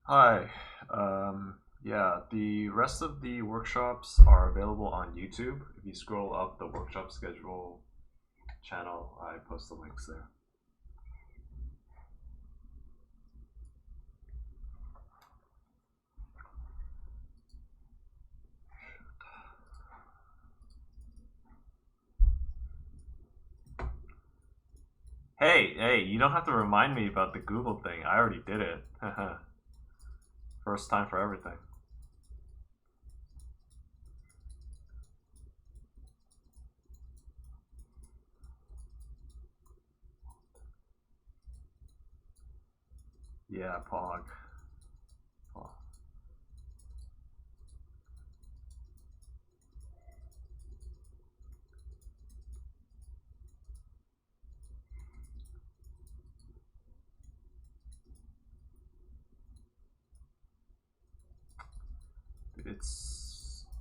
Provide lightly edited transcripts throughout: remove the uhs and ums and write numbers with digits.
Hi. Yeah, the rest of the workshops are available on YouTube. If you scroll up the workshop schedule channel, I post the links there. Hey, you don't have to remind me about the Google thing. I already did it. First time for everything. Yeah, Pog. Pog.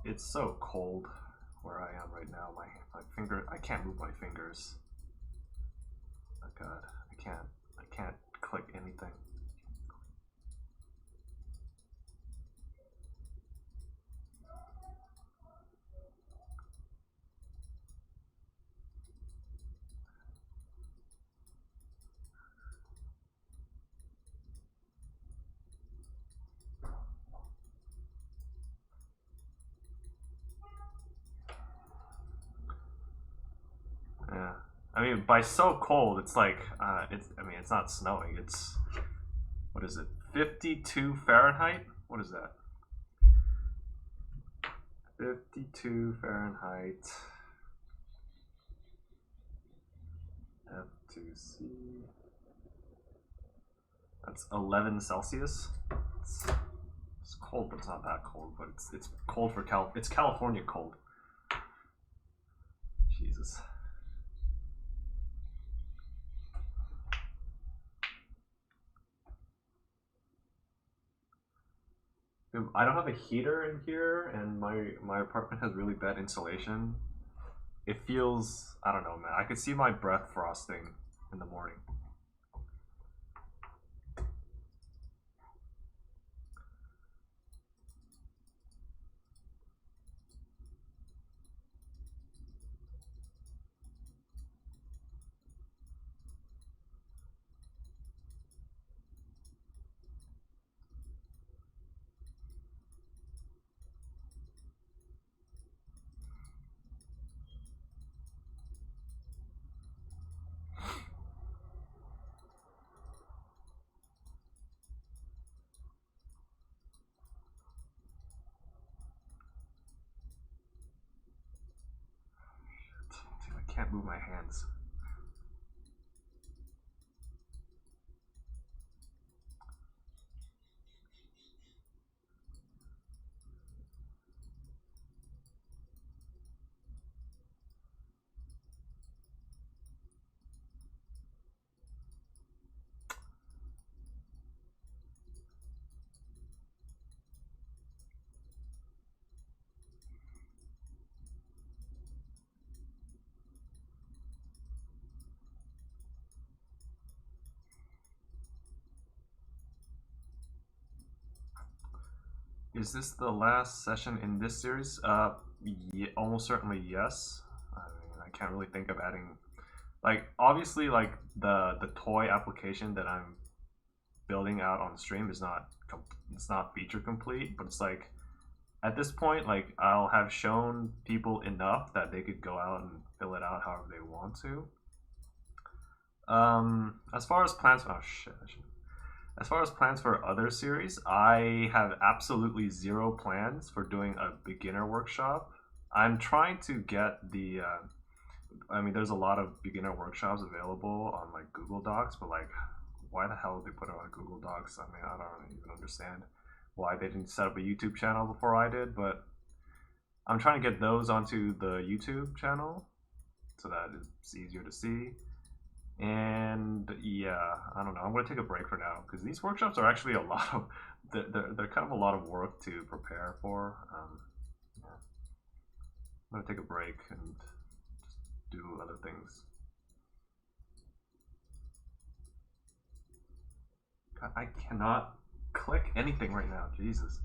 It's so cold where I am right now. My finger, I can't move my fingers. Oh God, I can't click anything. Yeah. I mean, by so cold, it's like it's. I mean, it's not snowing. It's what is it? 52 Fahrenheit. What is that? 52 Fahrenheit. F2C. That's 11 Celsius. It's, it's cold, but it's not that cold. But it's cold for It's California cold. Jesus. I don't have a heater in here, and my apartment has really bad insulation. It feels, I don't know, man. I could see my breath frosting in the morning. I can't move my hands. Is this the last session in this series? Yeah, almost certainly yes. I mean, I can't really think of adding, like, obviously, like the toy application that I'm building out on stream is not it's not feature complete, but it's like at this point, like I'll have shown people enough that they could go out and fill it out however they want to. As far as plans, oh shit, as far as plans for other series, I have absolutely zero plans for doing a beginner workshop. I'm trying to get the. I mean, there's a lot of beginner workshops available on like Google Docs, but like, why the hell did they put it on Google Docs? I mean, I don't even understand why they didn't set up a YouTube channel before I did, but I'm trying to get those onto the YouTube channel so that it's easier to see. And yeah, I don't know. I'm gonna take a break for now because these workshops are actually a lot of they're kind of a lot of work to prepare for. Yeah. I'm gonna take a break and just do other things. God, I cannot click anything right now. Jesus.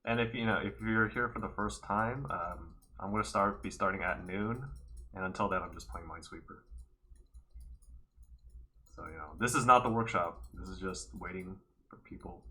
And if you're here for the first time, I'm gonna be starting at noon, and until then, I'm just playing Minesweeper. So this is not the workshop. This is just waiting for people.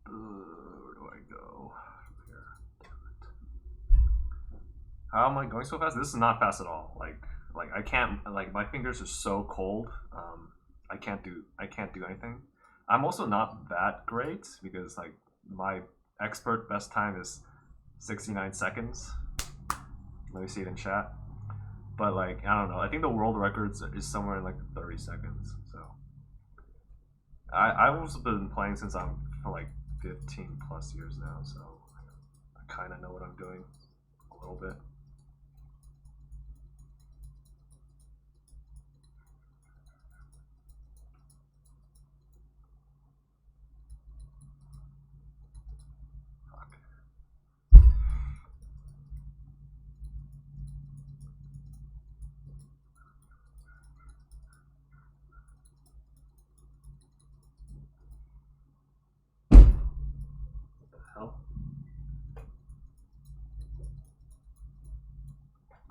Where do I go from here? How am I going so fast? This is not fast at all. Like I can't. Like my fingers are so cold. I can't do anything. I'm also not that great because like my expert best time is 69 seconds. Let me see it in chat. But like I don't know. I think the world record is somewhere in like 30 seconds. So I've also been playing since I'm for like 15 plus years now. So I kind of know what I'm doing a little bit.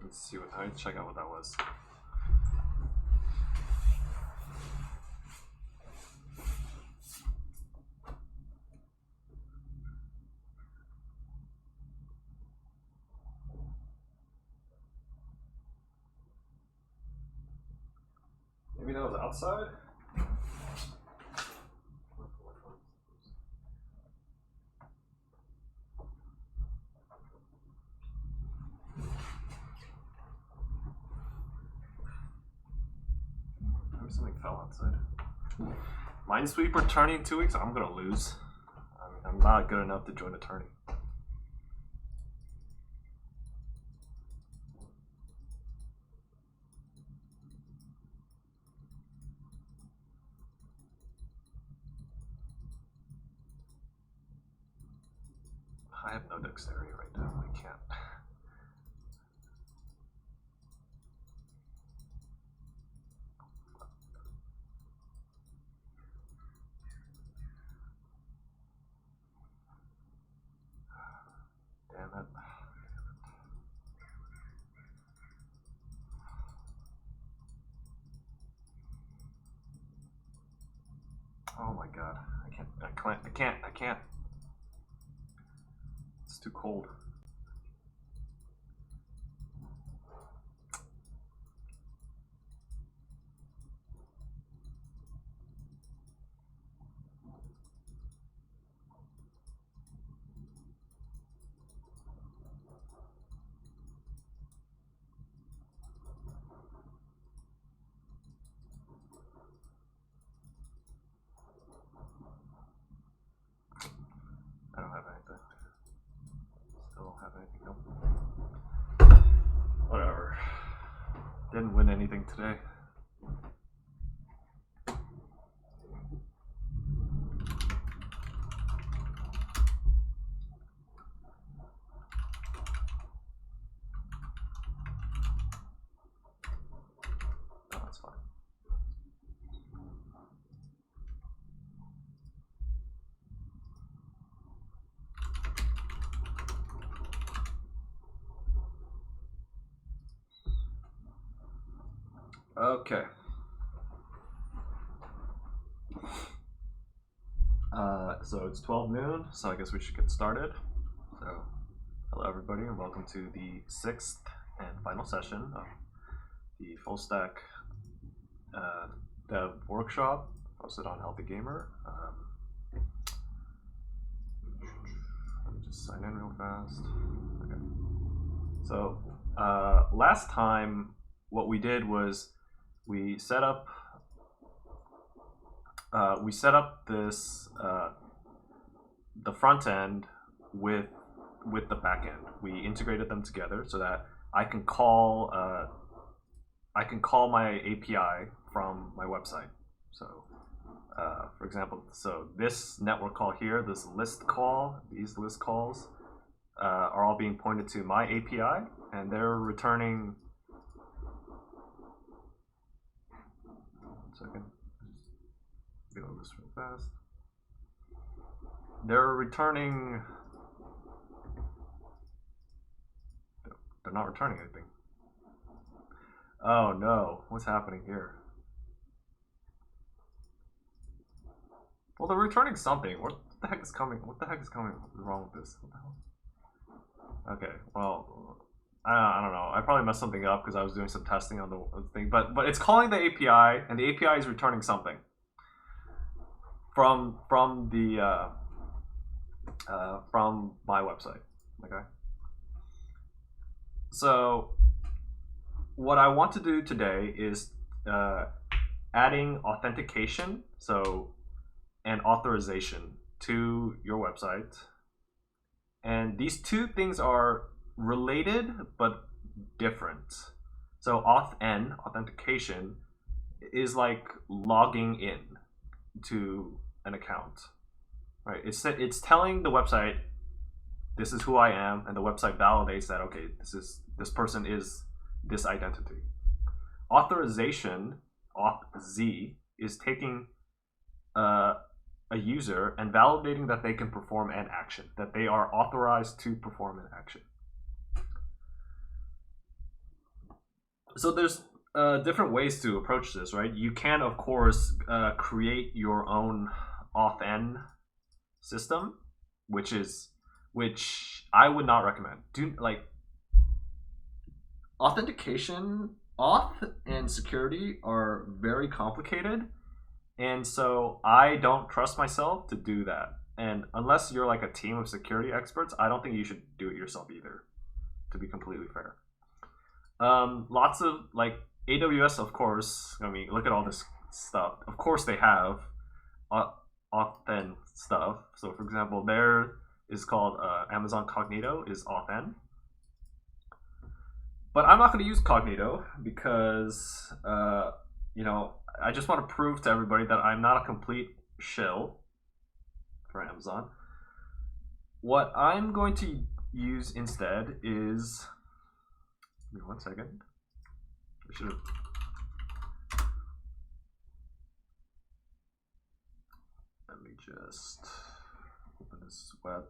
Let's see what I check out what that was. Maybe that was outside? Maybe something fell outside. Minesweeper tourney in 2 weeks? I'm gonna lose. I mean, I'm not good enough to join a tourney. I have no dexterity right now. I can't. Damn it. Oh my god. I can't. It's too cold. I don't have anything. Still don't have anything. Nope. Whatever. Didn't win anything today. No, that's fine. Okay. So it's 12 noon, so I guess we should get started. So, hello everybody, and welcome to the 6th and final session of the Fullstack dev workshop hosted on HealthyGamer. Let me just sign in real fast. Okay. So, last time what we did was we set up this the front end with the back end. We integrated them together so that I can call my API from my website. So, for example, so this network call here, this list call, these list calls are all being pointed to my API, and they're returning. One second. Reload this real fast. They're returning. They're not returning anything. Oh no, what's happening here? Well, they're returning something. What the heck is coming? What the heck is coming wrong with this? What the hell? Okay, well, I don't know. I probably messed something up because I was doing some testing on the thing. But it's calling the API, and the API is returning something from my website. Okay. So what I want to do today is adding authentication, and authorization to your website. And these two things are related but different. So AuthN, authentication, is like logging in to an account, right? It's telling the website, this is who I am, and the website validates that, okay, this person is this identity. Authorization, AuthZ, is taking a user and validating that they can perform an action, that they are authorized to perform an action. So there's different ways to approach this, right? You can, of course, create your own AuthN system, which I would not recommend. Authentication, auth, and security are very complicated, and so I don't trust myself to do that. And unless you're like a team of security experts, I don't think you should do it yourself either, to be completely fair. Lots of like AWS, of course. I mean, look at all this stuff. Of course, they have AuthN stuff. So, for example, there is called Amazon Cognito is AuthN. But I'm not going to use Cognito because, I just want to prove to everybody that I'm not a complete shill for Amazon. What I'm going to use instead is, give me 1 second. I should have. Let me just open this web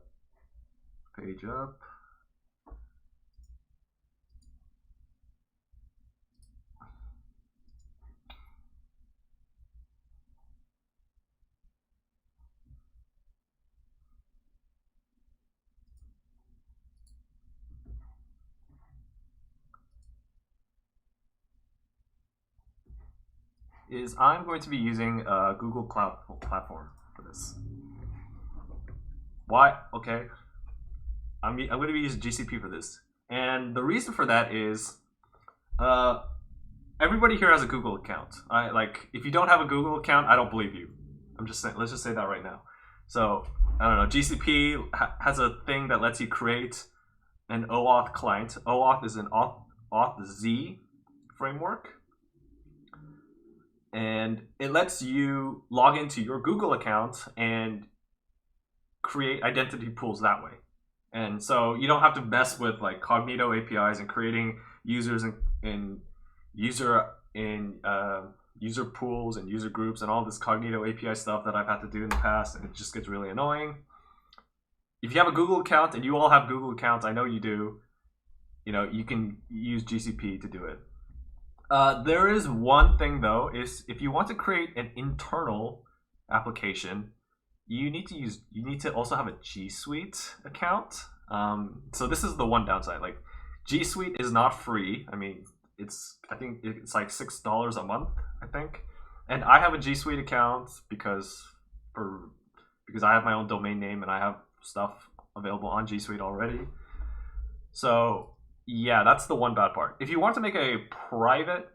page up. I'm going to be using Google Cloud Platform for this. Why? Okay. I'm going to be using GCP for this. And the reason for that is everybody here has a Google account. If you don't have a Google account, I don't believe you. I'm just saying, let's just say that right now. So, I don't know, GCP has a thing that lets you create an OAuth client. OAuth is an AuthZ framework. And it lets you log into your Google account and create identity pools that way. And so you don't have to mess with like Cognito APIs and creating users in user pools and user groups and all this Cognito API stuff that I've had to do in the past, and it just gets really annoying. If you have a Google account, and you all have Google accounts, I know you do, you can use GCP to do it. There is one thing though, is if you want to create an internal application, you need to also have a G Suite account. So this is the one downside. Like G Suite is not free. I mean, I think it's like $6 a month, I think. And I have a G Suite account because I have my own domain name and I have stuff available on G Suite already. So yeah, that's the one bad part. If you want to make a private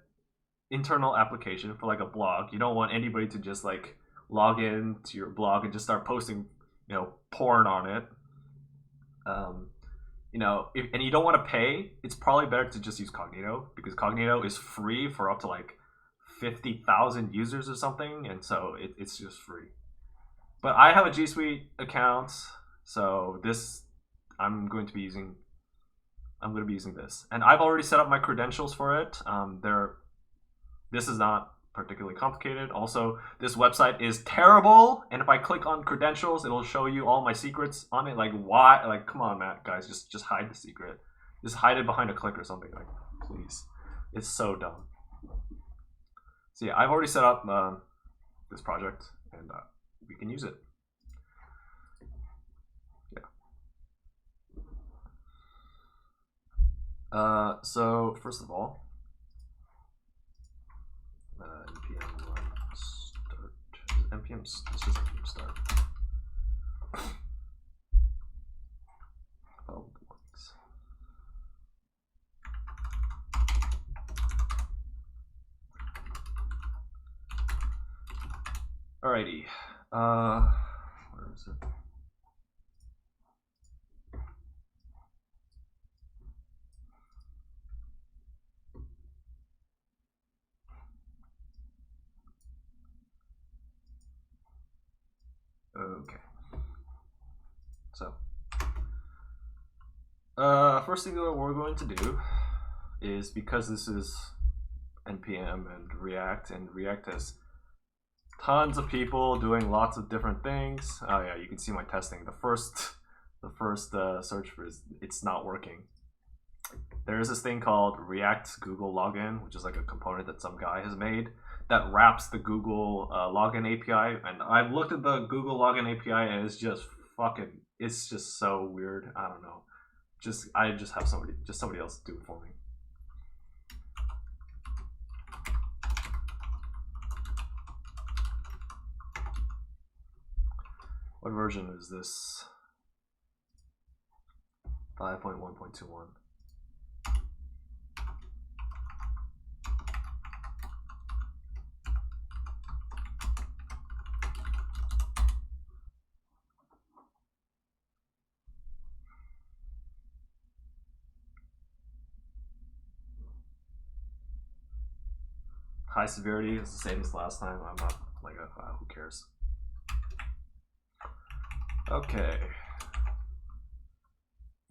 internal application for like a blog, you don't want anybody to just like log in to your blog and just start posting, porn on it. And you don't want to pay, it's probably better to just use Cognito, because Cognito is free for up to like 50,000 users or something, and so it's just free. But I have a G Suite account, so I'm going to be using this, and I've already set up my credentials for it. This is not particularly complicated. Also, this website is terrible, and if I click on credentials, it'll show you all my secrets on it. Like, why? Like, come on, Matt, guys, just hide the secret. Just hide it behind a click or something. Like, please. It's so dumb. So yeah, I've already set up this project, and we can use it. Yeah. So first of all, npm run start. It's just npm start. Oh, alrighty. Where is it? Okay. So, first thing that we're going to do is, because this is npm and React has tons of people doing lots of different things. Oh yeah, you can see my testing. The first search for it's not working. There is this thing called React Google Login, which is like a component that some guy has made that wraps the Google Login API. And I've looked at the Google Login API, and it's just so weird. I don't know. I just have somebody else do it for me. What version is this? 5.1.21. High severity is the same as last time. I'm not like, who cares? Okay.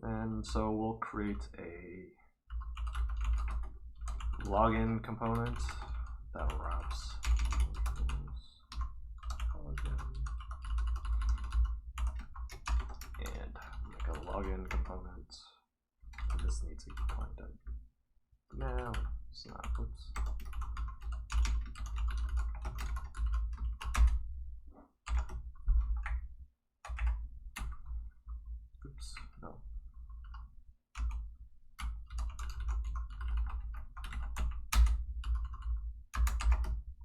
And so we'll create a login component that wraps and make a login component. And this needs a content. No, it's not. Oops. Oops, no.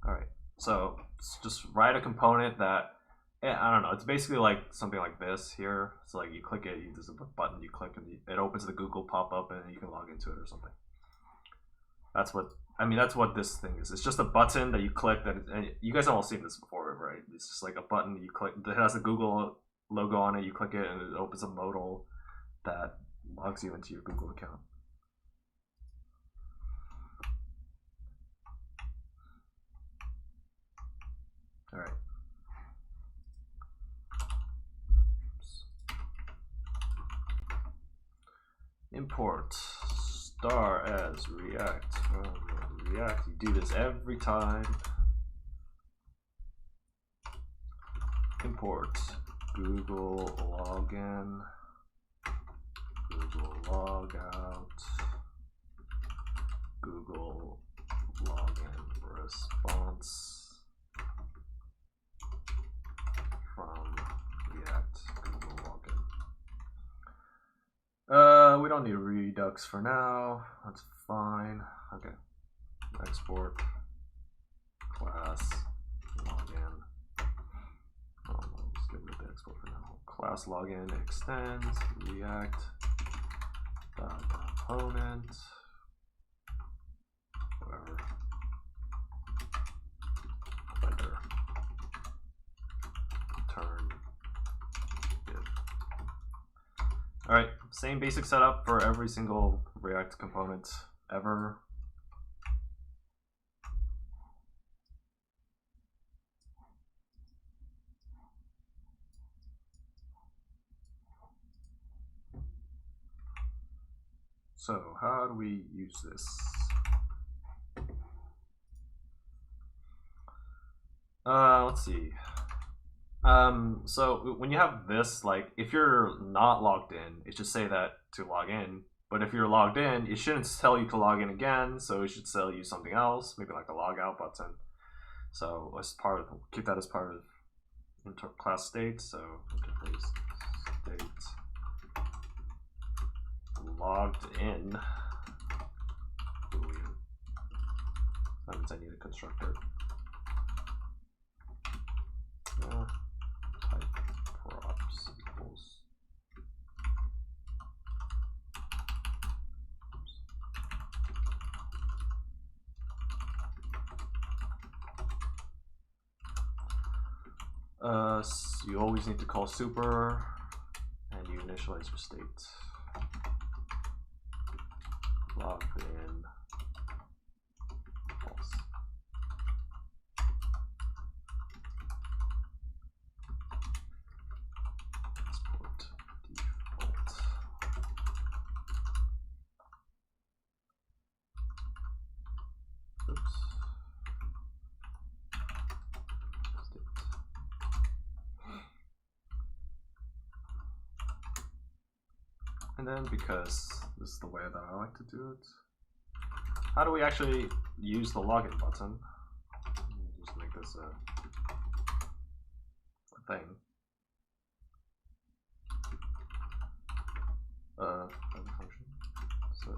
Alright, so just write a component that, I don't know, it's basically like something like this here. So like you click it, there's a button you click and it opens the Google pop-up and you can log into it or something. That's what this thing is. It's just a button that you click and you guys have all seen this before, right? It's just like a button you click that has a Google logo on it, you click it and it opens a modal that logs you into your Google account. All right. Import star as React from React. You do this every time. Import Google login, Google logout, Google login response from don't need Redux for now. That's fine. Okay. Export class login. Oh, let's get rid of the export for now. Class login extends React component. Whatever. Render. Turn. All right, same basic setup for every single React component ever. So how do we use this? Let's see. So when you have this, like if you're not logged in, it should say that to log in. But if you're logged in, it shouldn't tell you to log in again. So it should tell you something else, maybe like a logout button. So as part of, keep that as part of class state. So interface state logged in boolean. That means I need a constructor. Type props equals. So you always need to call super, and you initialize your state. Logged in false. Export default. Oops. State. And then because this is the way that I like to do it, how do we actually use the login button? Just make this a thing. Function. So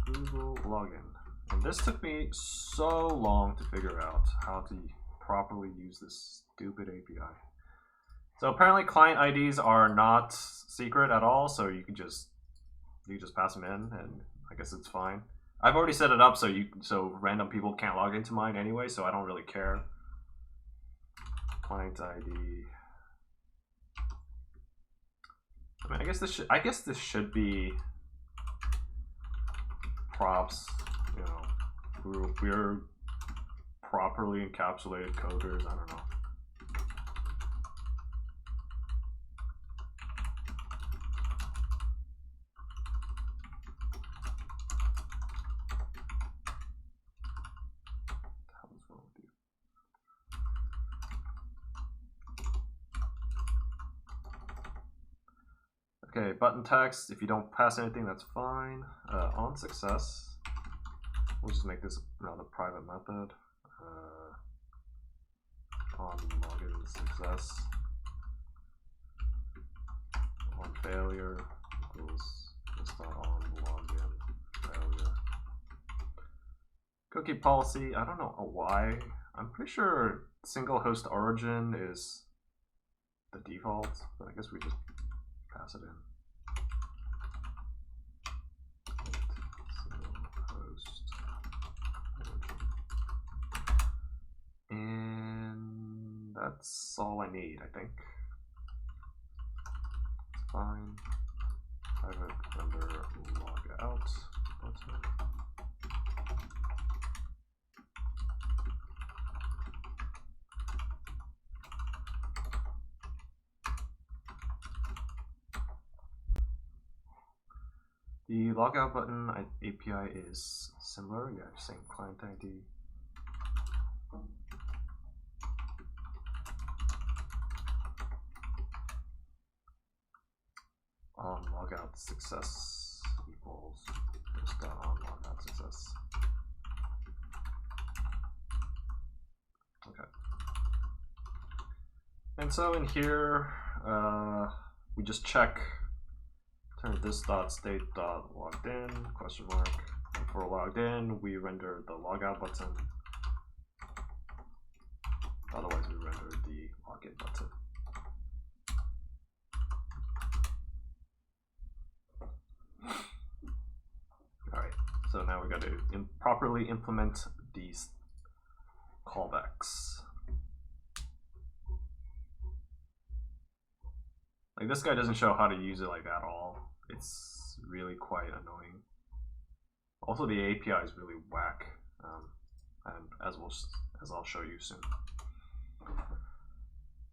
Google login. And this took me so long to figure out how to properly use this stupid API. So apparently client IDs are not secret at all, so you can just pass them in, and I guess it's fine. I've already set it up so random people can't log into mine anyway, so I don't really care. Client ID. I mean, I guess this should be props. You know, we're properly encapsulated coders. I don't know. Okay, button text, if you don't pass anything, that's fine. On success, we'll just make this another private method. On login success. On failure equals just on login failure. Cookie policy, I don't know why. I'm pretty sure single host origin is the default, but I guess we just pass it in. And that's all I need, I think. It's fine. Private render logout button. The logout button API is similar. Yeah, same client ID. On logout success equals just on logout success. Okay. And so in here, we just check turn this dot state dot logged in question mark. And for logged in, we render the logout button. Otherwise, we render the login button. All right. So now we got to properly implement these callbacks. Like this guy doesn't show how to use it like at all. It's really quite annoying. Also, the API is really whack, and as I'll show you soon.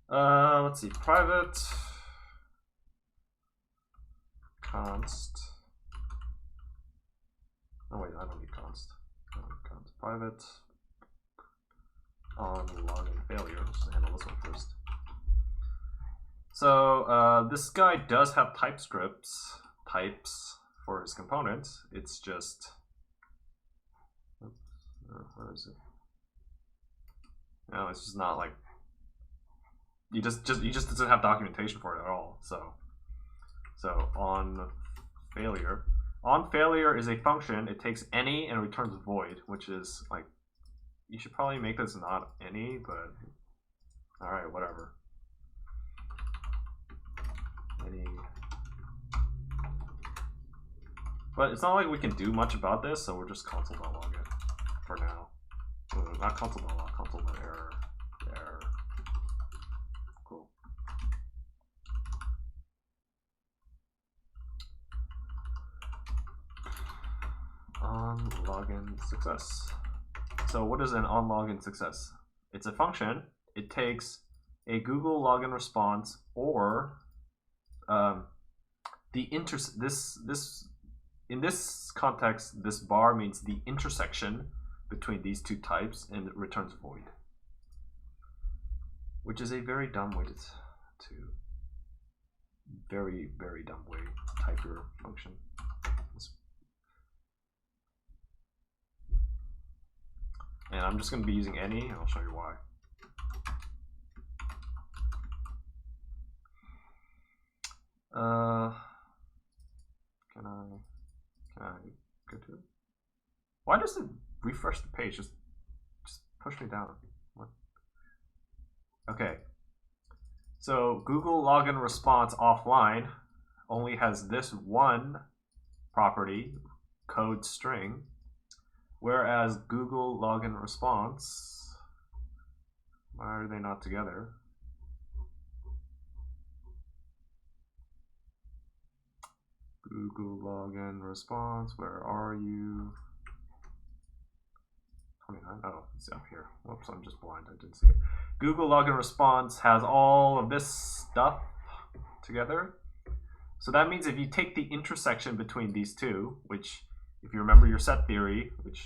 Let's see, private const. Oh wait, I don't need const. Const private on login failure. Let's handle this one first. So this guy does have TypeScript types for his component. It's just, where is it? No, it's just not like, he just doesn't have documentation for it at all. So on failure is a function. It takes any and returns void, which is like, you should probably make this not any, but all right, whatever. Any. But it's not like we can do much about this, so we're just console.log it for now. Not console.log, console.error. Error. Cool. On login success. So what is an on login success? It's a function. It takes a Google login response or in this context, this bar means the intersection between these two types, and it returns void, which is a very dumb way to very dumb way to type your function. And I'm just going to be using any, and I'll show you why. Can I go to it? Why does it refresh the page? Just push me down. What? Okay. So Google login response offline only has this one property, code string, whereas Google login response, why are they not together? Google login response, where are you? 29, oh, it's up here. Whoops, I'm just blind, I didn't see it. Google login response has all of this stuff together. So that means if you take the intersection between these two, which if you remember your set theory, which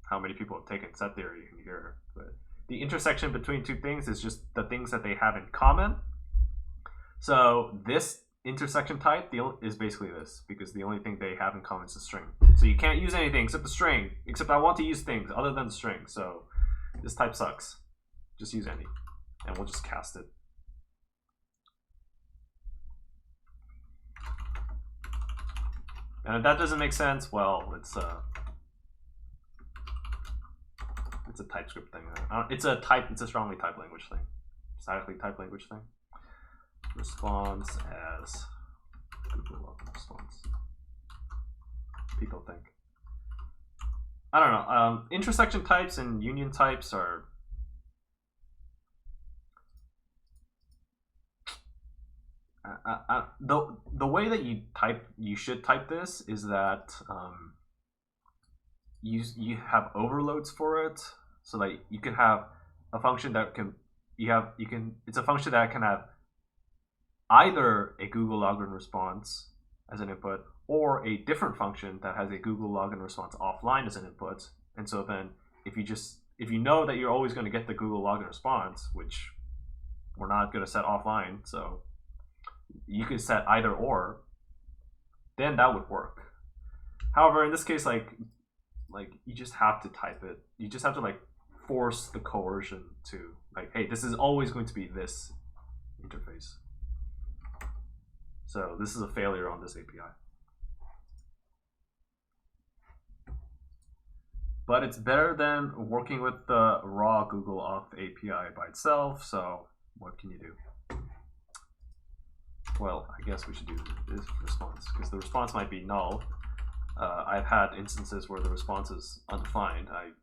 how many people have taken set theory here, but the intersection between two things is just the things that they have in common. So this intersection type is basically this, because the only thing they have in common is a string. So you can't use anything except the string, except I want to use things other than the string. So this type sucks. Just use any, and we'll just cast it. And if that doesn't make sense, well, it's a TypeScript thing. It's a strongly typed language thing, statically typed language thing. Response as Google login response. People think. I don't know. Intersection types and union types are the way that you should type this is that you have overloads for it, so that you can have a function that it's a function that can have either a Google login response as an input or a different function that has a Google login response offline as an input. And so then if you know that you're always going to get the Google login response, which we're not going to set offline, so you could set either or, then that would work. However, in this case, like you just have to type it. You just have to like force the coercion to like, hey, this is always going to be this interface. So this is a failure on this API. But it's better than working with the raw Google Auth API by itself, so what can you do? Well, I guess we should do this response, because the response might be null. I've had instances where the response is undefined. I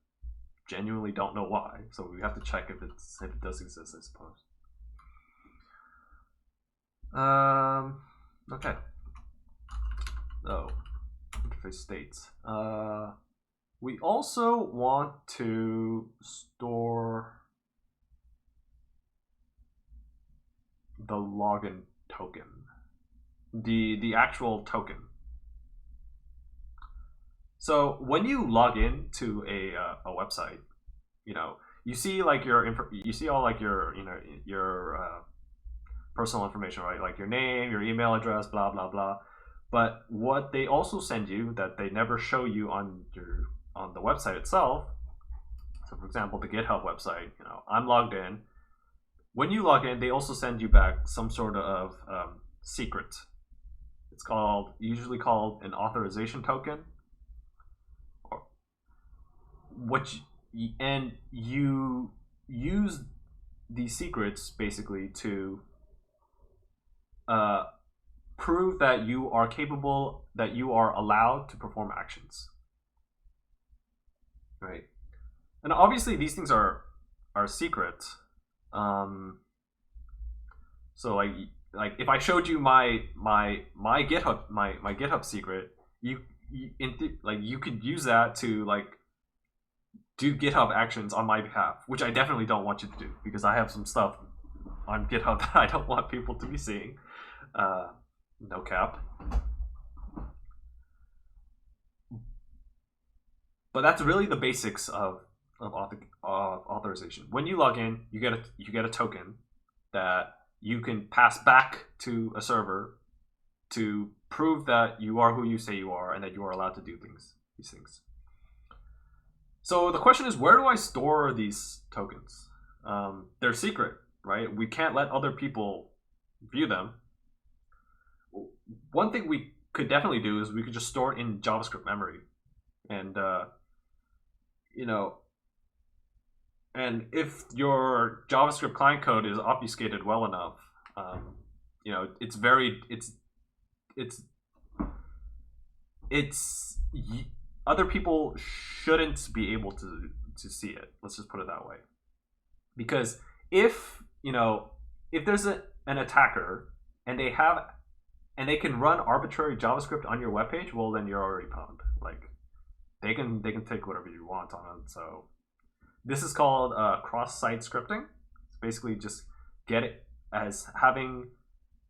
genuinely don't know why, so we have to check if it does exist, I suppose. Okay. Oh, interface states. We also want to store the login token, the actual token. So when you log in to a website, you see like you see all like your personal information, right? Like your name, your email address, blah blah blah. But what they also send you that they never show you on the website itself. So for example, the GitHub website, I'm logged in. When you log in, they also send you back some sort of secret. It's usually called an authorization token. And you use these secrets basically to prove that you are capable, that you are allowed to perform actions, right? And obviously these things are secret. So like if I showed you my GitHub secret, you could use that to like do GitHub actions on my behalf, which I definitely don't want you to do, because I have some stuff on GitHub that I don't want people to be seeing. No cap. But that's really the basics of authorization. When you log in, you get a token that you can pass back to a server to prove that you are who you say you are and that you are allowed to do these things. So the question is, where do I store these tokens? They're secret, right? We can't let other people view them. One thing we could definitely do is we could just store it in JavaScript memory, and and if your JavaScript client code is obfuscated well enough, other people shouldn't be able to see it. Let's just put it that way. Because if there's an attacker and they can run arbitrary JavaScript on your webpage, well then you're already pwned. Like they can take whatever you want on it. So this is called cross-site scripting. It's basically just get it as having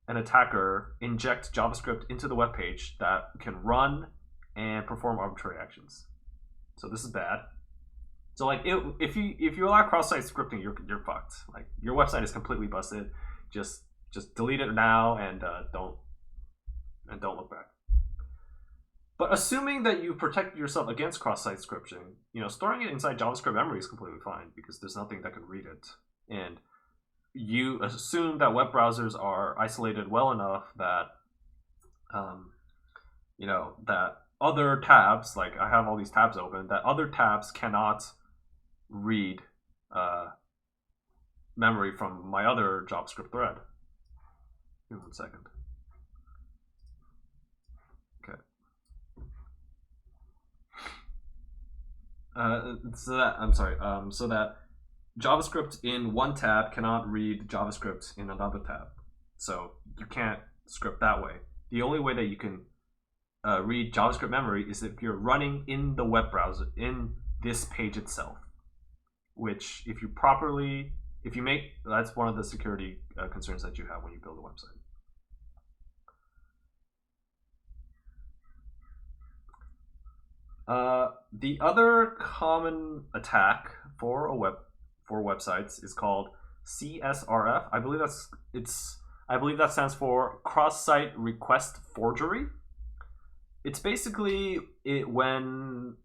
an attacker inject JavaScript into the web page that can run and perform arbitrary actions. So this is bad. So like if you allow cross-site scripting, you're fucked. Like your website is completely busted. Just delete it now and don't look back. But assuming that you protect yourself against cross-site scripting, storing it inside JavaScript memory is completely fine because there's nothing that can read it. And you assume that web browsers are isolated well enough that, that other tabs, like I have all these tabs open, that other tabs cannot read memory from my other JavaScript thread. Give me 1 second. Okay. So that JavaScript in one tab cannot read JavaScript in another tab. So you can't script that way. The only way that you can read JavaScript memory is if you're running in the web browser, in this page itself, which that's one of the security concerns that you have when you build a website. The other common attack for websites is called CSRF. I believe that stands for cross-site request forgery. It's basically when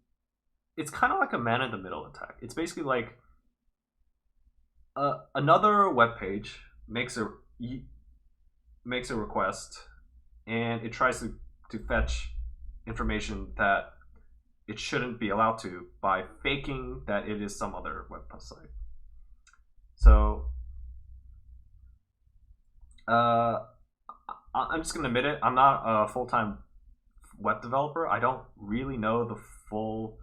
it's kind of like a man-in-the-middle attack. It's basically like another web page makes a request and it tries to fetch information that it shouldn't be allowed to by faking that it is some other website. So I'm just gonna admit it, I'm not a full-time web developer. I don't really know the full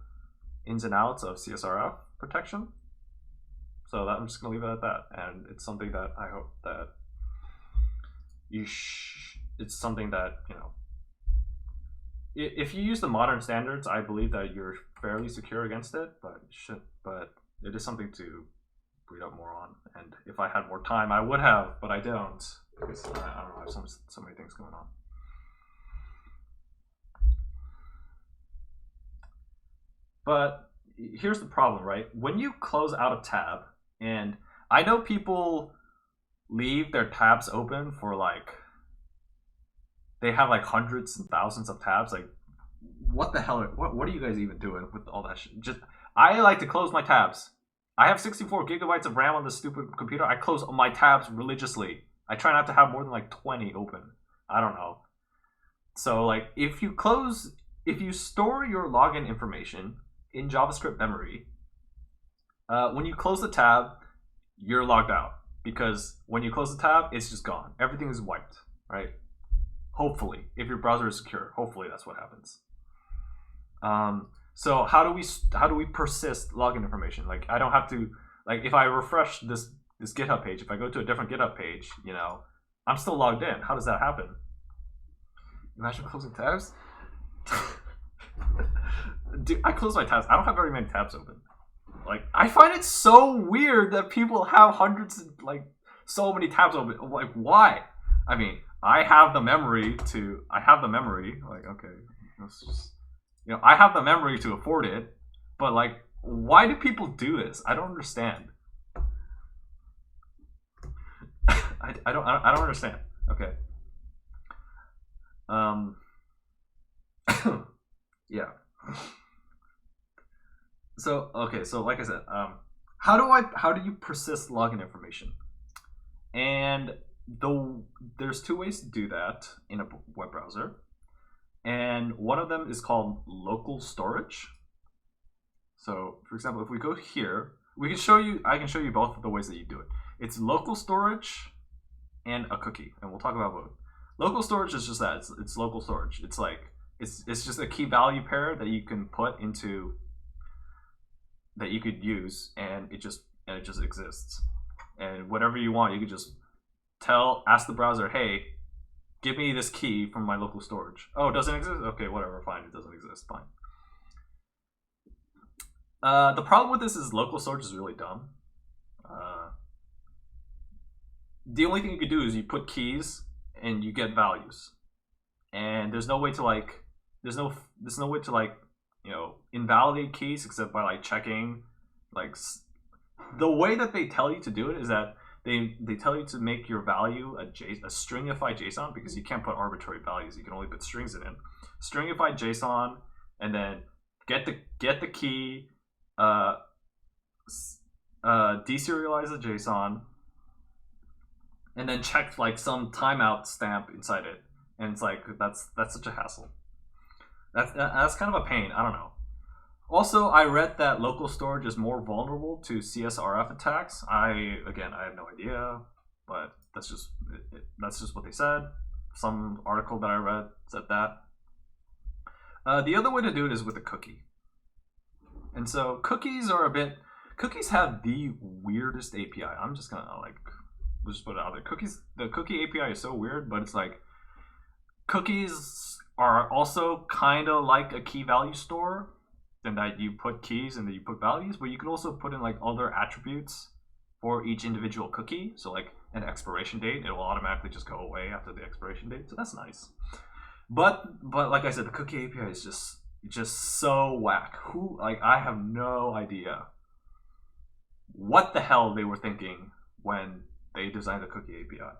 ins and outs of CSRF protection. So I'm just gonna leave it at that. And it's something that I hope that it's something that, you know, if you use the modern standards, I believe that you're fairly secure against it, but it is something to read up more on. And if I had more time, I would have, but I don't, because I don't know, I have so many things going on. But here's the problem, right? When you close out a tab, and I know people leave their tabs open for like, they have like hundreds and thousands of tabs. Like, what the hell? What are you guys even doing with all that shit? Just, I like to close my tabs. I have 64 gigabytes of RAM on this stupid computer. I close my tabs religiously. I try not to have more than like 20 open. I don't know. So like, if you store your login information in JavaScript memory, when you close the tab, you're logged out, because when you close the tab, it's just gone. Everything is wiped, right? Hopefully, if your browser is secure, hopefully that's what happens. So how do we persist login information? Like, I don't have to, like, if I refresh this GitHub page, if I go to a different GitHub page, you know, I'm still logged in. How does that happen? Imagine closing tabs. Dude, I close my tabs. I don't have very many tabs open. Like, I find it so weird that people have hundreds, like, so many tabs open. Like, why? I mean, I have the memory, like, okay, let's just, you know, I have the memory to afford it, but like, why do people do this? I don't understand. I don't understand. Okay. Yeah. So okay, so like I said, how do you persist login information? And there's two ways to do that in a web browser, and one of them is called local storage. So for example, if we go here, I can show you both of the ways that you do it. It's local storage and a cookie, and we'll talk about both. Local storage is just that, it's local storage. It's like, it's just a key value pair that you can put into, that you could use, and it just exists. And whatever you want, you could just ask the browser, hey, give me this key from my local storage. Oh, it doesn't exist? Okay, whatever, fine, it doesn't exist, fine. The problem with this is local storage is really dumb. The only thing you could do is you put keys and you get values, and there's no way to like, you know, invalidate keys except by like checking, like, the way that they tell you to do it is that they tell you to make your value a stringified JSON, because you can't put arbitrary values, you can only put strings in it. Stringified JSON, and then get the key, deserialize the JSON, and then check like some timeout stamp inside it, and it's like, that's such a hassle. That's kind of a pain. I don't know. Also, I read that local storage is more vulnerable to CSRF attacks. I have no idea, but that's just what they said. Some article that I read said that. The other way to do it is with a cookie. And so cookies have the weirdest API. I'm just gonna just put it out there. The cookie API is so weird, but it's like, cookies are also kind of like a key value store, in that you put keys and then you put values, but you can also put in like other attributes for each individual cookie. So like an expiration date, it will automatically just go away after the expiration date. So that's nice. But like I said, the cookie API is just so whack. I have no idea what the hell they were thinking when they designed the cookie API.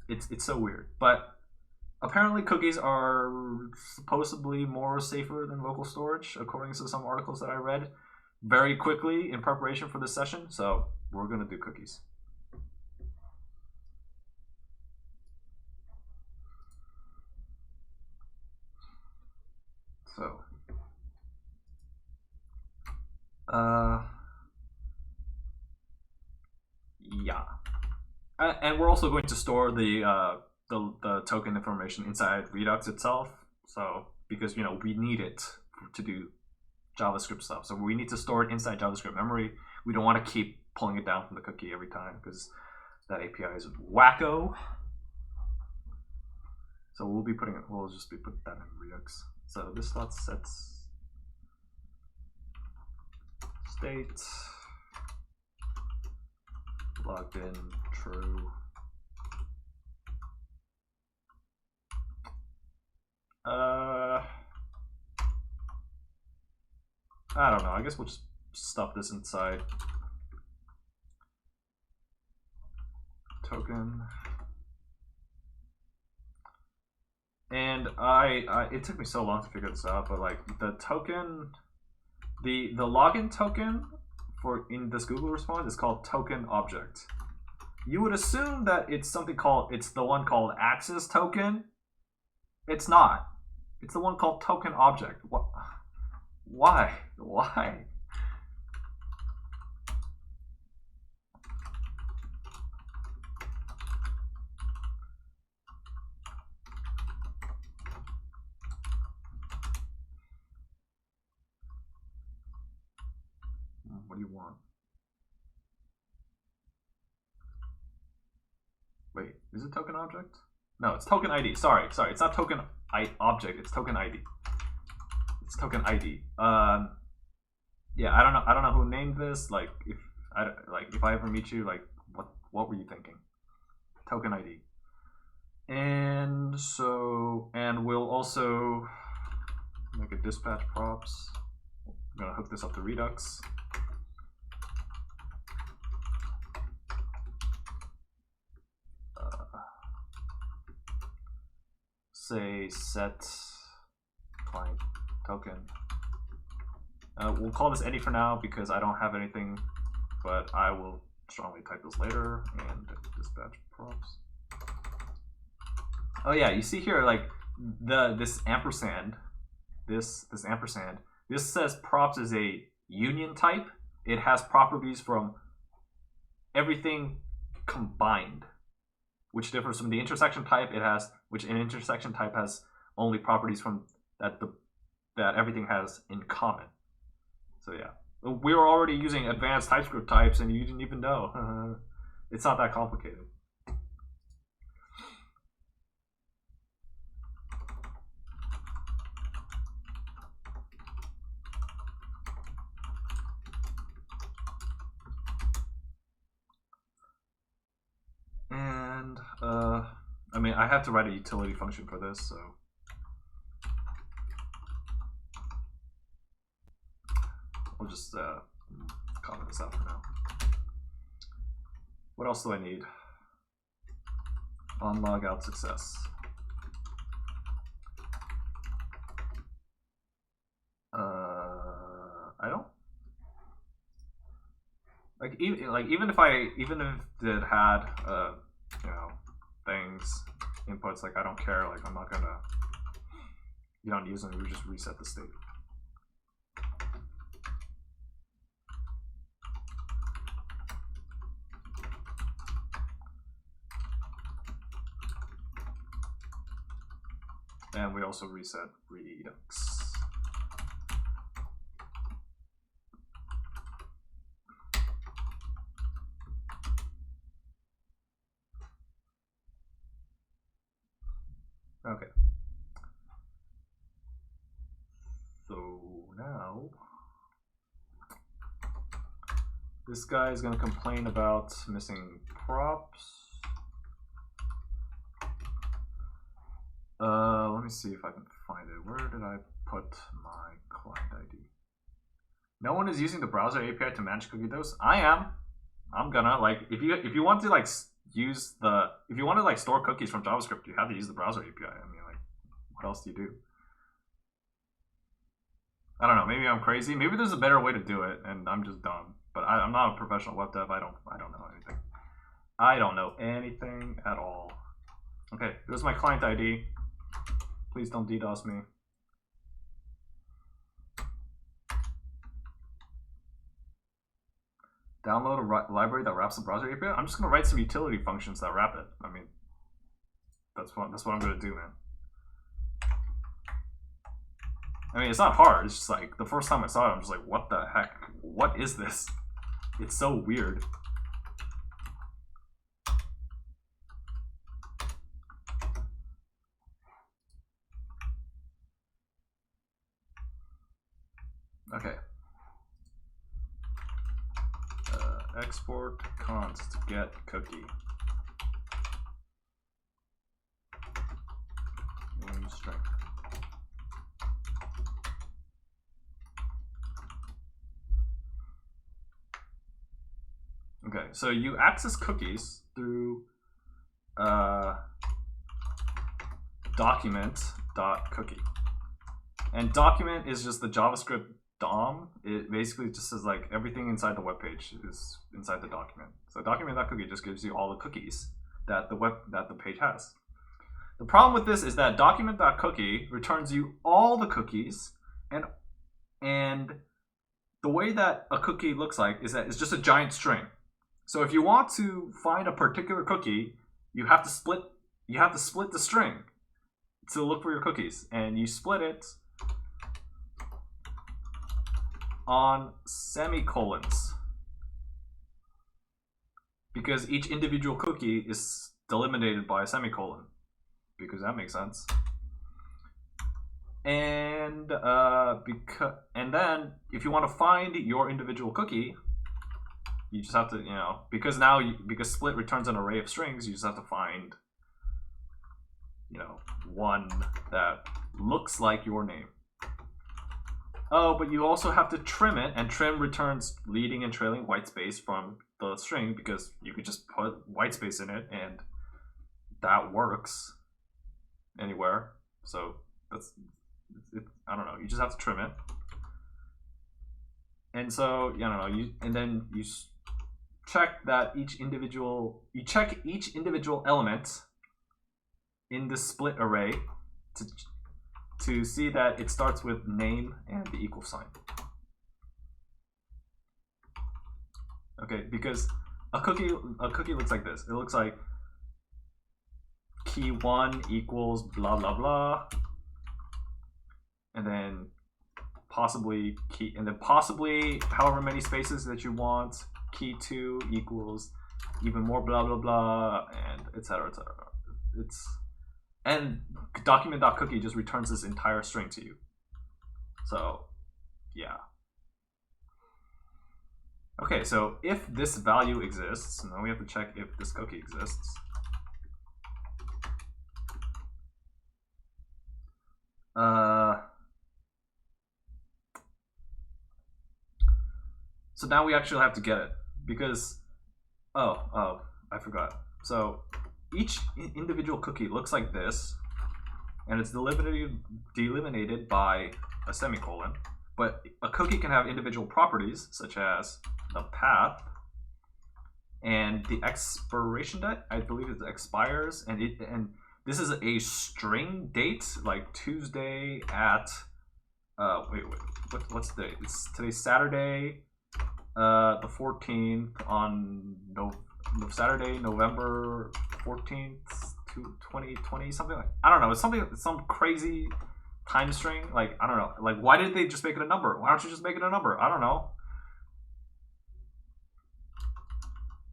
It's so weird. But apparently cookies are supposedly more safer than local storage, according to some articles that I read very quickly in preparation for this session. So we're going to do cookies. Yeah, and we're also going to store the token information inside Redux itself. So because we need it to do JavaScript stuff, so we need to store it inside JavaScript memory. We don't want to keep pulling it down from the cookie every time because that API is wacko. So we'll just be putting that in Redux. So this dot sets state logged in true. I don't know. I guess we'll just stuff this inside token. And it took me so long to figure this out, but like the token, the login token in this Google response is called token object. You would assume that it's the one called access token. It's not. It's the one called token object. What? Why? Why? What do you want? Wait, is it token object? No, it's token ID. Sorry, it's not token object. It's token ID. It's token ID. Yeah, I don't know who named this. Like, if I ever meet you, like, what were you thinking? Token ID. And we'll also make a dispatch props. I'm gonna hook this up to Redux. Say set client token. We'll call this any for now because I don't have anything, but I will strongly type this later. And dispatch props. Oh yeah, you see here like this ampersand, this ampersand. This says props is a union type. It has properties from everything combined, which differs from the intersection type it has, which an intersection type has only properties from that everything has in common. So yeah, we were already using advanced TypeScript types, and you didn't even know. It's not that complicated. And I mean, I have to write a utility function for this, so we'll just comment this out for now. What else do I need? On log out success. I don't even if it had things inputs, like I don't care, like I'm not gonna, you don't use them, we just reset the state. And we also reset Redux. Okay. So now this guy is going to complain about missing props. Let me see if I can find it. Where did I put my client ID? No one is using the browser API to manage cookie dose. I am. I'm gonna, like, if you want to like if you want to like store cookies from JavaScript, you have to use the browser API. I mean, like, what else do you do? I don't know. Maybe I'm crazy. Maybe there's a better way to do it, and I'm just dumb. But I'm not a professional web dev. I don't know anything. I don't know anything at all. Okay, here's my client ID. Please don't DDoS me. Download a library that wraps the browser API. I'm just gonna write some utility functions that wrap it. I mean, that's what I'm gonna do, man. I mean, it's not hard. It's just like the first time I saw it, I'm just like, what the heck? What is this? It's so weird. Okay. Export const get cookie. String. Okay, so you access cookies through document.cookie. And document is just the JavaScript DOM. It basically just says like everything inside the web page is inside the document. So document.cookie just gives you all the cookies that the page has. The problem with this is that document.cookie returns you all the cookies, and the way that a cookie looks like is that it's just a giant string. So if you want to find a particular cookie, you have to split the string to look for your cookies, and you split it on semicolons because each individual cookie is delimited by a semicolon, because that makes sense. And then if you want to find your individual cookie, you just have to, because split returns an array of strings, you just have to find, one that looks like your name. Oh, but you also have to trim it, and trim returns leading and trailing white space from the string, because you could just put white space in it and that works anywhere. So that's it. I don't know. You just have to trim it. And so, and then you check that each individual element in the split array to see that it starts with name and the equal sign. Okay, because a cookie looks like this. It looks like key 1 equals blah blah blah, and then possibly however many spaces that you want. Key 2 equals even more blah blah blah, and etc. etc. And document.cookie just returns this entire string to you. So, yeah. Okay, so if this value exists, now we have to check if this cookie exists. So now we actually have to get it, because, oh, I forgot. So each individual cookie looks like this, and it's delimited by a semicolon. But a cookie can have individual properties, such as the path and the expiration date. I believe it expires, and this is a string date, like Tuesday at what's the date? Today's Saturday, the 14th on Saturday, November 14th, 2020, something like, I don't know. It's some crazy time string. Like, I don't know. Like, why did they just make it a number? Why don't you just make it a number? I don't know.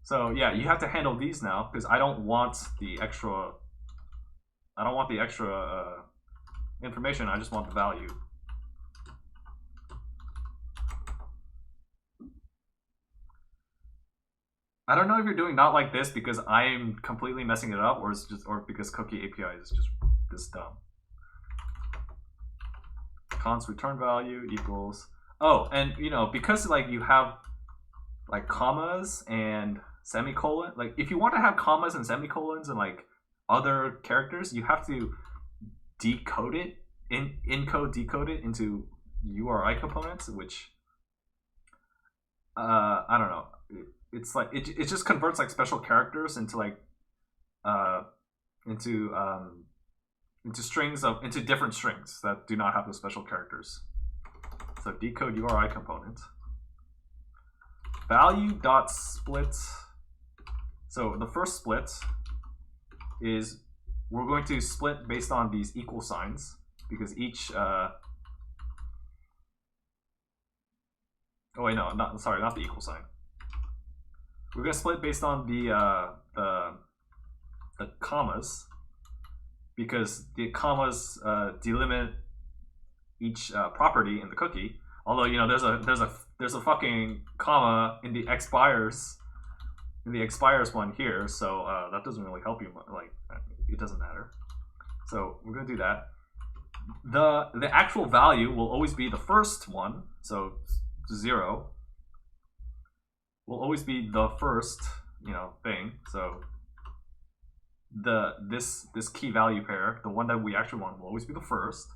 So yeah, you have to handle these now, because I don't want the extra. Information. I just want the value. I don't know if you're doing not like this because I'm completely messing it up, or because cookie API is just this dumb. Const return value equals, oh, and because like you have like commas and semicolon, like if you want to have commas and semicolons and like other characters, you have to decode it decode it into URI components, which I don't know. It's like it just converts like special characters into like into different strings that do not have the special characters. So decode URI component. value.split. So the first split is we're going to split based on these equal signs because each. Oh wait, no, not the equal sign. We're gonna split based on the commas because the commas delimit each property in the cookie. Although there's a fucking comma in the expires one here, so that doesn't really help you. Like it doesn't matter. So we're gonna do that. The actual value will always be the first one. So 0 will always be the first thing. So this key value pair, the one that we actually want, will always be the first.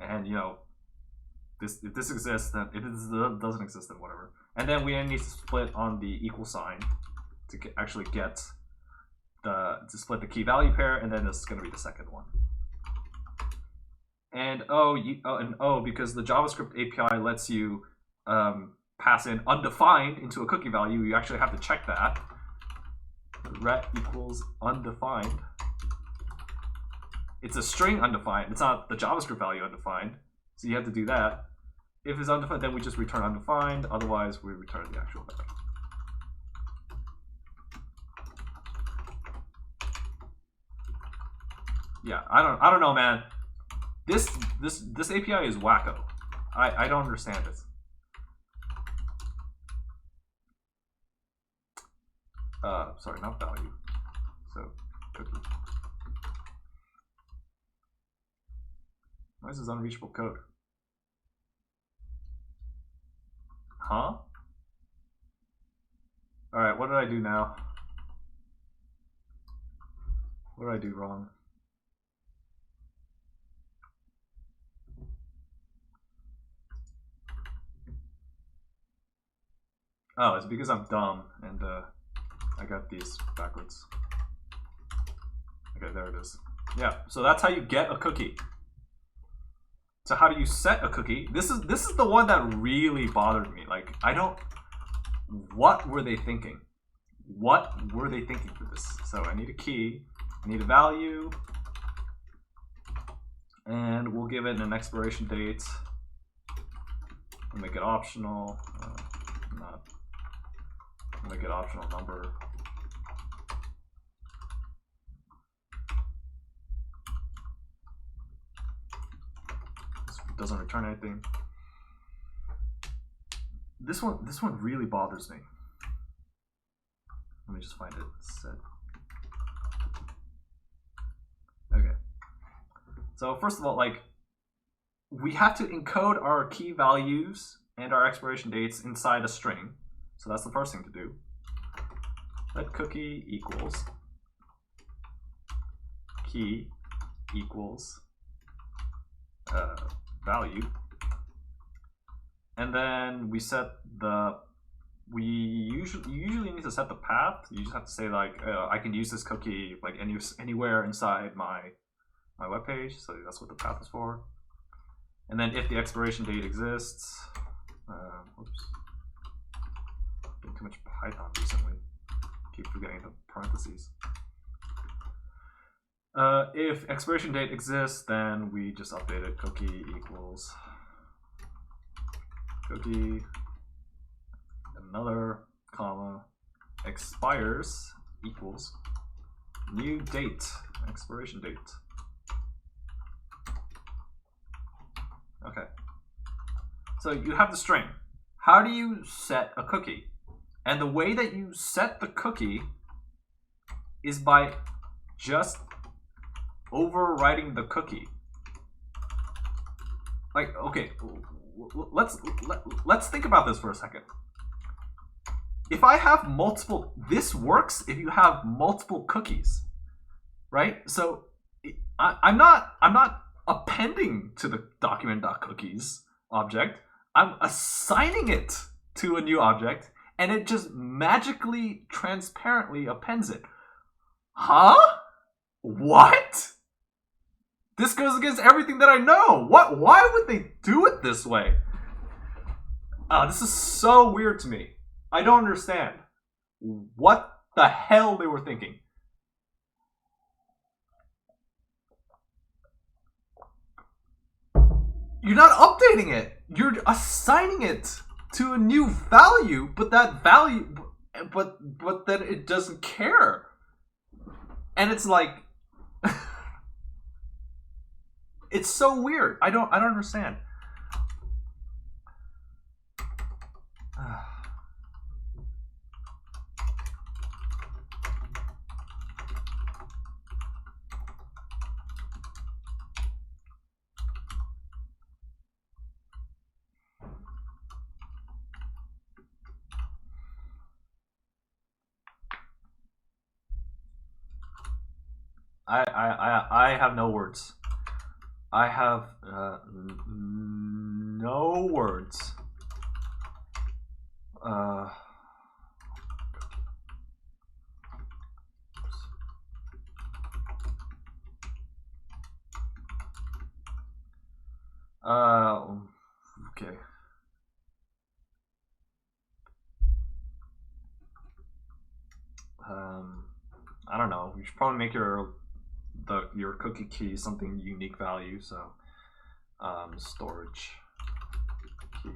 And if this exists, then if it doesn't exist, then whatever. And then we need to split on the equal sign to actually get to split the key value pair, and then this is going to be the second one. And because the JavaScript API lets you pass in undefined into a cookie value, you actually have to check that. Ret equals undefined. It's a string undefined. It's not the JavaScript value undefined. So you have to do that. If it's undefined, then we just return undefined. Otherwise, we return the actual value. Yeah, I don't know, man. This API is wacko. I don't understand it. Sorry, not value. So cookie. Why is this unreachable code? Huh? Alright, what did I do now? What did I do wrong? Oh, it's because I'm dumb and I got these backwards. Okay, there it is. Yeah, so that's how you get a cookie. So how do you set a cookie? This is the one that really bothered me. Like, what were they thinking? What were they thinking for this? So I need a key, I need a value, and we'll give it an expiration date. We'll make it optional. We'll make it optional number. Doesn't return anything. This one really bothers me. Let me just find it. Set. Okay. So first of all, like, we have to encode our key values and our expiration dates inside a string. So that's the first thing to do. Let cookie equals key equals value, and then we set you usually need to set the path. You just have to say like I can use this cookie like anywhere inside my web page. So that's what the path is for. And then if the expiration date exists, whoops, doing too much Python recently. Keep forgetting the parentheses. If expiration date exists, then we just update it. Cookie equals cookie, another comma, expires equals new date, expiration date. Okay. So you have the string. How do you set a cookie? And the way that you set the cookie is by just overwriting the cookie. Like, okay, let's think about this for a second. If I have multiple, this works if you have multiple cookies, right? So I'm not appending to the document.cookies object. I'm assigning it to a new object, and it just magically, transparently appends it. Huh? What? This goes against everything that I know. Why would they do it this way? This is so weird to me. I don't understand what the hell they were thinking. You're not updating it. You're assigning it to a new value, but that value, but then it doesn't care. And it's like, it's so weird. I don't understand. I have no words. I have no words. Okay. I don't know. You should probably make your cookie key something unique value. So, storage key.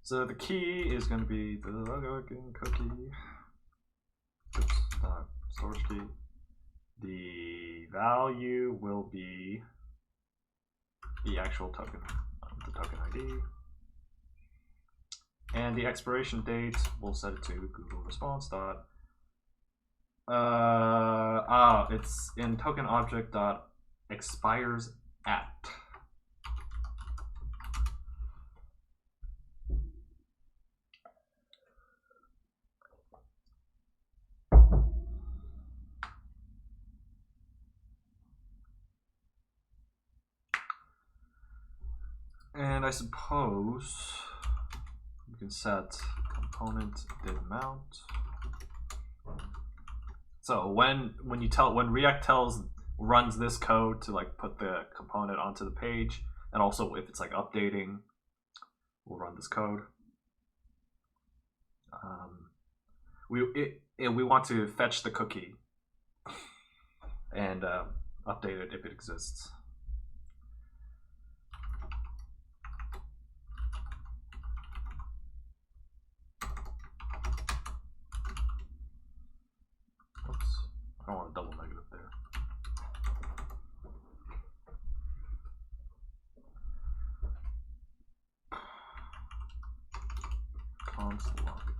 So the key is going to be the login cookie. Oops, storage key. The value will be the actual token, the token ID. And the expiration date, we'll set it to Google response dot. It's in token object dot expires at. And I suppose you can set component div mount. So when React runs this code to like put the component onto the page, and also if it's like updating, we'll run this code. We want to fetch the cookie and update it if it exists. I don't want a double negative there. Const login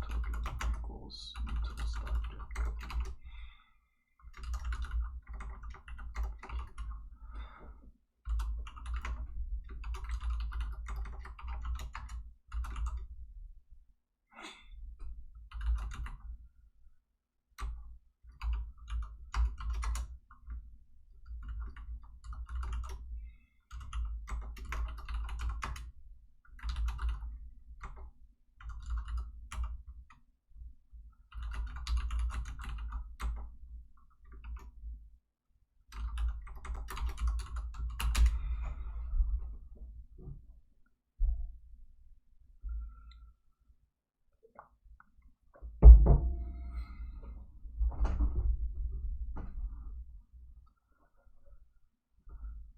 token equals utils.get cookie.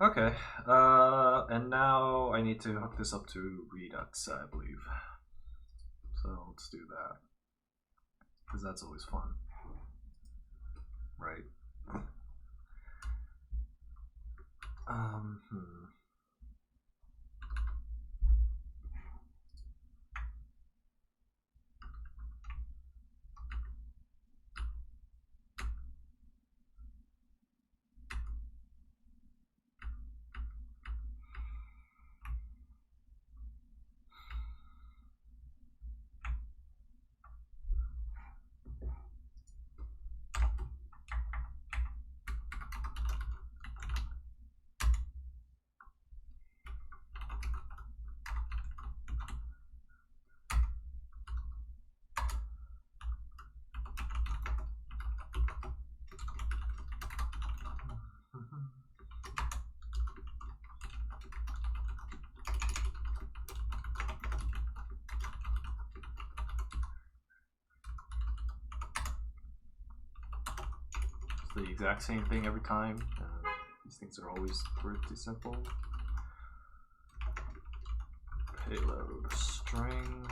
Okay, and now I need to hook this up to Redux, I believe. So let's do that, because that's always fun, right? the exact same thing every time. These things are always pretty simple. Payload string.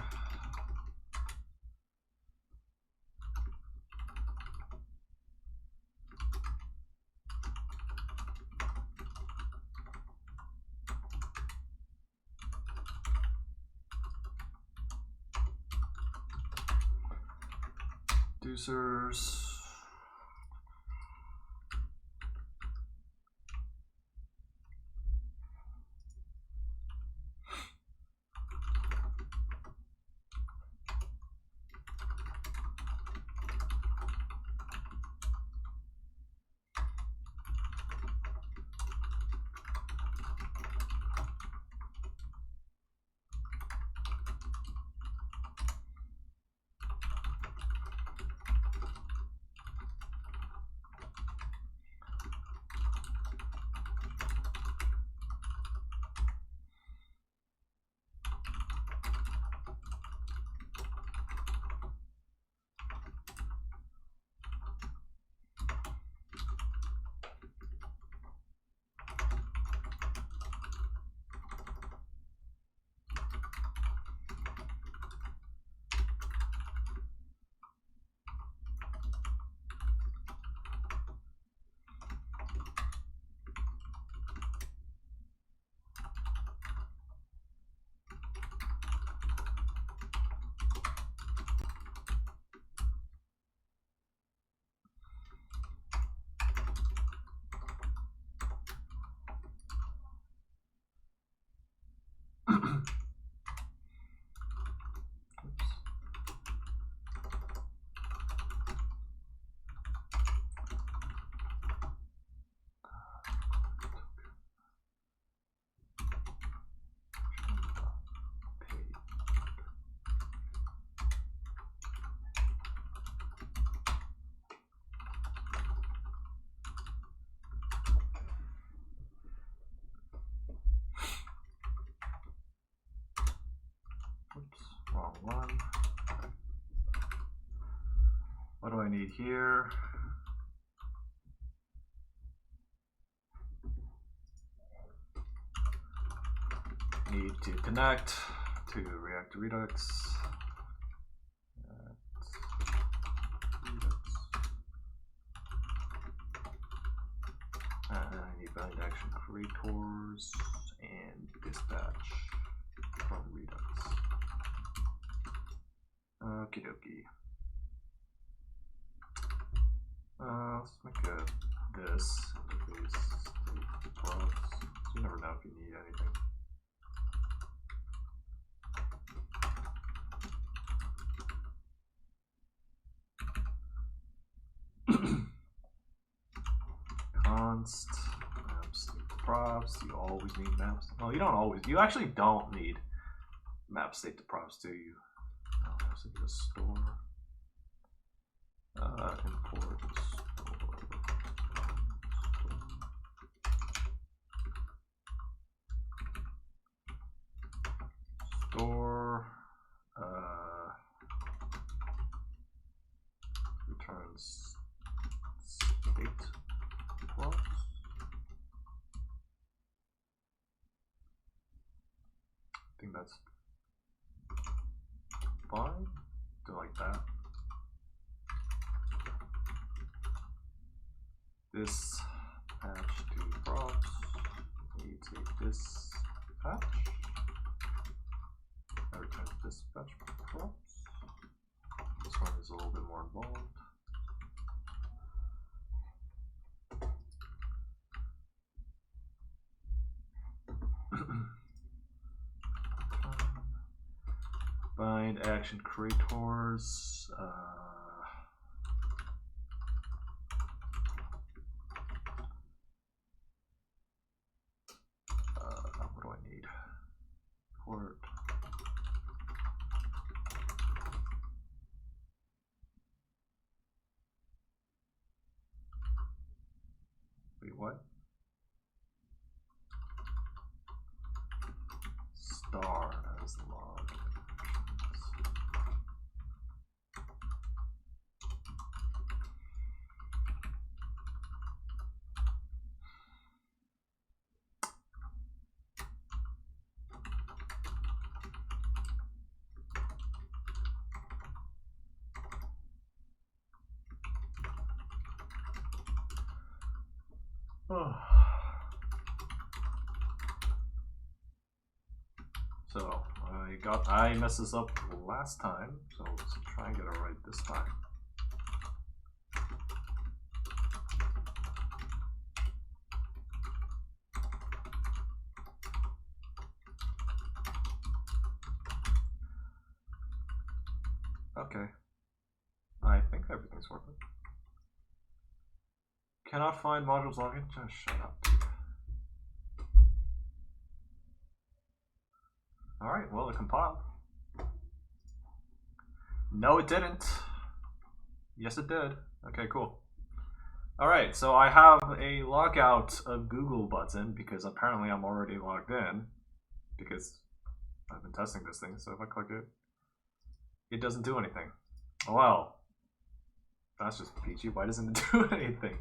Producers. Wrong one. What do I need here? Need to connect to React to Redux. And I need bind action creators and dispatch from Redux. Okie dokie. Let's make this interface props. You never know if you need anything. Const map state to props. You always need maps. Well, you don't always. You actually don't need map state to props, do you? So just store. Import store. Returns state props. I think that's fine. Do like that. This patch to props. We take this patch. I return this patch props. This one is a little bit more involved. Bind action creators. What do I need? Port. Wait, what? Star as log. So I messed this up last time, so let's try and get it right this time. Okay. I think everything's working. Cannot find modules login? Just shut up, dude. Alright, well, it compiled. No, it didn't. Yes, it did. Okay, cool. Alright, so I have a logout of Google button because apparently I'm already logged in because I've been testing this thing. So if I click it, it doesn't do anything. Well, that's just peachy. Why doesn't it do anything?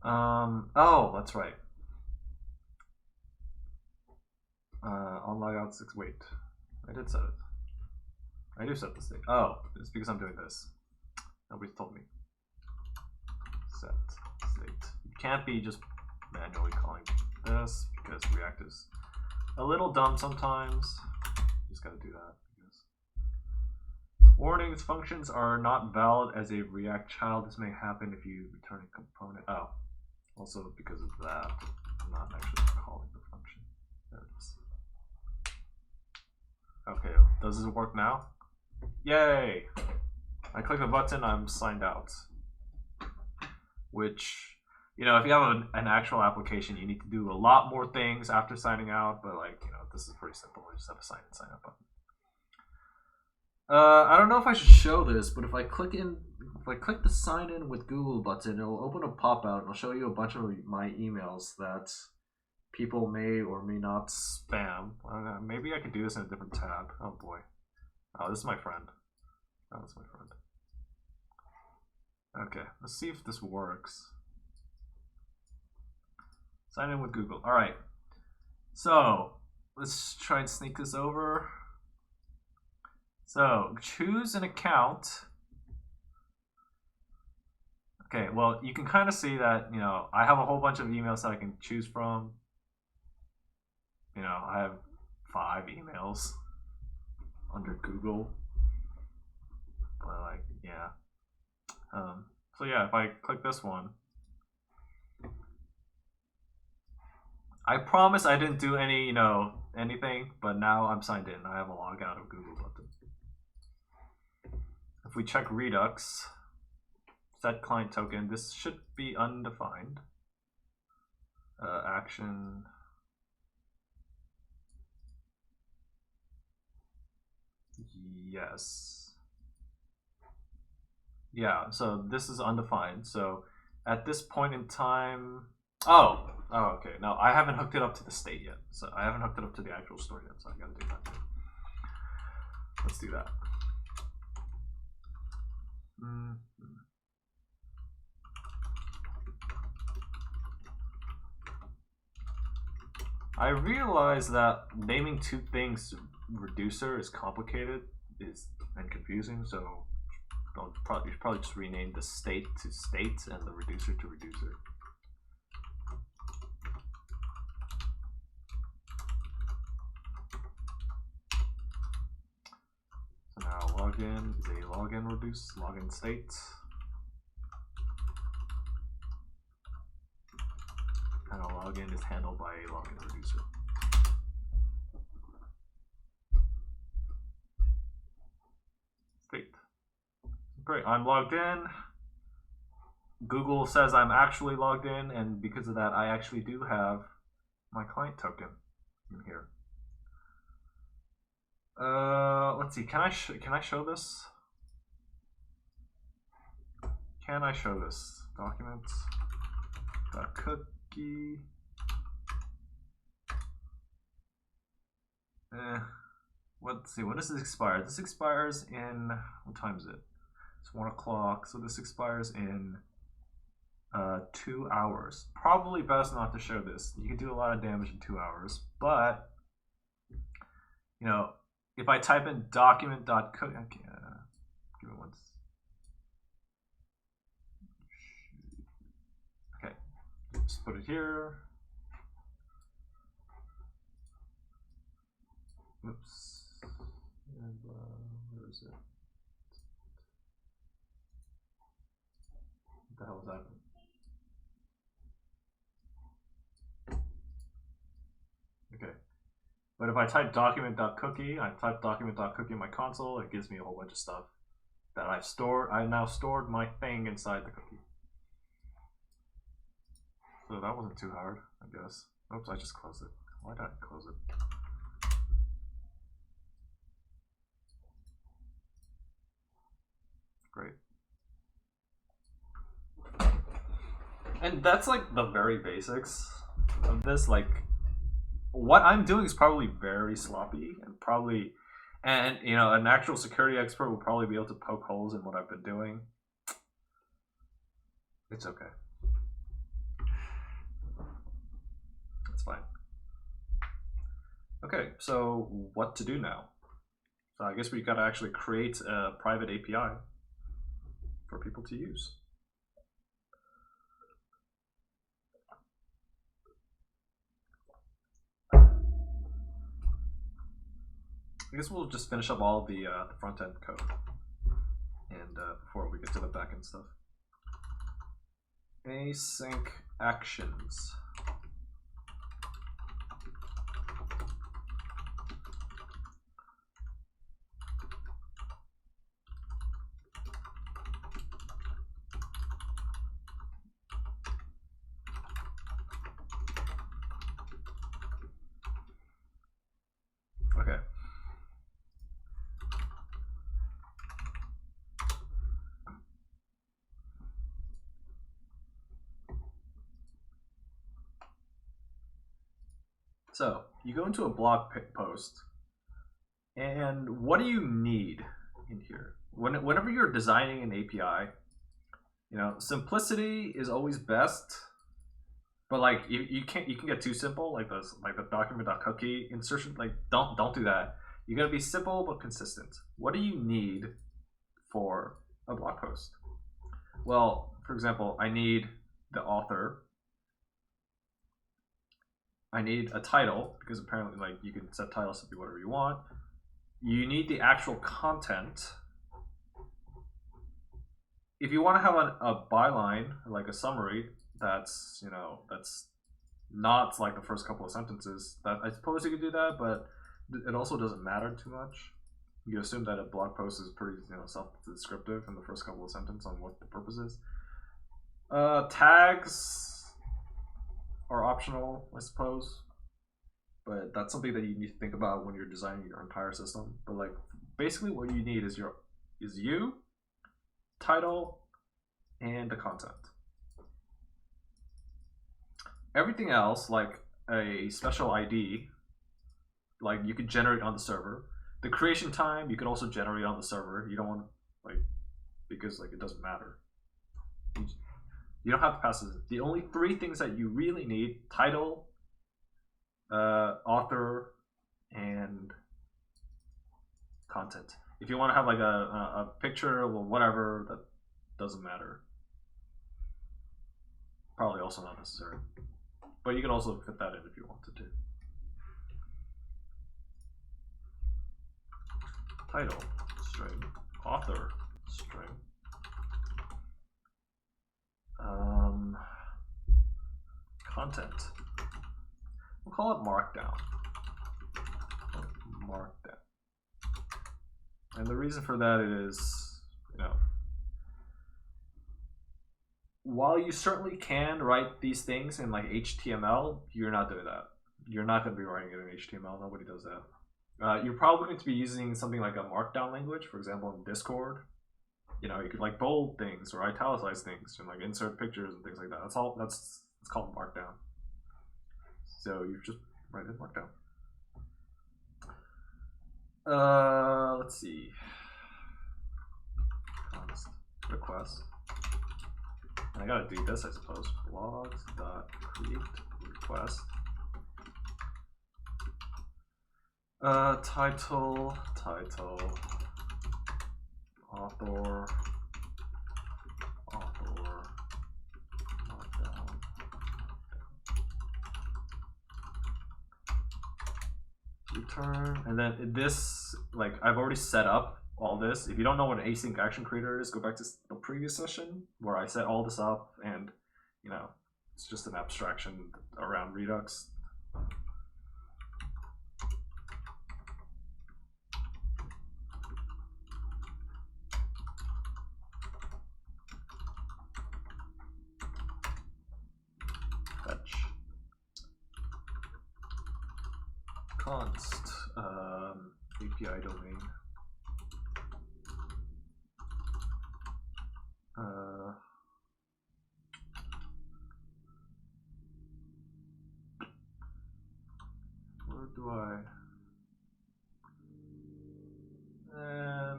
Oh, that's right. On logout 6. Wait, I did set it. I do set the state. Oh, it's because I'm doing this. Nobody's told me. Set state. You can't be just manually calling this because React is a little dumb sometimes. Just gotta do that. Warnings: functions are not valid as a React child. This may happen if you return a component. Oh, also because of that, I'm not actually calling the function. There it is. Okay, does this work now? Yay! I click the button, I'm signed out. Which, you know, if you have an actual application, you need to do a lot more things after signing out, but like, you know, this is pretty simple. We just have a sign in, sign out button. I don't know if I should show this, but if I click the sign in with Google button, it'll open a pop-out and it'll show you a bunch of my emails that people may or may not spam. Maybe I could do this in a different tab. Oh boy. Oh, this is my friend. Oh, that's my friend. Okay, let's see if this works. Sign in with Google. All right. So let's try and sneak this over. So choose an account. Okay, well, you can kind of see that, you know, I have a whole bunch of emails that I can choose from. You know, I have 5 emails under Google. But like, yeah. So yeah, if I click this one, I promise I didn't do any, you know, anything, but now I'm signed in. I have a logout of Google button. If we check Redux, set client token, this should be undefined. Action. Yes. Yeah, so this is undefined. So at this point in time, oh, okay. No, I haven't hooked it up to the state yet. So I haven't hooked it up to the actual store yet. So I gotta do that too. Let's do that. I realize that naming 2 things reducer is complicated and confusing, so you should probably just rename the state to state and the reducer to reducer. So now login is a login reduce, login state. And a login is handled by a login reducer. State. Great, I'm logged in. Google says I'm actually logged in, and because of that, I actually do have my client token in here. Let's see. Can I show this? Can I show this? Documents. Cookie. Let's see. When does this expire? This expires in, what time is it? It's 1 o'clock. So this expires in 2 hours. Probably best not to show this. You can do a lot of damage in 2 hours, but you know, if I type in document.cookie, give it once. Okay. Just put it here. Oops. And, where is it? What the hell is that? Okay. But if I type document.cookie, I type document.cookie in my console, it gives me a whole bunch of stuff that I've stored. I now stored my thing inside the cookie. So that wasn't too hard, I guess. Oops, I just closed it. Why did I close it? Great. And that's like the very basics of this. Like, what I'm doing is probably very sloppy and you know, an actual security expert will probably be able to poke holes in what I've been doing. It's okay. It's fine. Okay, so what to do now? So I guess we got to actually create a private API for people to use. I guess we'll just finish up all the front end code, and before we get to the back end stuff. Async actions. Okay. So you go into a blog post, and what do you need in here? Whenever you're designing an API, you know, simplicity is always best, but like you can get too simple, like the document.cookie insertion. Like don't do that. You gotta be simple but consistent. What do you need for a blog post? Well, for example, I need the author. I need a title, because apparently like you can set titles to be whatever you want. You need the actual content. If you want to have a byline, like a summary, that's, you know, that's not like the first couple of sentences, that I suppose you could do that, but it also doesn't matter too much. You assume that a blog post is pretty, you know, self-descriptive in the first couple of sentences on what the purpose is. Tags are optional, I suppose, but that's something that you need to think about when you're designing your entire system. But like, basically, what you need is you, title, and the content. Everything else, like a special ID, like you could generate on the server. The creation time you can also generate on the server. You don't want, like, because like it doesn't matter. You don't have to pass this. The only three things that you really need: title, author, and content. If you want to have like a picture or whatever, that doesn't matter. Probably also not necessary. But you can also fit that in if you wanted to. Title, string, author, string. Content. We'll call it Markdown. Markdown. And the reason for that is, you know, while you certainly can write these things in like HTML, you're not doing that. You're not going to be writing it in HTML. Nobody does that. You're probably going to be using something like a Markdown language, for example, in Discord. You know, you could like bold things or italicize things and like insert pictures and things like that. That's all. It's called Markdown. So you just write in Markdown. Let's see. Const request. And I gotta do this, I suppose. Blogs.create request. Title, author, Markdown. return. And then this, like, I've already set up all this. If you don't know what an async action creator is, go back to the previous session where I set all this up, and you know, it's just an abstraction around Redux. Fetch const API domain. Where do I? Yeah.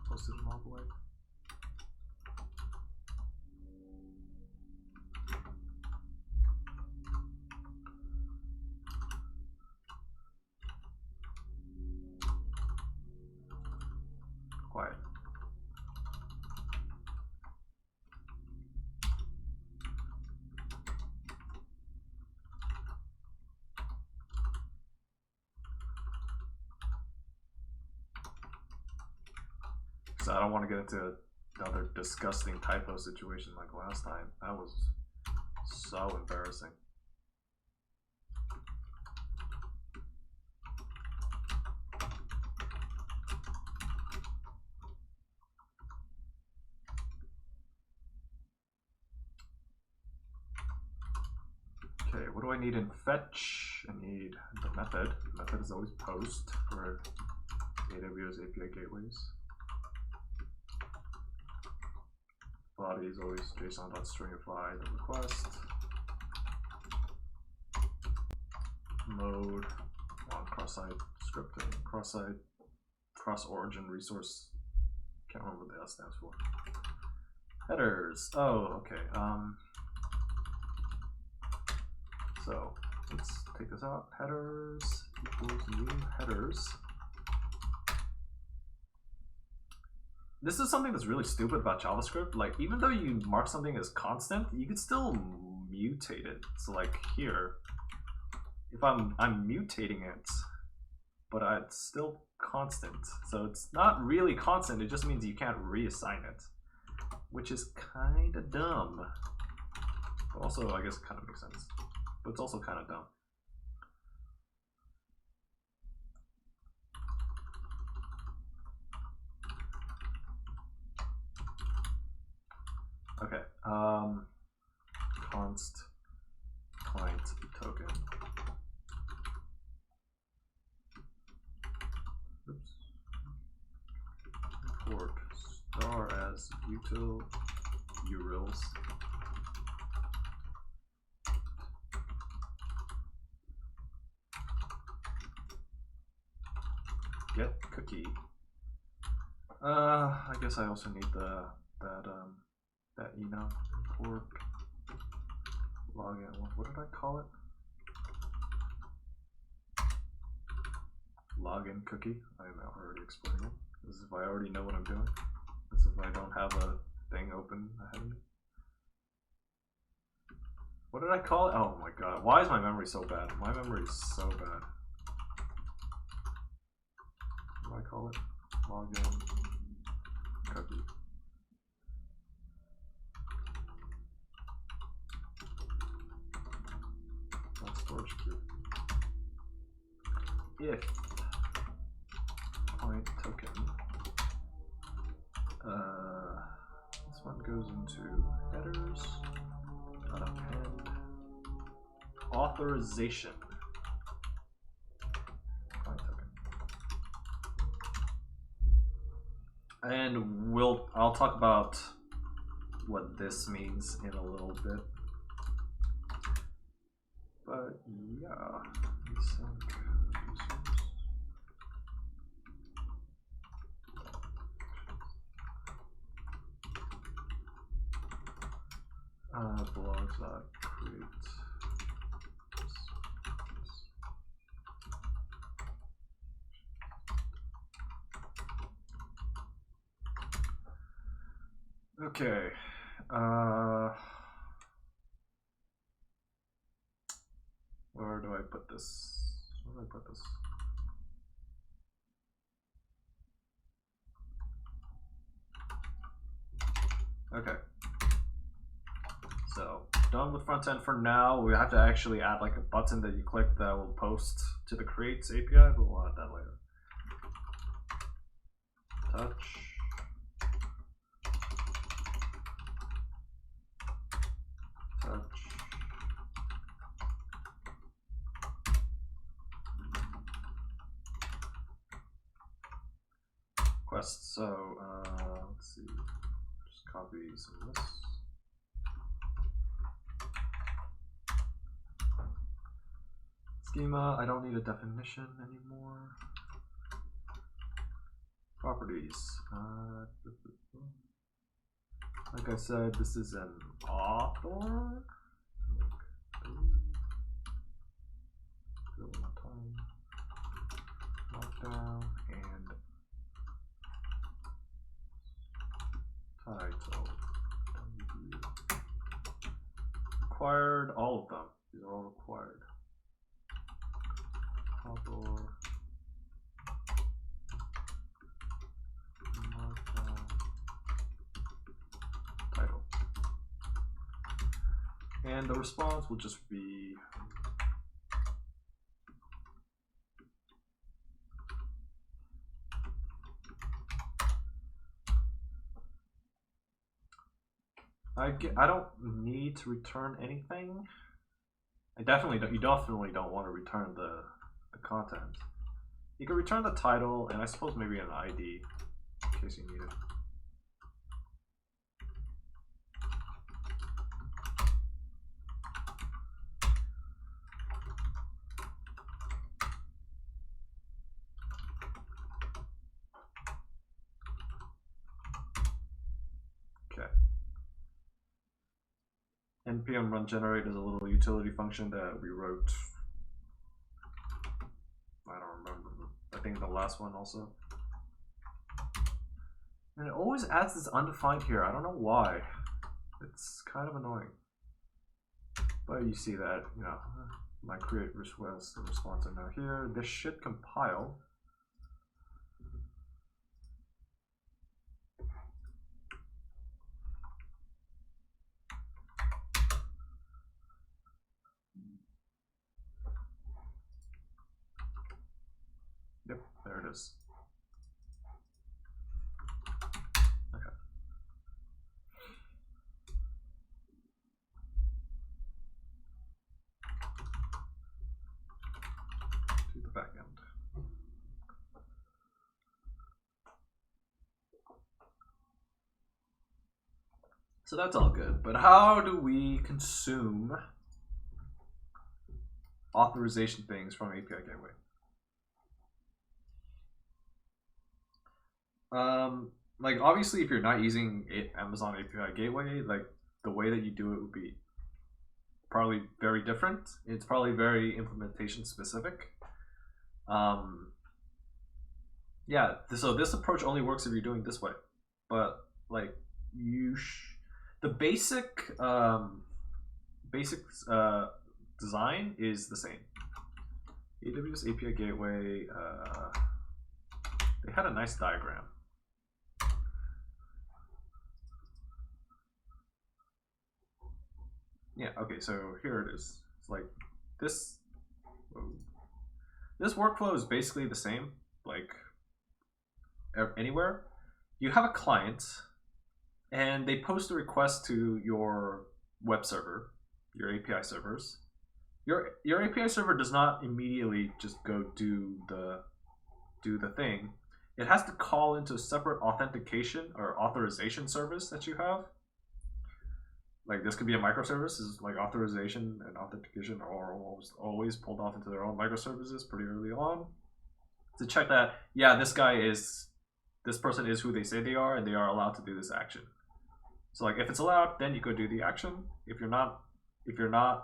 Posted an envelope. Quiet. So I don't want to get into another disgusting typo situation like last time. That was so embarrassing. Okay, what do I need in fetch? I need the method. The method is always post for AWS API gateways. Body is always JSON.stringify the request. Mode on cross-site scripting, cross-site, cross-origin resource. Can't remember what the S stands for. Headers. Oh, okay. So let's take this out. Headers equals new headers. This is something that's really stupid about JavaScript. Like, even though you mark something as constant, you can still mutate it. So like here, if I'm mutating it, but it's still constant. So it's not really constant, it just means you can't reassign it, which is kind of dumb. But also, I guess it kind of makes sense. But it's also kind of dumb. Okay, const client token. Oops. Import star as util urls. Get cookie. I guess I also need that email import login. What did I call it? Login cookie. I am already explaining it. As if I already know what I'm doing. As if I don't have a thing open ahead of me. What did I call it? Oh my god. Why is my memory so bad? My memory is so bad. What do I call it? Login cookie. Storage queue. If client token, this one goes into headers, append authorization. Client token. And I'll talk about what this means in a little bit. But yeah, blogs.create. Okay. Where do I put this? Where do I put this? Okay. So done with front end for now. We have to actually add like a button that you click that will post to the creates API, but we'll add that later. Touch. Touch. Request. So let's see. Just copy some of this. Schema, I don't need a definition anymore. Properties. Like I said, this is an author. Do it one more time. Lockdown and title. Required, all of them. These are all required. Author. Title. And the response will just be I don't need to return anything. You definitely don't want to return the content. You can return the title and I suppose maybe an ID in case you need it. Okay. npm run generate is a little utility function that we wrote. I don't remember. I think the last one also. And it always adds this undefined here. I don't know why. It's kind of annoying. But you see that, you know, my create request and response are now here. This should compile. Yep, there it is. Okay. To the back end. So that's all good, but how do we consume authorization things from API Gateway? Like obviously if you're not using Amazon API Gateway, like the way that you do it would be probably very different. It's probably very implementation specific. Yeah, so this approach only works if you're doing this way, but like the basic design is the same. AWS API Gateway, they had a nice diagram. Yeah, okay, so here it is. It's like this. Whoa. This workflow is basically the same, like anywhere. You have a client, and they post a request to your web server, your API servers. Your API server does not immediately just go do the thing. It has to call into a separate authentication or authorization service that you have. Like this could be a microservice, is like authorization and authentication are always pulled off into their own microservices pretty early on to check that, yeah, this person is who they say they are and they are allowed to do this action. So like if it's allowed, then you go do the action. If you're not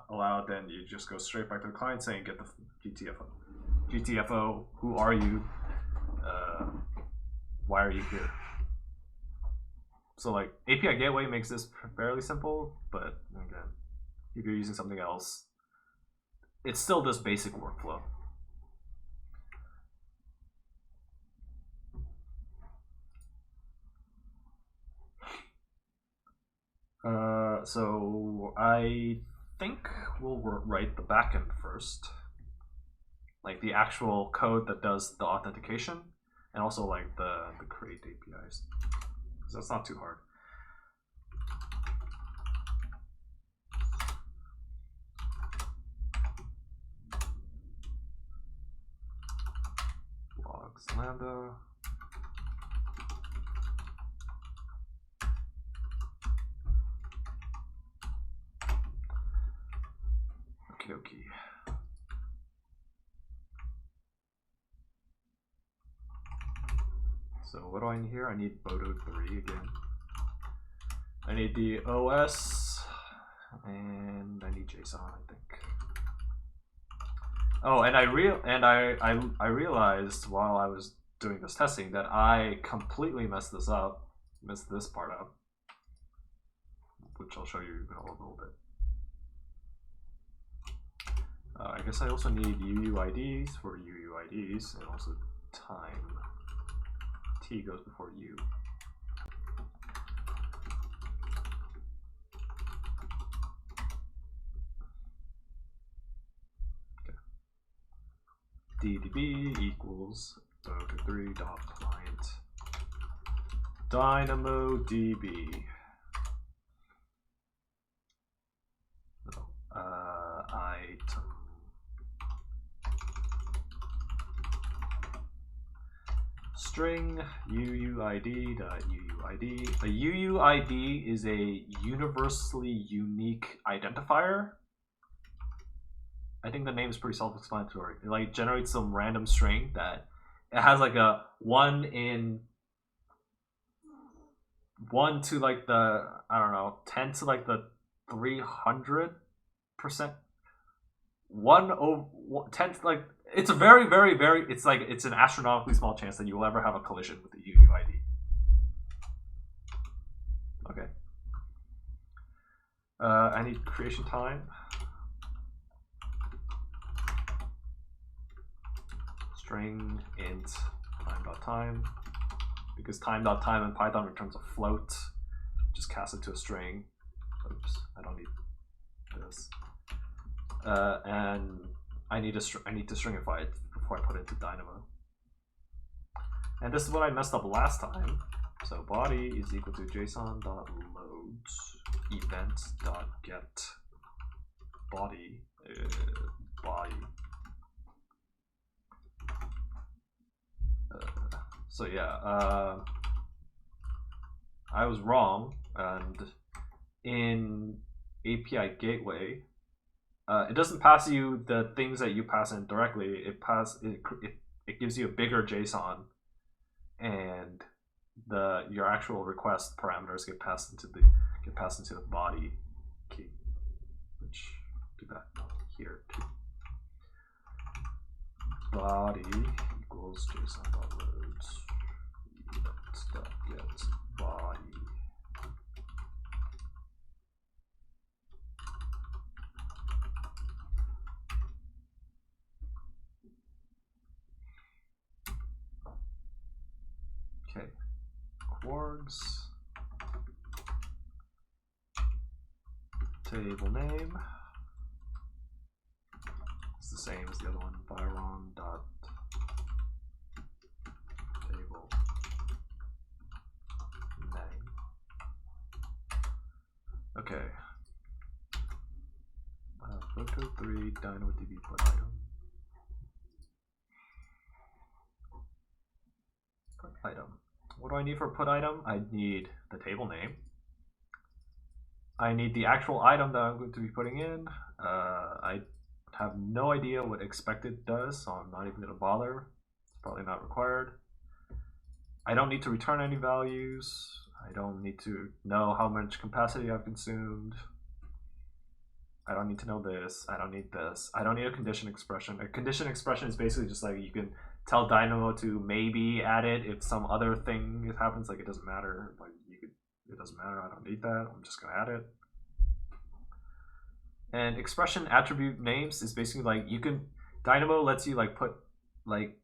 allowed, then you just go straight back to the client saying get the GTFO, who are you? Why are you here? So like API Gateway makes this fairly simple, but again, if you're using something else, it's still this basic workflow. So I think we'll write the backend first, like the actual code that does the authentication, and also like the create APIs, because that's not too hard. Logs Lambda. Okay. So what do I need here? I need Boto3 again. I need the OS, and I need JSON, I think. Oh, and I realized while I was doing this testing that I completely messed this part up, which I'll show you in a little bit. I guess I also need UUIDs for UUIDs, and also time. T goes before U. Okay. DDB equals Boto3.client DynamoDB. Item. String UUID.UUID. A UUID is a universally unique identifier. I think the name is pretty self-explanatory. It like generates some random string that it has like a 1 to like the, I don't know, 10 to like the 300%. 1 over 10 to like, it's a very, very, very, it's like, it's an astronomically small chance that you will ever have a collision with the UUID. Okay. I need creation time. String int time.time. Because time.time in Python returns a float. Just cast it to a string. Oops, I don't need this. And I need to stringify it before I put it into Dynamo. And this is what I messed up last time. So body is equal to json.loads event.get body body. So yeah, I was wrong, and in API gateway, it doesn't pass you the things that you pass in directly. It gives you a bigger JSON, and your actual request parameters get passed into the body key, which do that here too. Body equals json.loads event.get body. Okay, quargs, table name. It's the same as the other one, byron dot table name. Okay. Boto3 DynamoDB put item. Put item. What do I need for put item? I need the table name. I need the actual item that I'm going to be putting in. I have no idea what expected does, so I'm not even going to bother. It's probably not required. I don't need to return any values. I don't need to know how much capacity I've consumed. I don't need to know this. I don't need this. I don't need a condition expression. A condition expression is basically just like you can tell Dynamo to maybe add it if some other thing happens. Like it doesn't matter. Like it doesn't matter. I don't need that. I'm just gonna add it. And expression attribute names is basically like you can Dynamo lets you like put like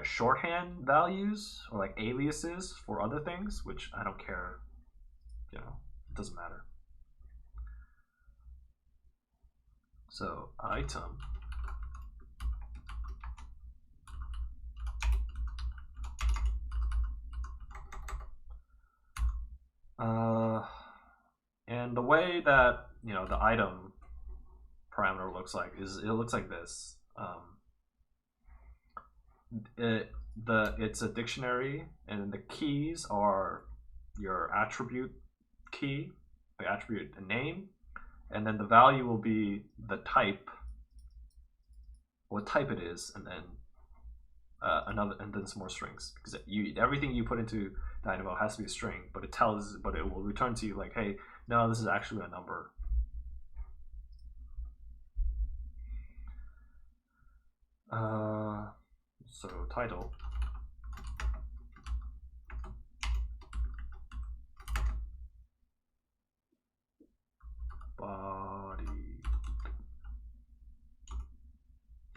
shorthand values or like aliases for other things, which I don't care. You know, it doesn't matter. So item and the way that the item parameter looks like is it looks like this. It's a dictionary, and the keys are your attribute key, the attribute name, and then the value will be the type, what type it is, and then and then some more strings, because everything you put into Dynamo has to be a string, but it will return to you like, hey, no, this is actually a number. So title. Body.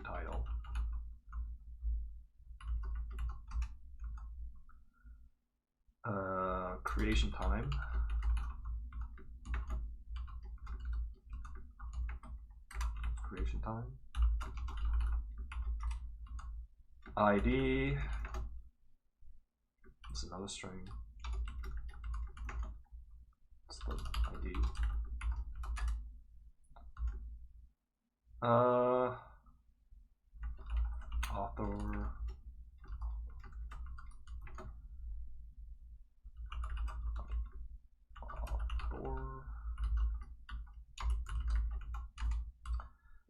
Title. Creation time. Creation time. ID. It's another string. It's the ID. Author.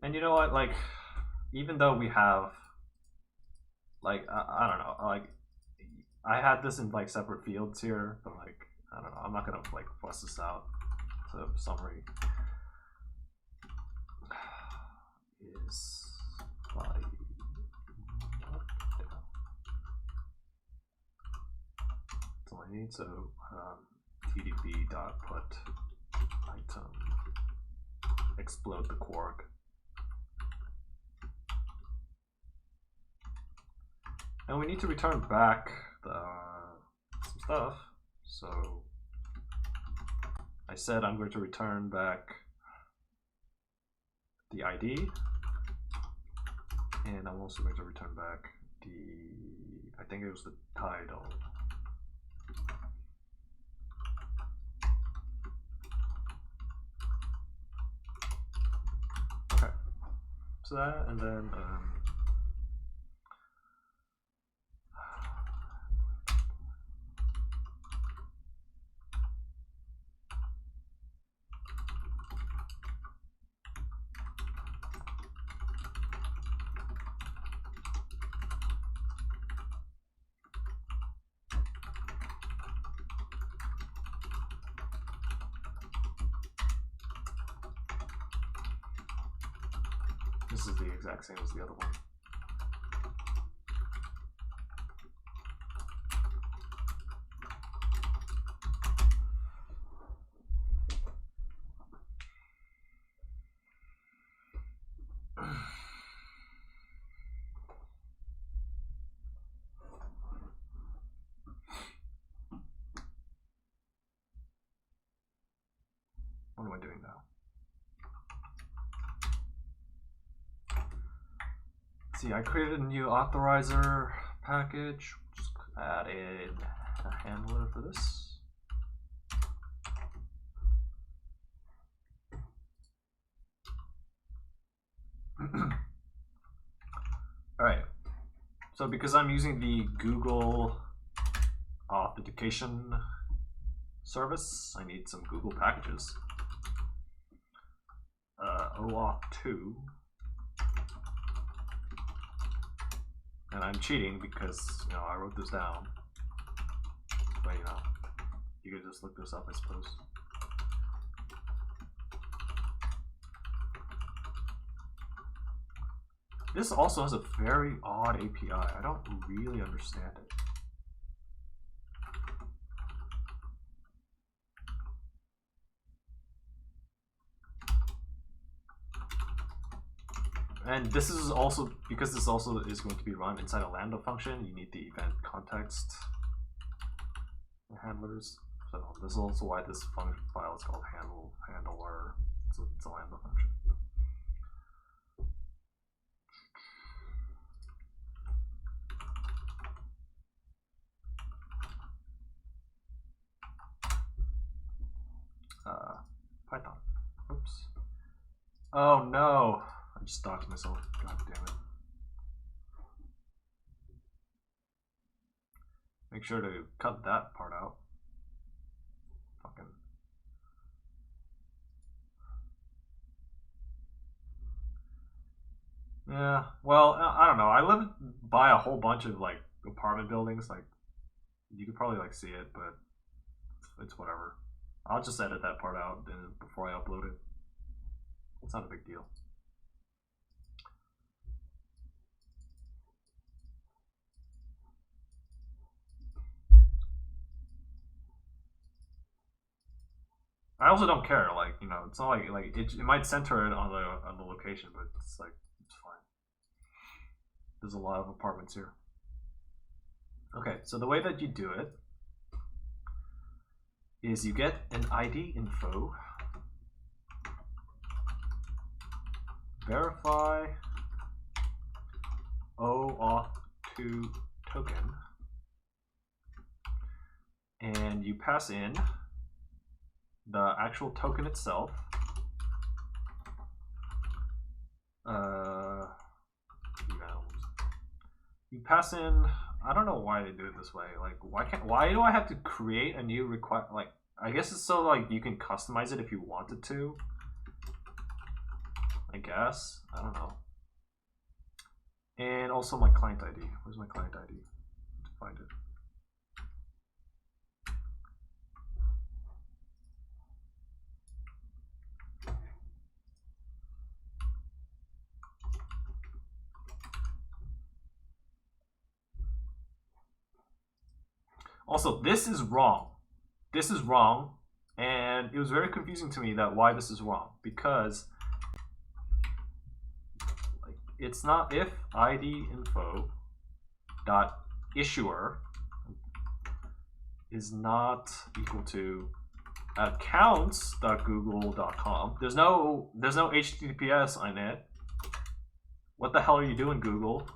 And you know what, like, even though we have, like, I don't know, like, I had this in, like, separate fields here, but, like, I don't know, I'm not gonna, like, fuss this out. So, summary is body. That's all I need, so, tdb.put item explode the quark. And we need to return back some stuff. So I said I'm going to return back the ID, and I'm also going to return back I think it was the title. Okay, so that, and then this is the exact same as the other one. What am I doing now? See, I created a new authorizer package. Just added a handler for this. All right. So because I'm using the Google authentication service, I need some Google packages. OAuth 2. And I'm cheating because, I wrote this down. But, you could just look this up, I suppose. This also has a very odd API. I don't really understand it. And this is also, because this also is going to be run inside a Lambda function, you need the event context handlers. So this is also why this function file is called handler. So it's a Lambda function. Python. Oops. Oh no! I just docked myself. God damn it. Make sure to cut that part out. Fucking. Yeah, well, I don't know. I live by a whole bunch of like apartment buildings. Like, you could probably like see it, but it's whatever. I'll just edit that part out before I upload it. It's not a big deal. I also don't care. Like, you know, it's not like it might center it on the location, but it's like it's fine. There's a lot of apartments here. Okay, so the way that you do it is you get an ID info, verify OAuth2 token, and you pass in the actual token itself. You pass in. I don't know why they do it this way. Like, why do I have to create a new request? Like, I guess it's so like you can customize it if you wanted to. I guess. I don't know. And also my client ID. Where's my client ID? Let's find it. Also, this is wrong. This is wrong, and it was very confusing to me that why this is wrong, because like it's not if ID info dot issuer is not equal to accounts.google.com. There's no HTTPS on it. What the hell are you doing, Google?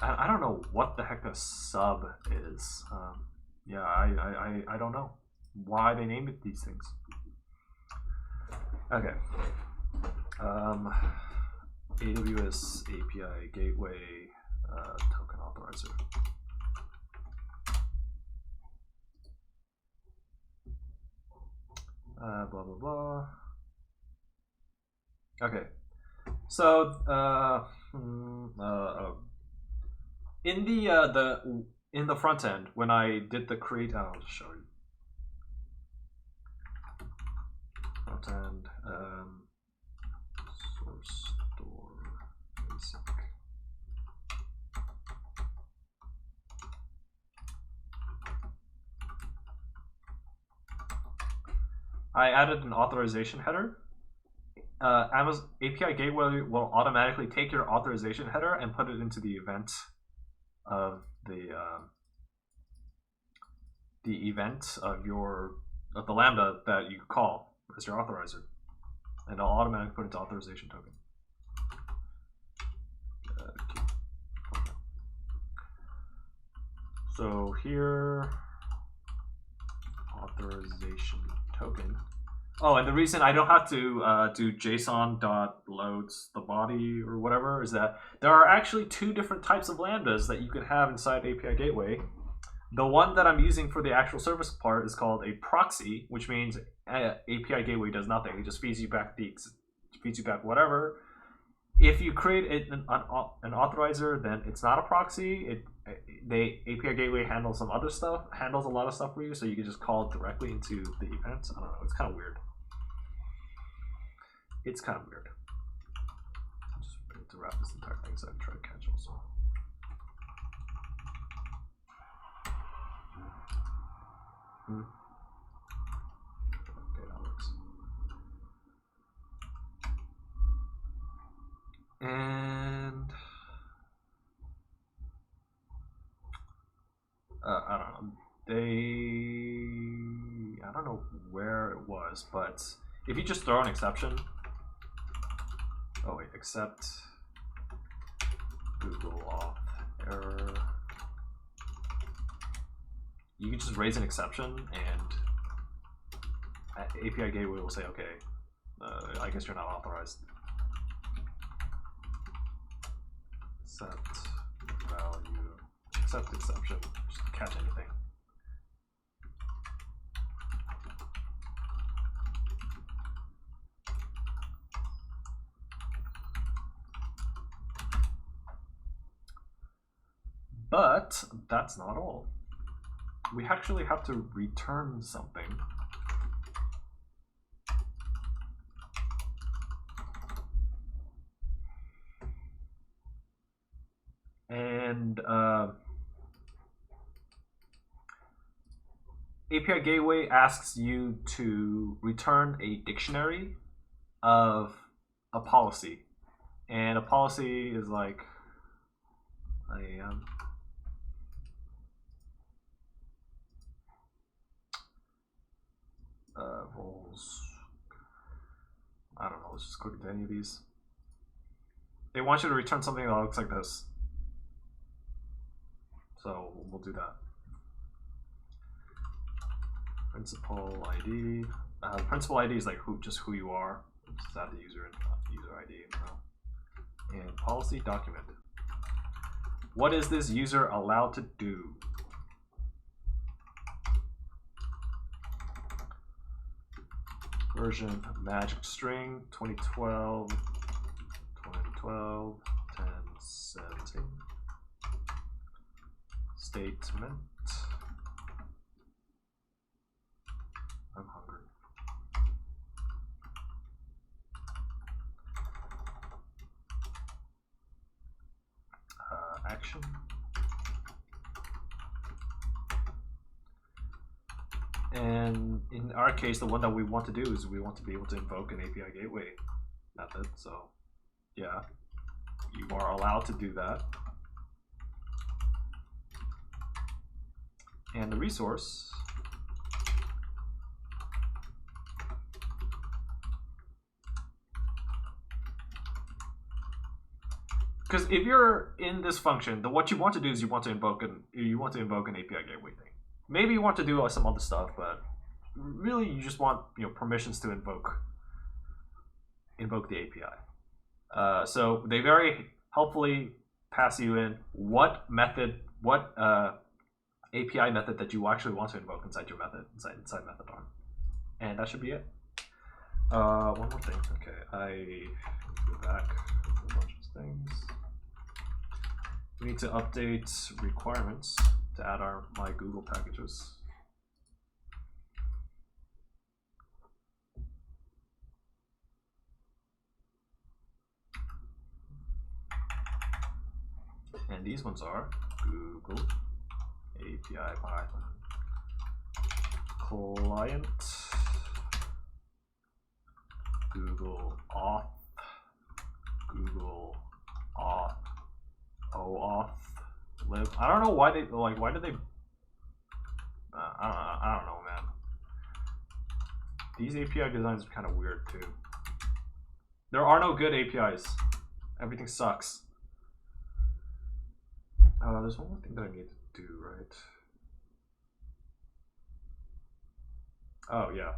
I don't know what the heck a sub is. Yeah, I don't know why they named it these things. Okay. AWS API Gateway Token Authorizer. Blah blah blah. Okay. So in the front end, when I did the create, I'll just show you. Front end, source store basic. I added an authorization header. Amazon API Gateway will automatically take your authorization header and put it into the event of the event of the Lambda that you call as your authorizer, and it'll automatically put it into authorization token. So here, authorization token. Oh, and the reason I don't have to do JSON.loads the body or whatever is that there are actually two different types of Lambdas that you could have inside API Gateway. The one that I'm using for the actual service part is called a proxy, which means API Gateway does nothing. It just feeds you back whatever. If you create an authorizer, then it's not a proxy. The API Gateway handles some other stuff, handles a lot of stuff for you, so you can just call it directly into the event. I don't know. It's kind of weird. It's kind of weird. to wrap this entire thing so I can try to catch also. Okay, that works. And I don't know. I don't know where it was, but if you just throw an exception. Oh wait, except Google OAuth error. You can just raise an exception, and API Gateway will say, okay, I guess you're not authorized. Accept value, accept exception, just catch anything. But that's not all. We actually have to return something. And API Gateway asks you to return a dictionary of a policy. And a policy is like roles. I don't know, let's just click into any of these. They want you to return something that looks like this. So we'll do that. Principal ID. Principal ID is like just who you are. Just add the user ID info. And policy document. What is this user allowed to do? Version magic string 2012 1017. Statement. I'm hungry. Action. And in our case, the one that we want to do is we want to be able to invoke an API Gateway method. So yeah, you are allowed to do that. And the resource because if you're in this function, then what you want to do is you want to invoke an API Gateway thing. Maybe you want to do some other stuff, but really you just want permissions to invoke the API. So they very helpfully pass you in what API method that you actually want to invoke inside your method, inside method arm, and that should be it. One more thing. Okay, I go back to a bunch of things. We need to update requirements to add my Google packages. And these ones are Google API Python client, Google auth, Google auth, OAuth, lib. I don't know why they why did they? I don't know, man. These API designs are kind of weird too. There are no good APIs. Everything sucks. There's one more thing that I need to do, right? Oh yeah,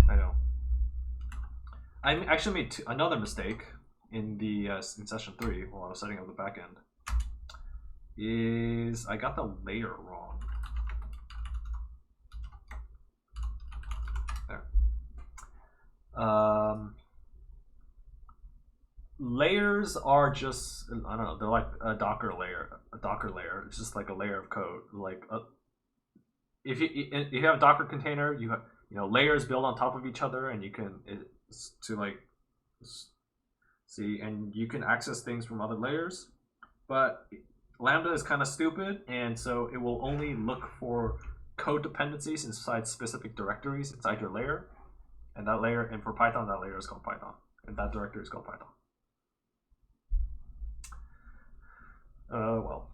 I know. I actually made another mistake in the in session 3 while I was setting up the backend. Is I got the layer wrong. There. Layers are just, I don't know, they're like a Docker layer. It's just like a layer of code. Like if you have a Docker container, you have layers built on top of each other, and you can See, and you can access things from other layers, but Lambda is kind of stupid, and so it will only look for code dependencies inside specific directories inside your layer, and that layer, and for Python, that layer is called Python, and that directory is called Python. Well,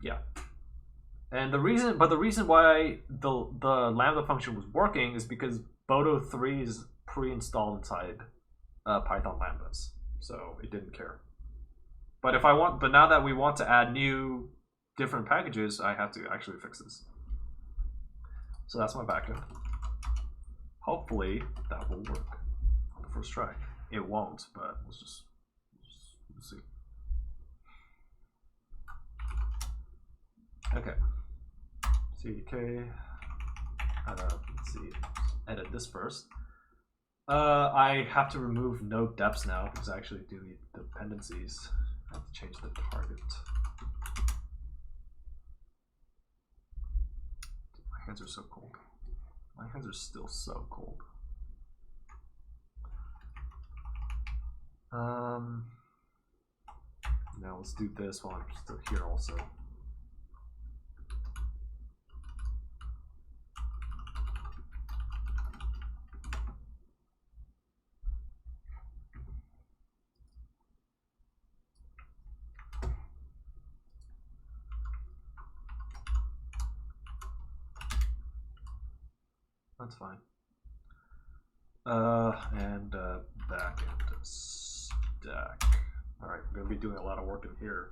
yeah. And the reason why the Lambda function was working is because Boto 3 is pre-installed inside Python Lambdas, so it didn't care. But now that we want to add new different packages, I have to actually fix this. So that's my backend. Hopefully that will work on the first try. It won't, but we'll see. Okay. CDK. Let's see. Edit this first. I have to remove node depths now because I actually do need dependencies. I have to change the target. My hands are so cold. My hands are still so cold. Now let's do this while I'm still here also. That's fine. And backend stack. All right, we're gonna be doing a lot of work in here.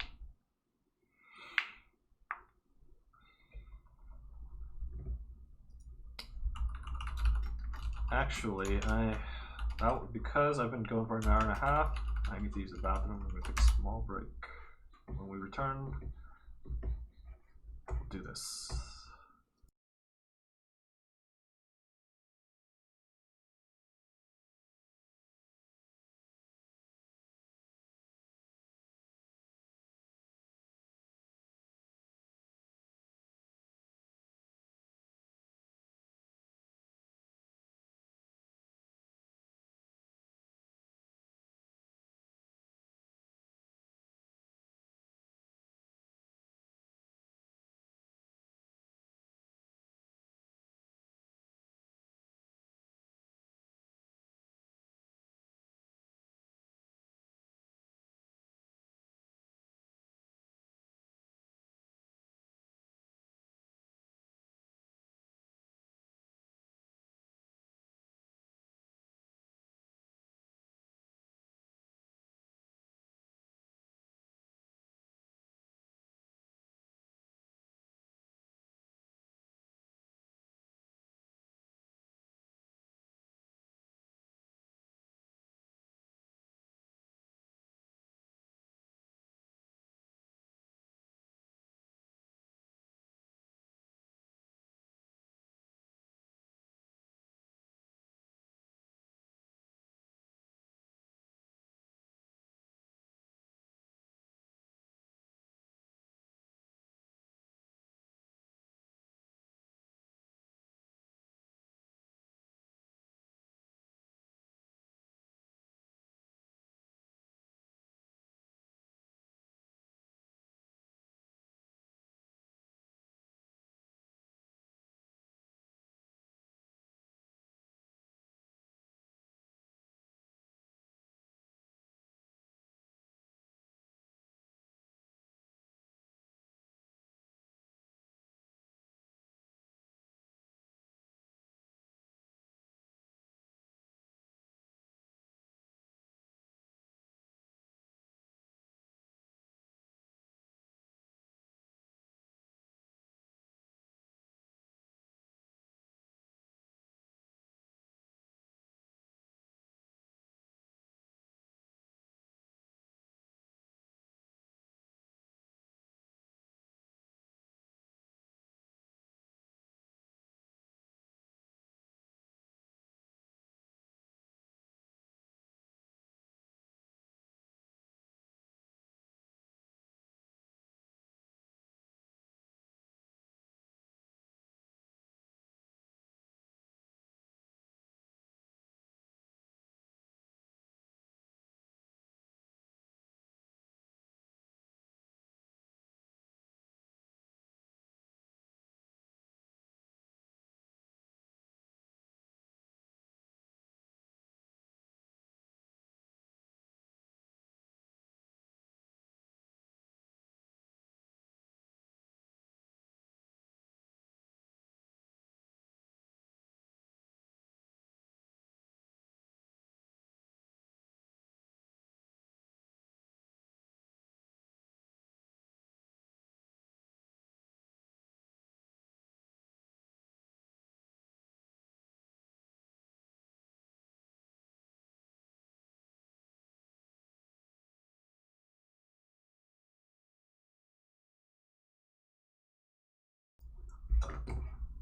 Actually, because I've been going for an hour and a half, I need to use the bathroom. I'm gonna take a small break. When we return, we'll do this.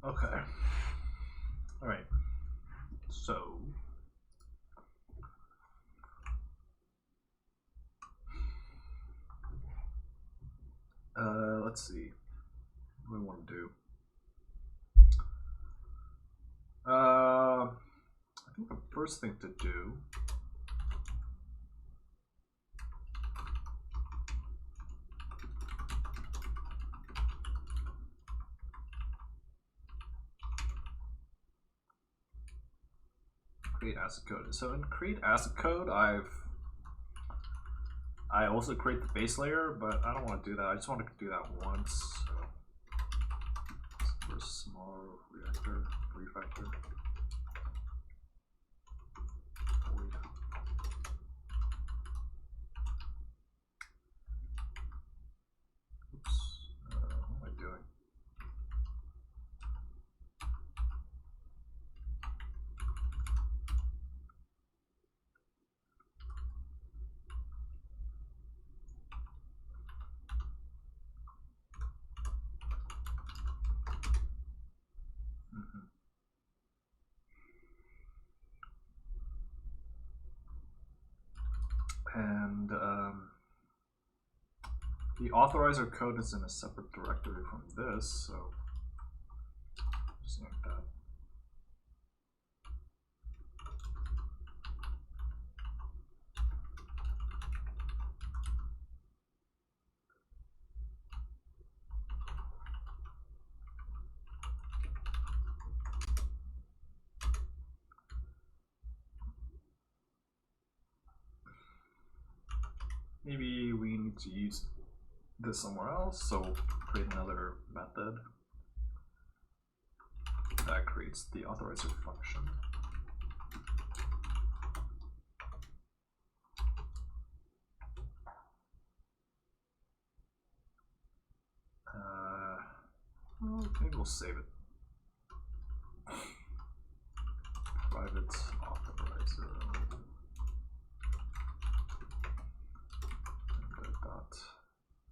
Okay. All right. So. Let's see. What do I want to do? I think the first thing to do create ACID code. So in create ACID code, I also create the base layer, but I don't want to do that. I just want to do that once. So first small refactor. Oops. What am I doing? And the authorizer code is in a separate directory from this, so just like that. Maybe we need to use this somewhere else, so we'll create another method that creates the authorizer function. Maybe we'll save it. Private authorizer.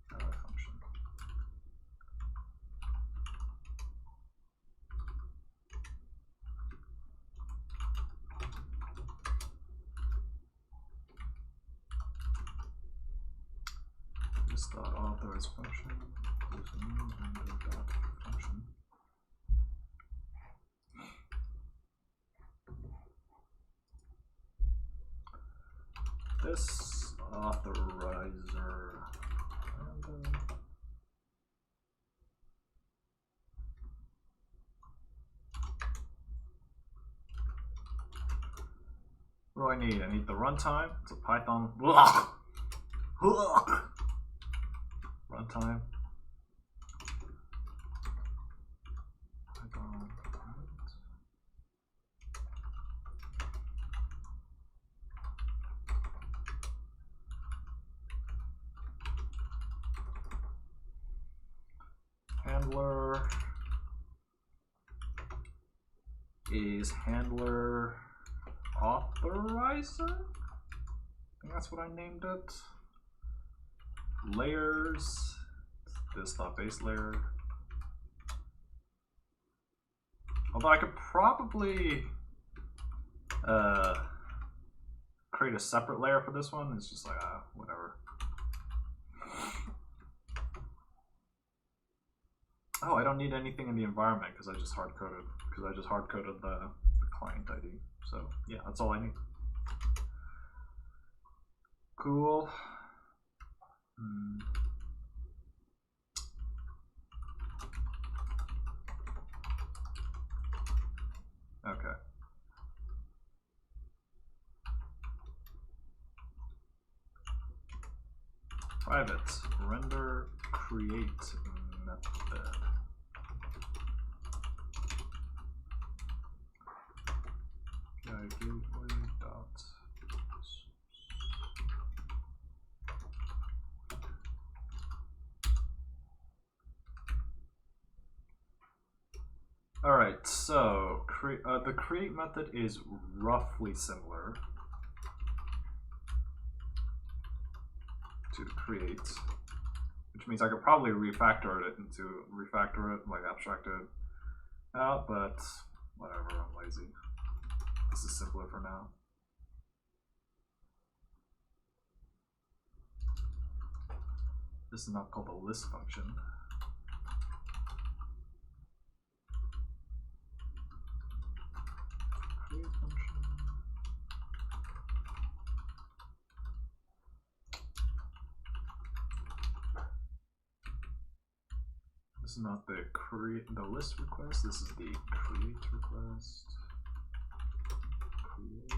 Dot function. This dot authorize function. Dot function. This authorizer. What do I need? I need the runtime. It's a Python. Runtime. Python. Handler is handler authorizer. I think that's what I named it. Layers. This dot base layer. Although I could probably create a separate layer for this one. It's just like whatever. Oh, I don't need anything in the environment because I just hard coded the client ID. So yeah, that's all I need. Cool. Okay. Private render create method. All right, so the create method is roughly similar to the create, which means I could probably refactor it, like abstract it out, but whatever, I'm lazy. This is simpler for now. This is not called a list function. Create function. This is not the list request. This is the create request. Create.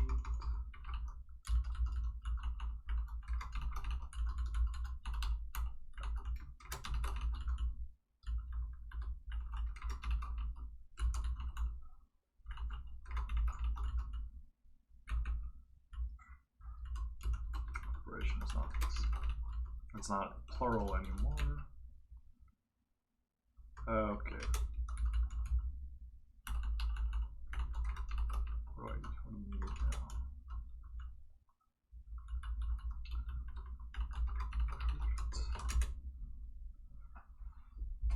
Operation is not this. It's not plural anymore. Okay. Right, what do you need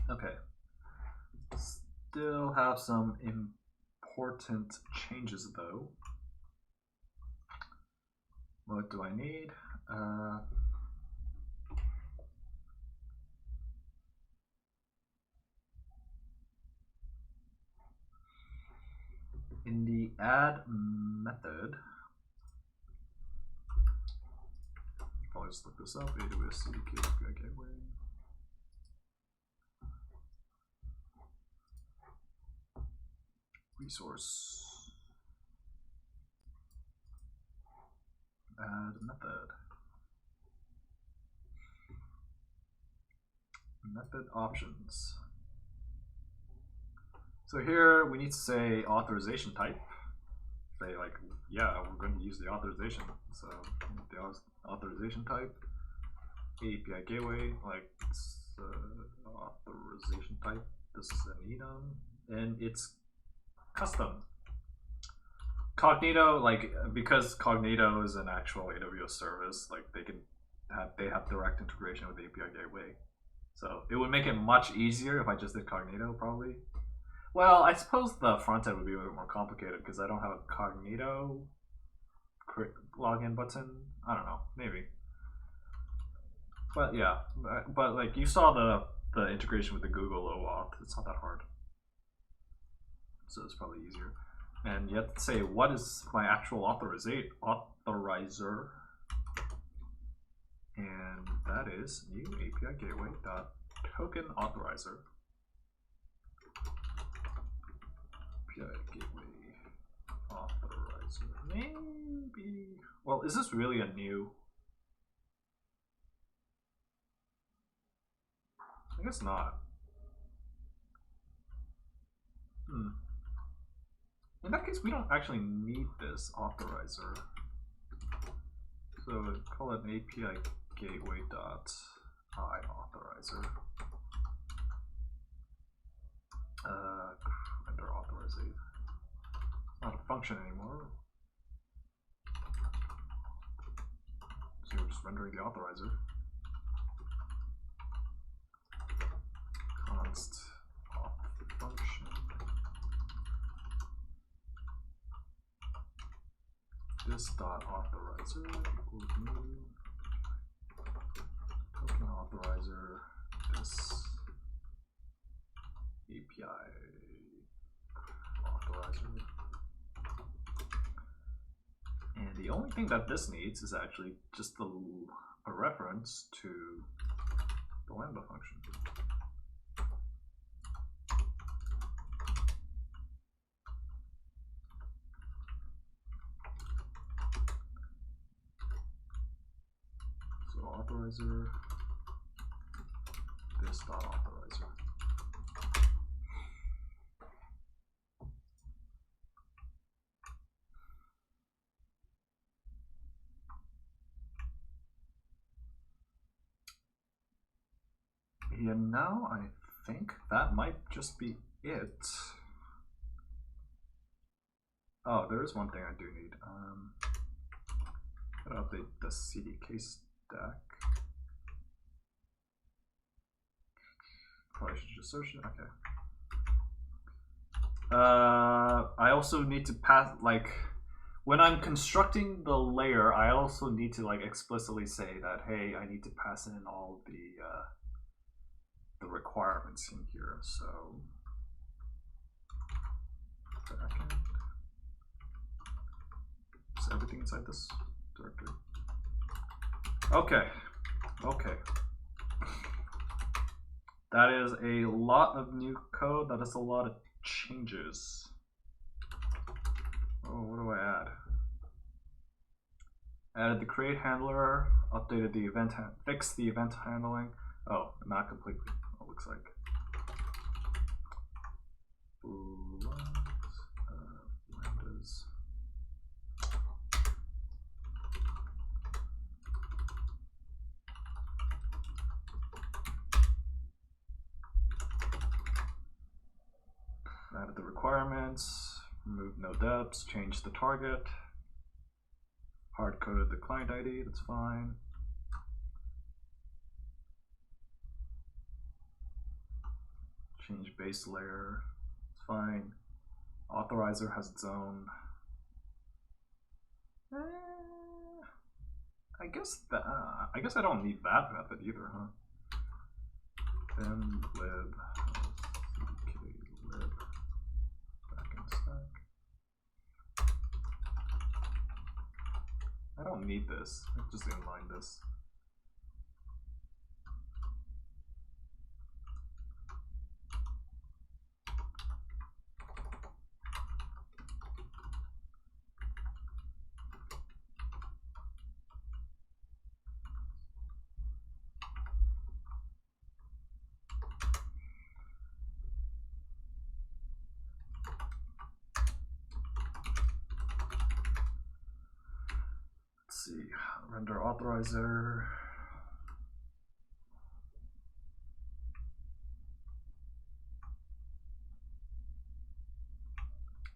now? Okay. Still have some important changes though. What do I need? In the add method, probably just look this up, AWS CDK API Gateway. Resource. Add method. Method options. So here we need to say authorization type. Say like, yeah, we're going to use the authorization. So the authorization type, API gateway, like authorization type. This is an enum, and it's custom. Cognito, like because Cognito is an actual AWS service, like they have direct integration with the API gateway. So it would make it much easier if I just did Cognito, probably. Well, I suppose the front end would be a bit more complicated because I don't have a Cognito login button. I don't know, maybe. But yeah, but like you saw the integration with the Google OAuth. It's not that hard, so it's probably easier. And you have to say what is my actual authorizer, and that is new API gateway dot token authorizer. API gateway authorizer. Maybe. Well, is this really a new? I guess not. In that case, we don't actually need this authorizer. So call it an API gateway dot I authorizer. Render authorization. It's not a function anymore. So we're just rendering the authorizer. Const auth function. This dot authorizer equals new token authorizer. This API authorizer. And the only thing that this needs is actually just a reference to the Lambda function. So authorizer, this dot authorizer. And now I think that might just be it. Oh, there is one thing I do need. Gotta update the CDK stack. Probably should just search it. Okay. I also need to pass, like, when I'm constructing the layer, I also need to like explicitly say that, hey, I need to pass in all the requirements in here. So is everything inside this directory? Okay, okay. That is a lot of new code. That is a lot of changes. Oh, what do I add? Added the create handler, updated the event, fixed the event handling. Oh, not completely, it looks like. Lambdas. Added the requirements, removed no depths, changed the target, hard coded the client ID, that's fine. Change base layer, it's fine. Authorizer has its own. I guess I don't need that method either, huh? Then lib lib backend stack. I don't need this. I just inline this. Let's see, render authorizer.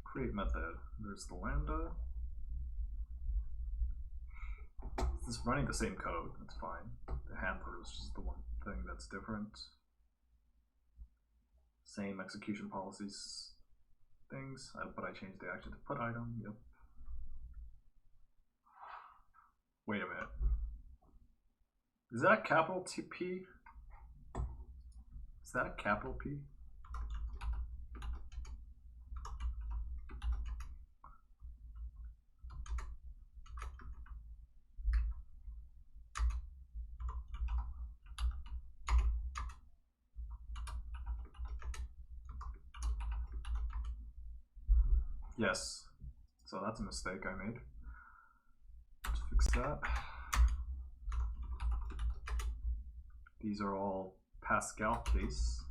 Create method. There's the lambda. This is running the same code. That's fine. The handler is just the one thing that's different. Same execution policies things, but I changed the action to put item. Yep. Wait a minute. Is that a capital P? Is that a capital P? Yes. So that's a mistake I made. Let's fix that. These are all Pascal case.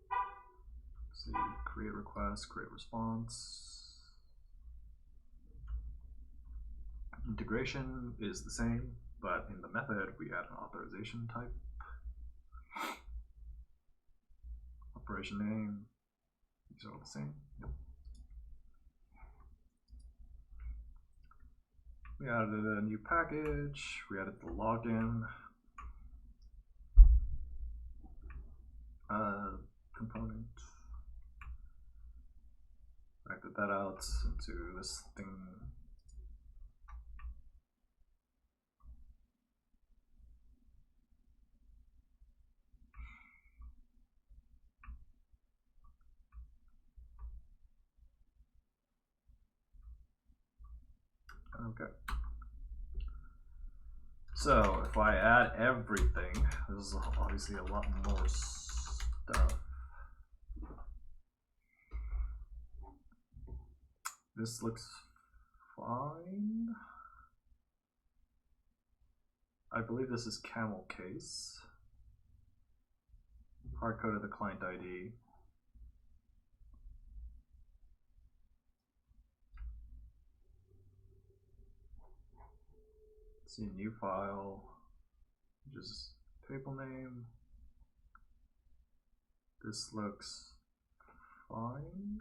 Let's see, create request, create response. Integration is the same, but in the method we add an authorization type. Operation name, these are all the same. Yep. We added a new package, we added the login component. Acted that out into this thing. Okay. So if I add everything, this is obviously a lot more stuff. This looks fine. I believe this is camel case. Hard coded the client ID. See a new file, which is table name. This looks fine.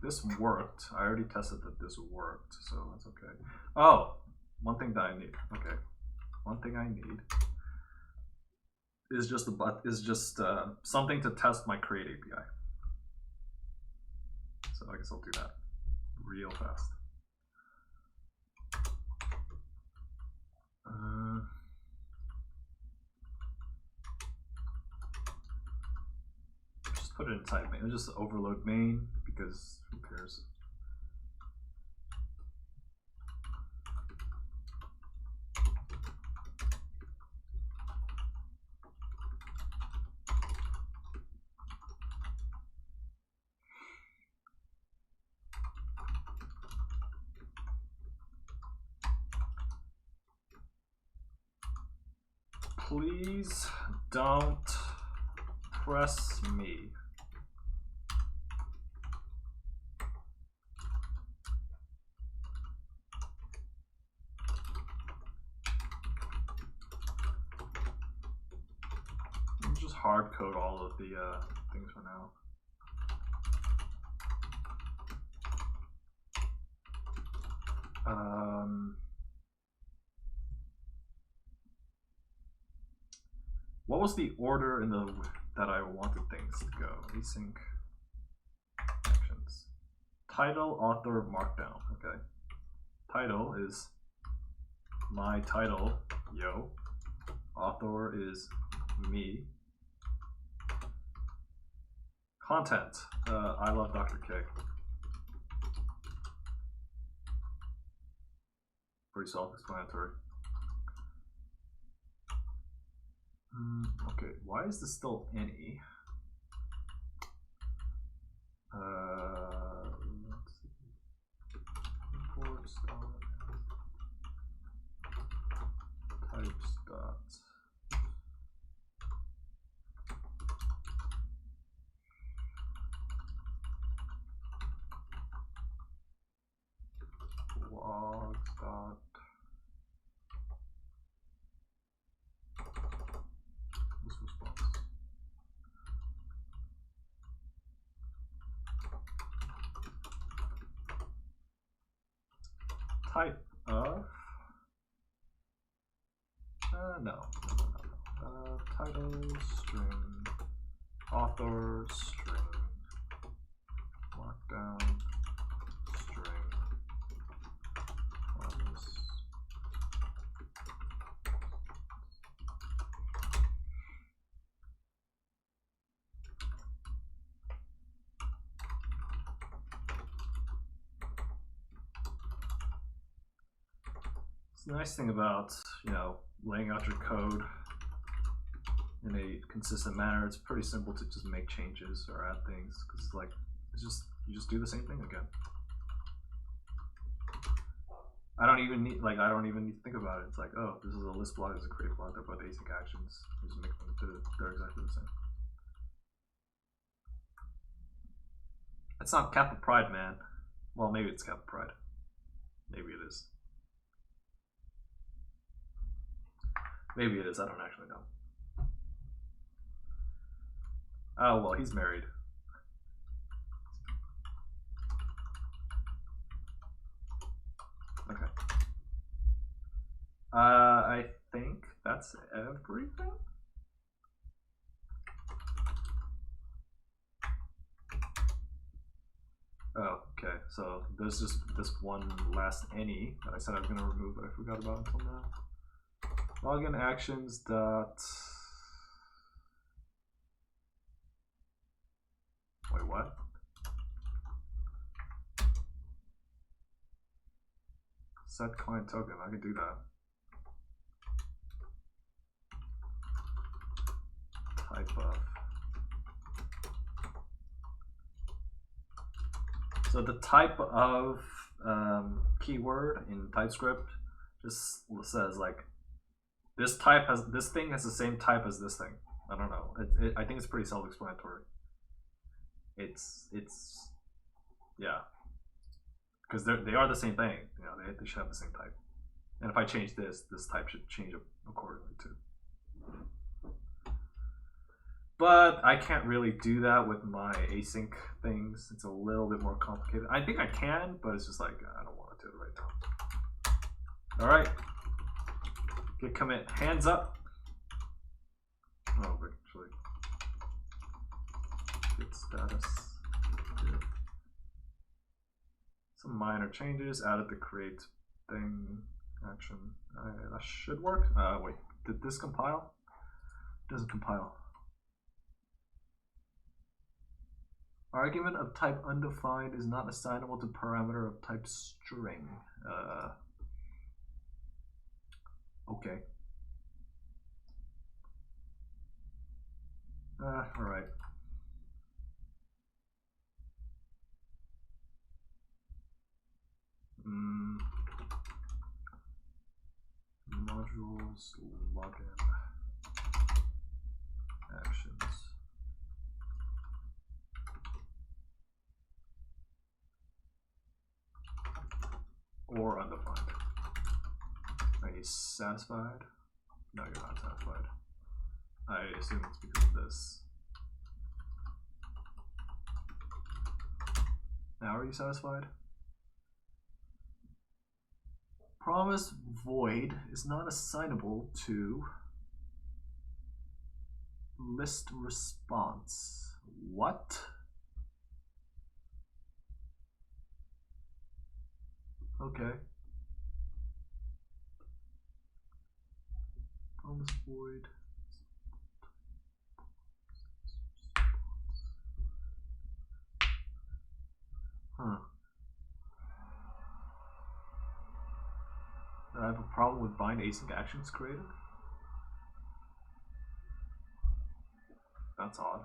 this worked. I already tested that this worked, so that's okay. Oh, one thing that I need. Okay, one thing I need is just something to test my create API. So I guess I'll do that real fast. Just put it inside main. Just overload main because who cares? Please don't press me. I'll just hard code all of the things for now. What was the order in the that I wanted things to go? Async actions. Title, author, markdown. Okay. Title is my title, yo. Author is me. Content, I love Dr. K. Pretty self-explanatory. Okay, why is this still any? Let's see. Imports types dot. Logs dot. Type of no. Title string, author string, markdown string, The nice thing about, laying out your code in a consistent manner, it's pretty simple to just make changes or add things because you just do the same thing again. I don't even need to think about it. It's like, oh, this is a list block, this is a create block, they're both async actions. You just make them, they're exactly the same. It's not Kappa Pride, man. Well, maybe it's Kappa Pride. Maybe it is. Maybe it is, I don't actually know. Oh, well, he's married. Okay. I think that's everything. Oh, okay. So there's just this one last any that I said I was going to remove, but I forgot about until now. Login actions dot. Wait, what? Set client token. I can do that. Type of. So the type of keyword in TypeScript just says like this thing has the same type as this thing. I don't know. I think it's pretty self-explanatory. It's yeah, because they are the same thing. They should have the same type. And if I change this type should change accordingly too. But I can't really do that with my async things. It's a little bit more complicated. I think I can, but it's just like, I don't want to do it right now. All right. Git commit, hands up. Oh, actually. Git status. Git. Some minor changes, added the create thing action. That should work. Wait, did this compile? It doesn't compile. Argument of type undefined is not assignable to parameter of type string. Okay. All right. Modules login actions. Or undefined. Are you satisfied? No, you're not satisfied. I assume it's because of this. Now are you satisfied? Promise void is not assignable to list response. What? Okay. Promise void. Huh. I have a problem with bind async actions created. That's odd.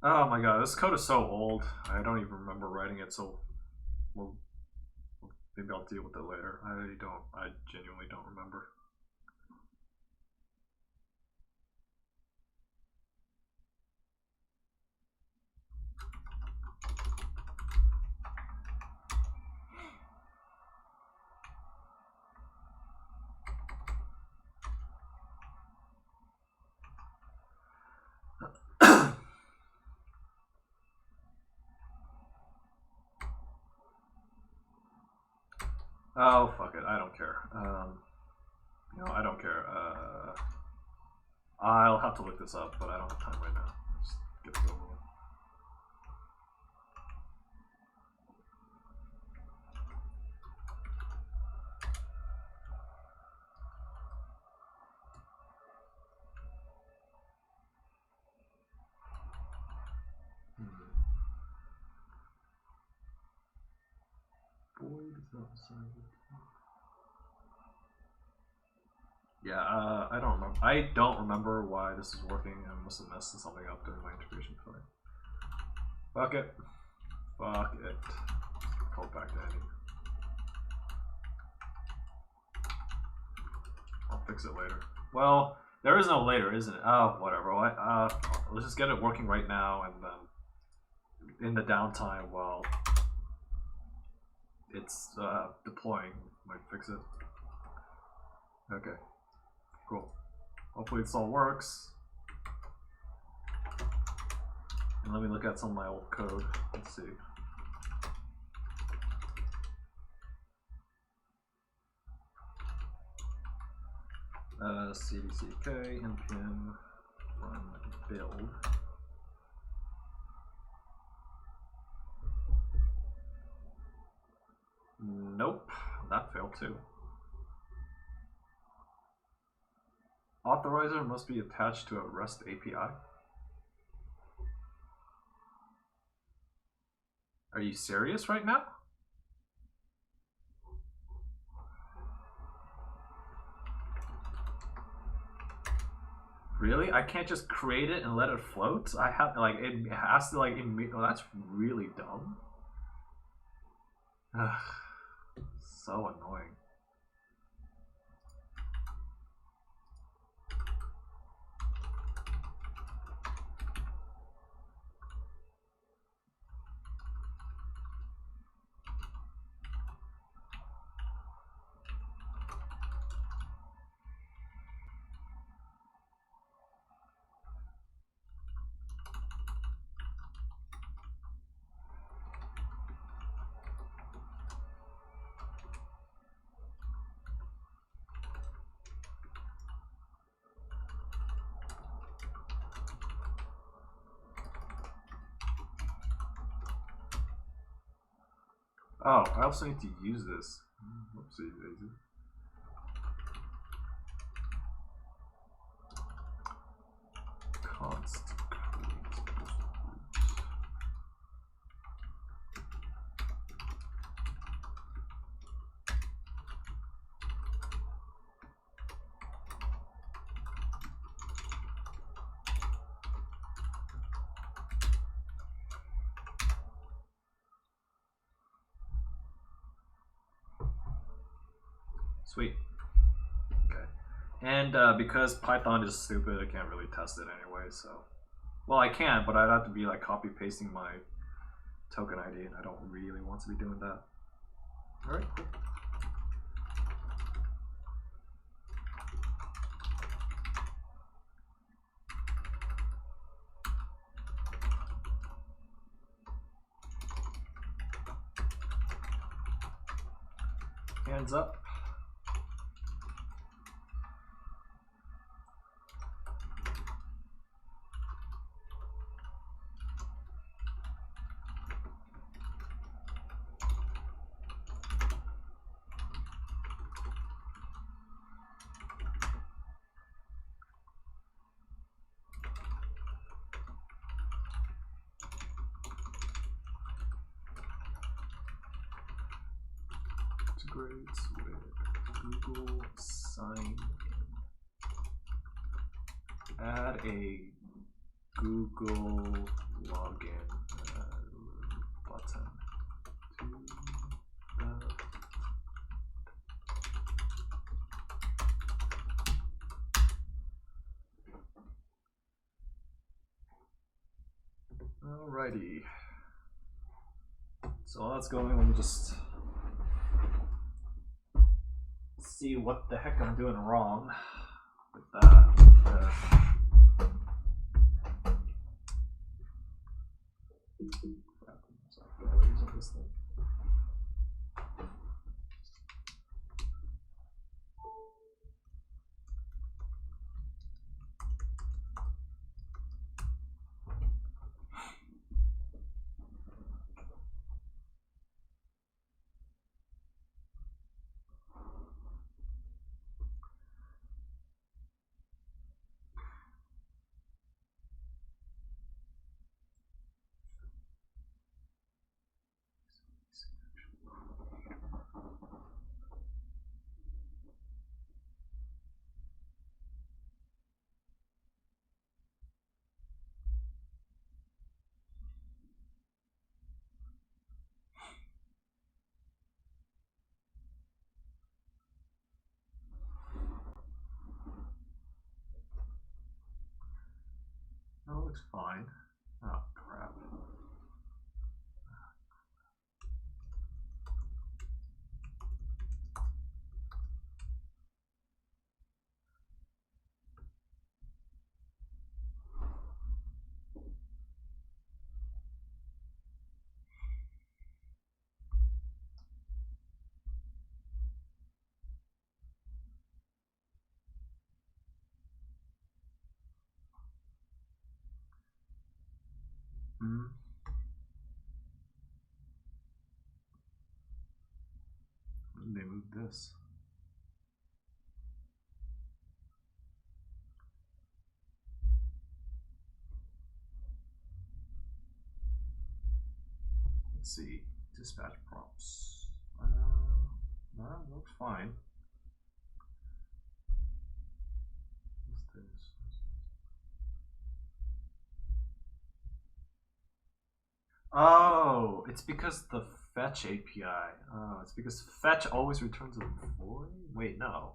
Oh my god, this code is so old. I don't even remember writing it, so maybe I'll deal with it later. I genuinely don't remember. Oh, fuck it. I don't care. I don't care. I'll have to look this up, but I don't have time right now. Just get this over with. Void is not assignable. Yeah, I don't remember. I don't remember why this is working. I must have messed something up during my integration play. Fuck it. Fuck it. Call it back to Andy. I'll fix it later. Well, there is no later, isn't it? Oh, whatever. Let's just get it working right now, and then in the downtime while it's deploying, might fix it. Okay. Cool. Hopefully this all works. And let me look at some of my old code. Let's see. cdck npm run build. Nope, that failed too. Authorizer must be attached to a REST API. Are you serious right now? Really? I can't just create it and let it float? I have like it has to like oh, that's really dumb. Ugh, so annoying. Oh, I also need to use this. Whoopsie daisy. Const create. Sweet. Okay. And because Python is stupid, I can't really test it anyway, so. Well, I can, but I'd have to be like copy pasting my token ID, and I don't really want to be doing that. Alright, cool. Hands up. Integrates with Google sign in. Add a Google login button to the Alrighty. So while that's going, let me just see what the heck I'm doing wrong with that. Crap, I'm using this thing. That looks fine. Oh, crap. Where did they move this? Let's see. Dispatch prompts. That looks fine. What's this? Oh, it's because the fetch API. Oh, it's because fetch always returns a void? Wait, no.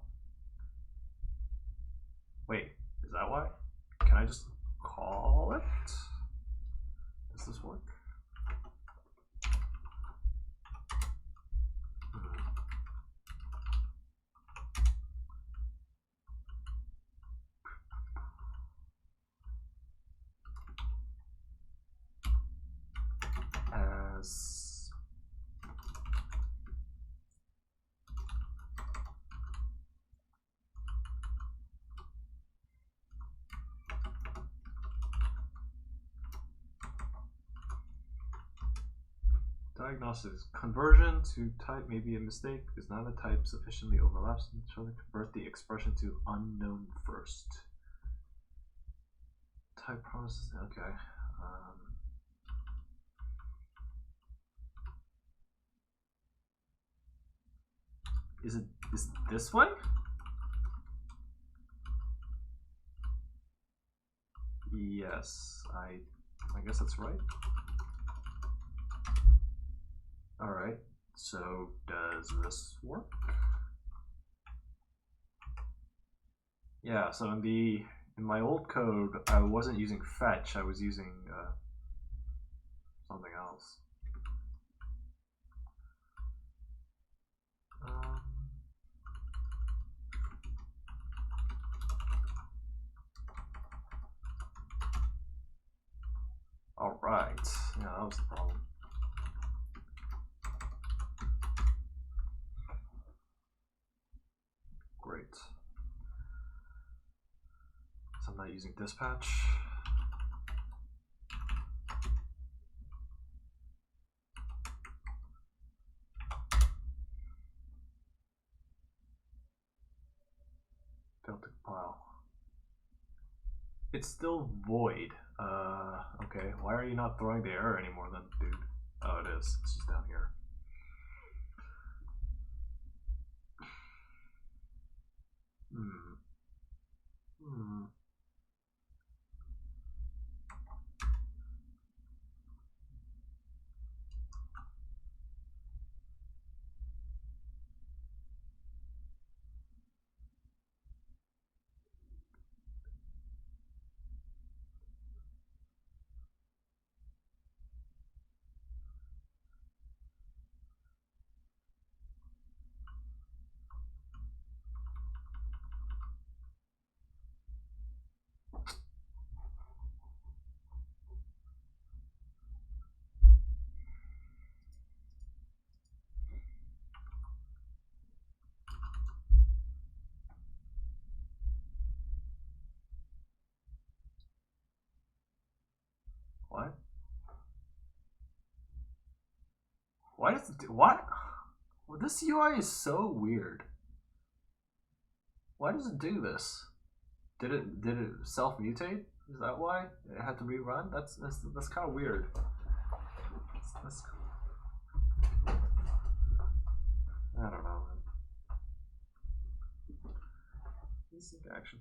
Wait, is that why? Can I just call it? Does this work? As diagnosis. Conversion to type may be a mistake because none of the type sufficiently overlaps each other. Convert the expression to unknown first. Type promises. Okay. Is this way? Yes, I guess that's right. All right. So does this work? Yeah. So in my old code, I wasn't using fetch. I was using something else. All right. Yeah, that was the problem. Great. So I'm not using dispatch. Failed to compile. It's still void. Okay. Why are you not throwing the error anymore then, dude? Oh, it is. It's just down here. What? Why does it do what? Well, this UI is so weird. Why does it do this? Did it self mutate? Is that why it had to rerun? That's kind of weird. That's, I don't know. Basic action.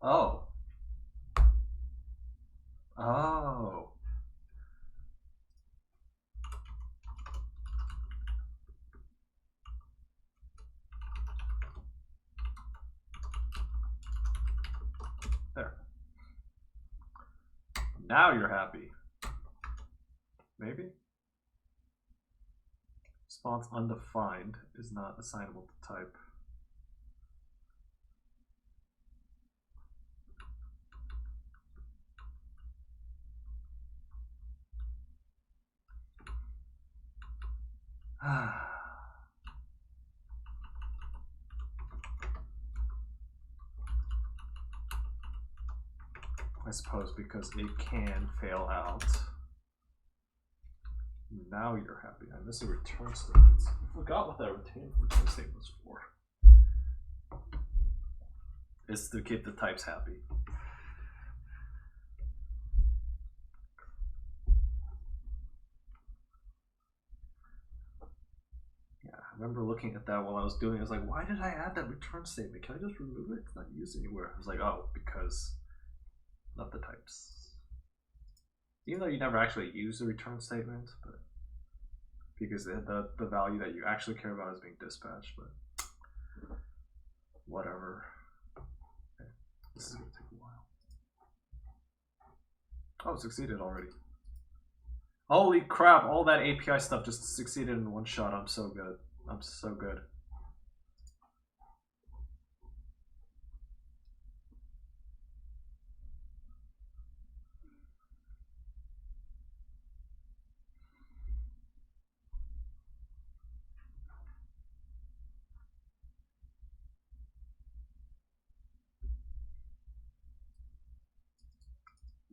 Oh. Oh. There. Now you're happy. Maybe? Response undefined is not assignable to type. I suppose because it can fail out. Now you're happy. I miss a return statement. I forgot what that return statement was for. It's to keep the types happy. Yeah, I remember looking at that while I was doing it. I was like, why did I add that return statement? Can I just remove it? It's not used anywhere. I was like, oh, because not the types. Even though you never actually use the return statement, but because the value that you actually care about is being dispatched, but whatever. Okay. This is gonna take a while. Oh, it succeeded already. Holy crap, all that API stuff just succeeded in one shot. I'm so good. I'm so good.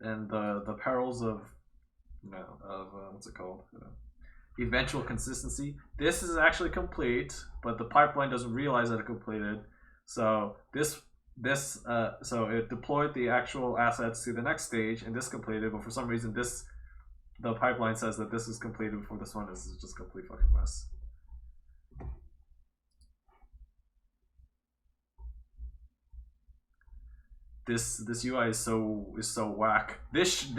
And the perils of what's it called? Eventual consistency. This is actually complete, but the pipeline doesn't realize that it completed. So so it deployed the actual assets to the next stage, and this completed. But for some reason, the pipeline says that this is completed before this one. This is just a complete fucking mess. This UI is so whack. This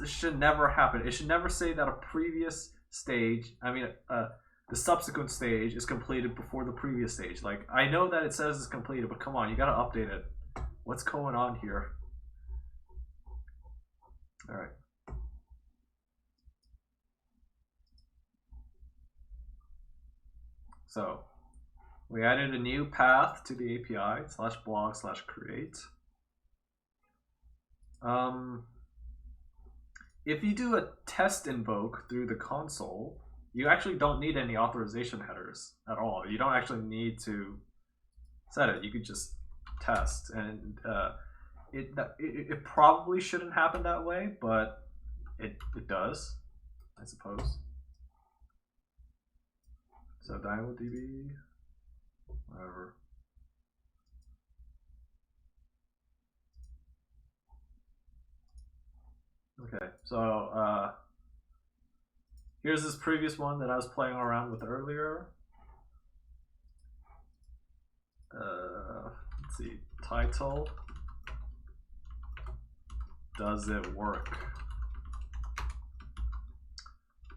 should never happen. It should never say that a previous stage, the subsequent stage is completed before the previous stage. Like, I know that it says it's completed, but come on, you gotta update it. What's going on here? All right. So we added a new path to the API /blog/create. If you do a test invoke through the console, you actually don't need any authorization headers at all. You don't actually need to set it. You could just test, and it probably shouldn't happen that way, but it does, I suppose. So DynamoDB, whatever. Okay, so here's this previous one that I was playing around with earlier. Let's see, title. Does it work?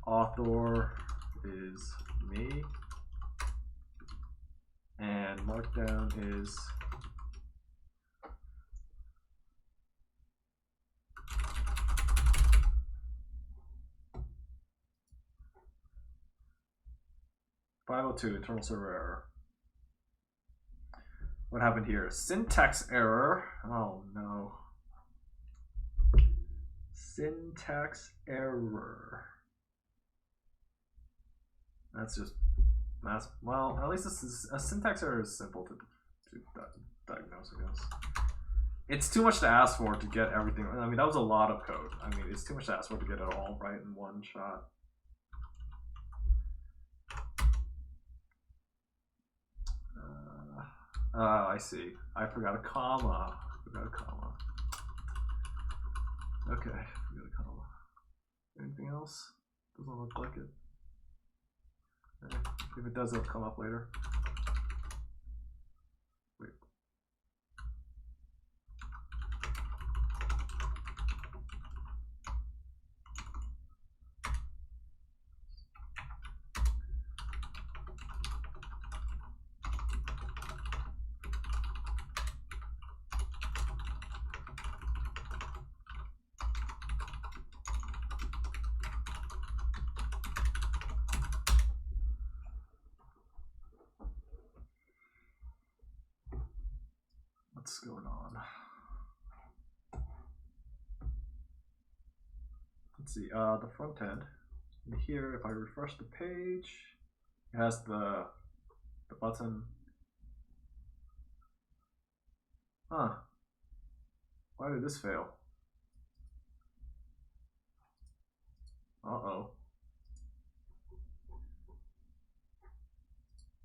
Author is me. And markdown is (502) internal server error. What happened here? Syntax error. Oh no. Syntax error. Well, at least this is a syntax error is simple to diagnose, I guess. It's too much to ask for to get everything. I mean, that was a lot of code. I mean, it's too much to ask for to get it all right in one shot. I see. I forgot a comma. Okay, forgot a comma. Anything else? Doesn't look like it. Okay. If it does, it'll come up later. Wait. What's going on? Let's see, the front end. And here, if I refresh the page, It has the button. Huh. Why did this fail? Uh-oh.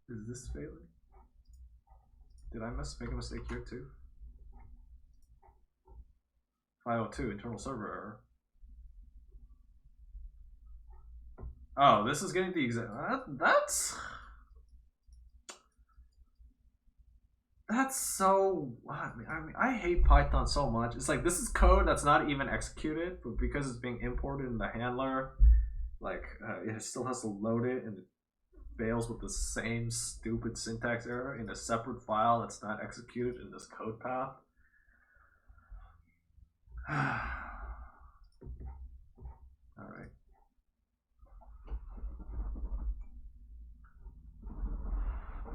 Is this failing? Did I make a mistake here too? 502, internal server error. Oh, this is getting the exact. That's so. I hate Python so much. It's like this is code that's not even executed, but because it's being imported in the handler, like it still has to load it, and it fails with the same stupid syntax error in a separate file that's not executed in this code path. All right.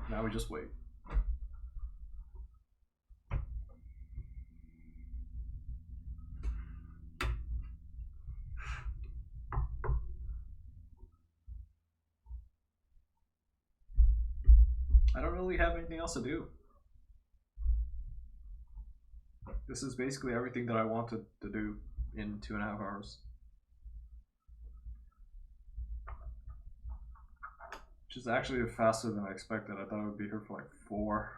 Now we just wait. I don't really have anything else to do. This is basically everything that I wanted to do in 2.5 hours. Which is actually faster than I expected. I thought I would be here for like 4.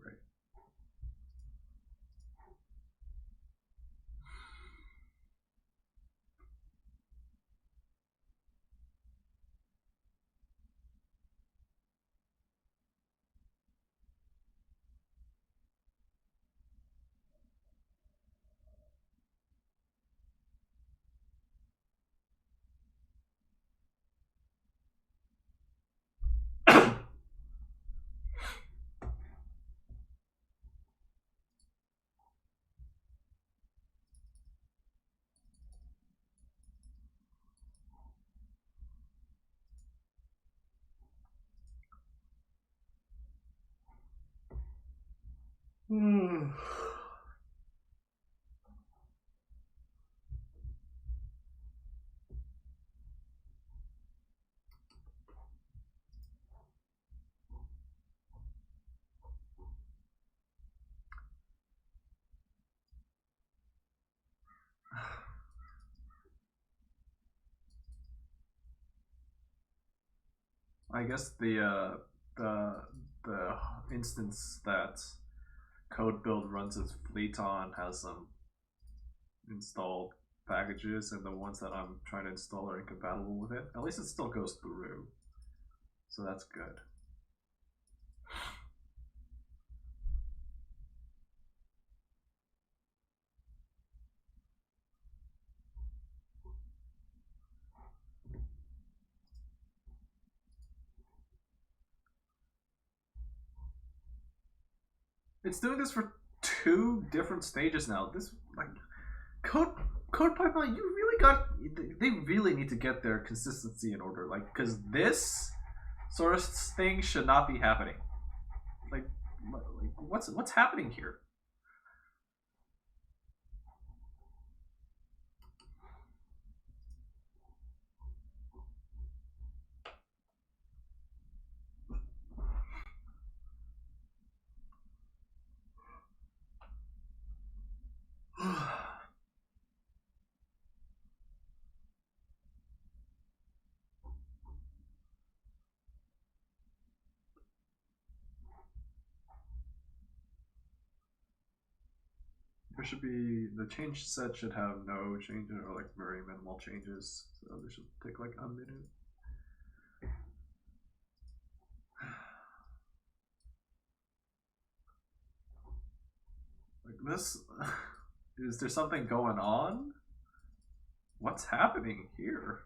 Great. I guess the instance that code build runs its fleet on has some installed packages, and the ones that I'm trying to install are incompatible with it. At least it still goes through, so that's good. It's doing this for 2 different stages now. This like code pipeline. They really need to get their consistency in order. Like, because this sort of thing should not be happening. Like what's happening here? There should be the change set should have no changes or like very minimal changes. So this should take like a minute. Like this, is there something going on? What's happening here?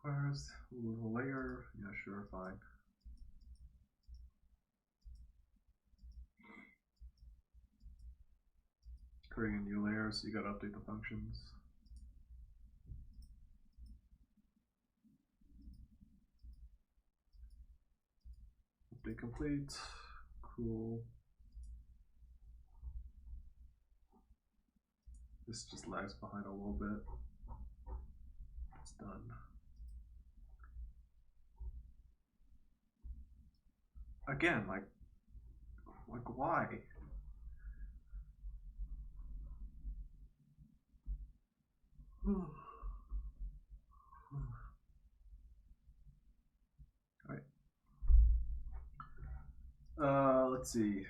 requires a little layer. Yeah, sure, fine. Creating a new layer, so you gotta update the functions. Update complete. Cool. This just lags behind a little bit. It's done. Again, like why? Alright. Let's see.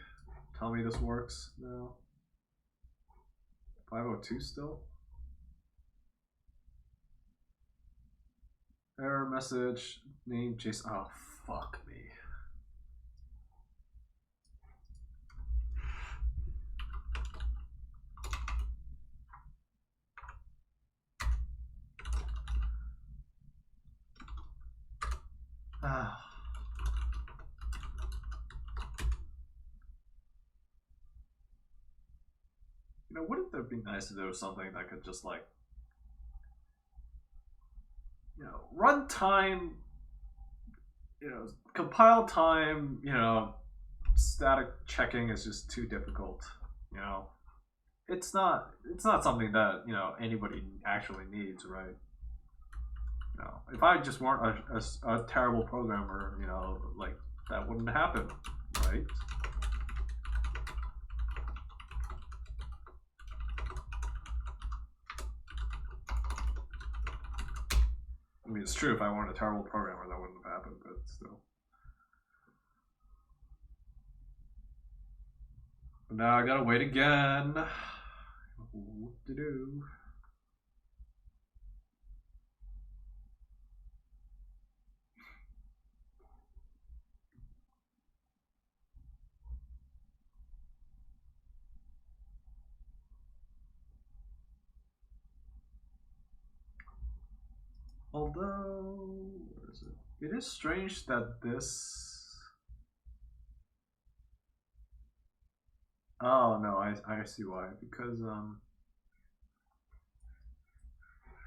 Tell me this works now. 502 still? Error message, name JSON. Oh, fuck me. Ah. You know, wouldn't it be nice if there was something that could just like, you know, run time, you know, compile time, you know, static checking is just too difficult, you know. It's not something that, you know, anybody actually needs, right? You know, if I just weren't a terrible programmer, you know, like that wouldn't happen, right? I mean, it's true, if I weren't a terrible programmer, that wouldn't have happened, but still. But now I gotta wait again. What to do? Although, where is it? It is strange that this. Oh no, I see why. Because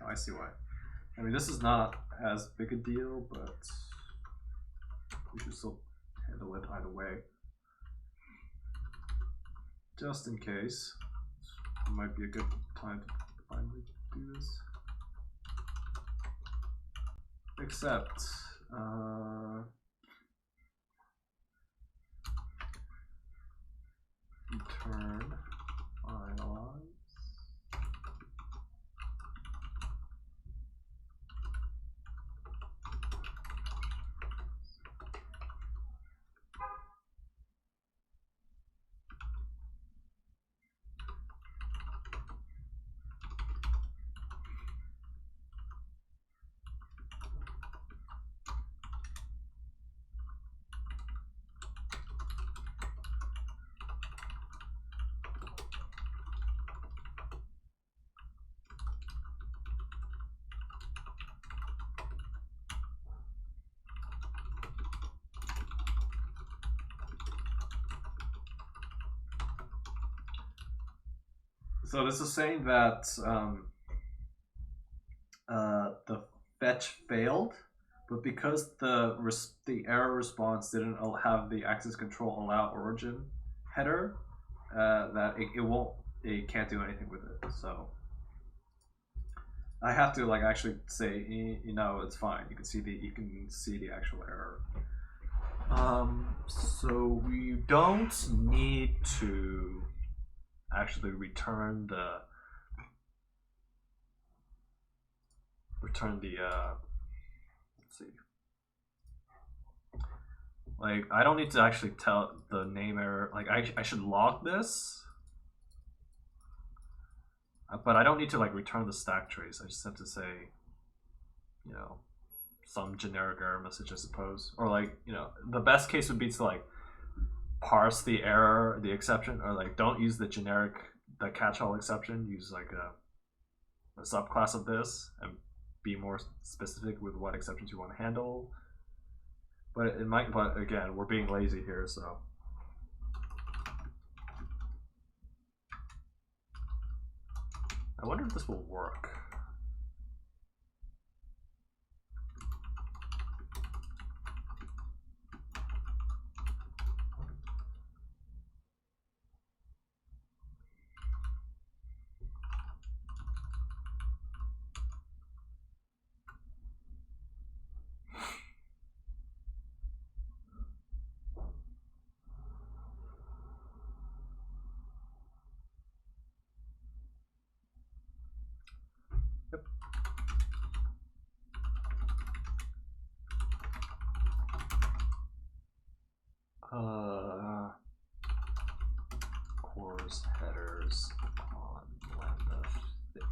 I see why. I mean, this is not as big a deal, but we should still handle it either way. Just in case, it might be a good time to finally do this. Except, return finalize. So this is saying that the fetch failed, but because the error response didn't have the access control allow origin header, that it can't do anything with it. So I have to like actually say, you know, it's fine. You can see the actual error. So we don't need to actually return the let's see, like I don't need to actually tell the name error. Like I should log this, but I don't need to like return the stack trace. I just have to say, you know, some generic error message, I suppose. Or like, you know, the best case would be to like parse the error, the exception, or like don't use the generic, the catch-all exception. Use like a subclass of this and be more specific with what exceptions you want to handle. But it might. But again, we're being lazy here, so. I wonder if this will work. Course headers on Lambda figures.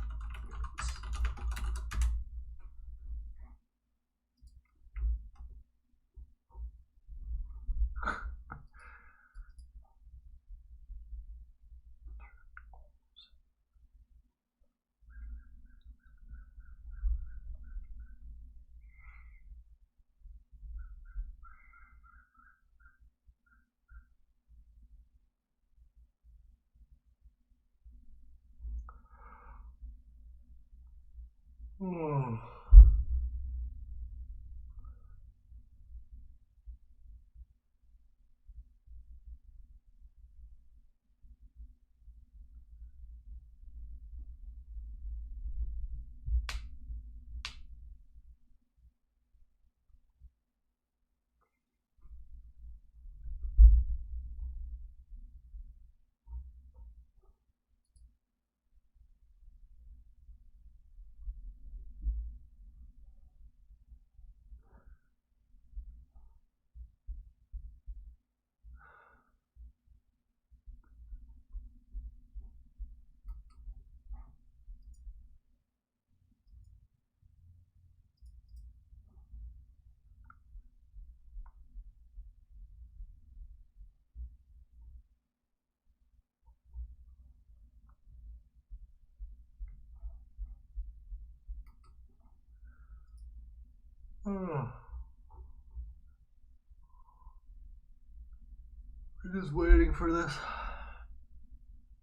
I'm just waiting for this.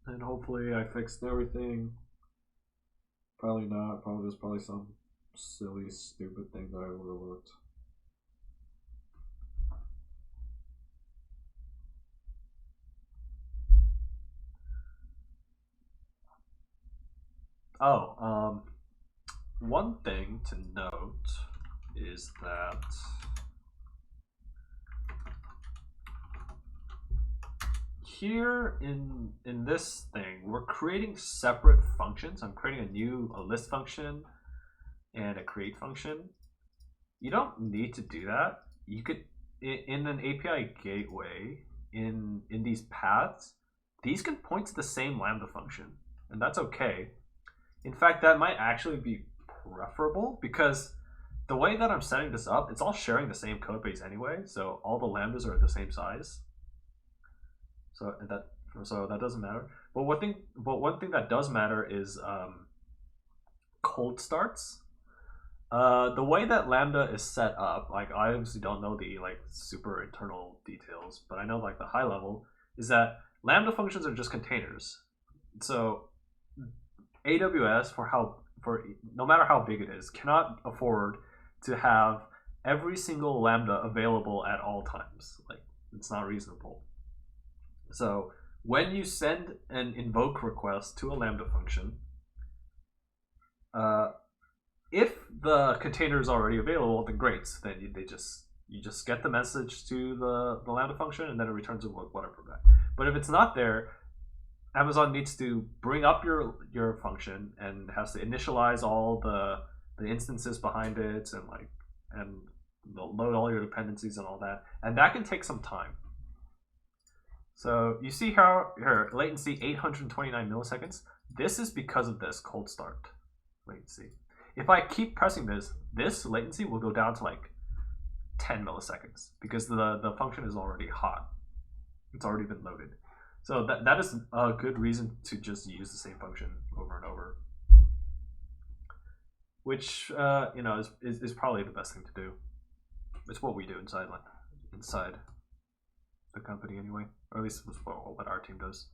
And hopefully I fixed everything. Probably not. Probably there's probably some silly, stupid thing that I overlooked. Oh, one thing to note is that here in this thing, we're creating separate functions. I'm creating a list function and a create function. You don't need to do that. You could, in an API gateway, in these paths, these can point to the same Lambda function, and that's okay. In fact, that might actually be preferable because the way that I'm setting this up, it's all sharing the same code base anyway, so all the Lambdas are the same size. So that doesn't matter. But one thing that does matter is cold starts. The way that Lambda is set up, like I obviously don't know the like super internal details, but I know like the high level is that Lambda functions are just containers. So AWS for no matter how big it is, cannot afford to have every single Lambda available at all times. Like it's not reasonable. So when you send an invoke request to a Lambda function, if the container is already available, then great. Then you just get the message to the Lambda function, and then it returns whatever back. But if it's not there, Amazon needs to bring up your function and has to initialize all the instances behind it and load all your dependencies and all that, and that can take some time. So you see how here latency 829 milliseconds. This is because of this cold start latency. If I keep pressing this latency will go down to like 10 milliseconds because the function is already hot. It's already been loaded. So that is a good reason to just use the same function over and over. which you know is probably the best thing to do. It's what we do inside the company anyway, or at least what our team does.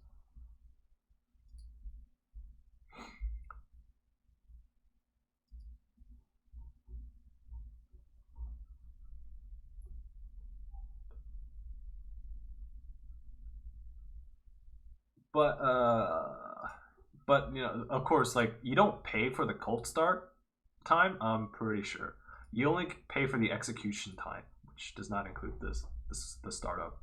But you know, of course, like you don't pay for the cold start time. I'm pretty sure you only pay for the execution time, which does not include the startup.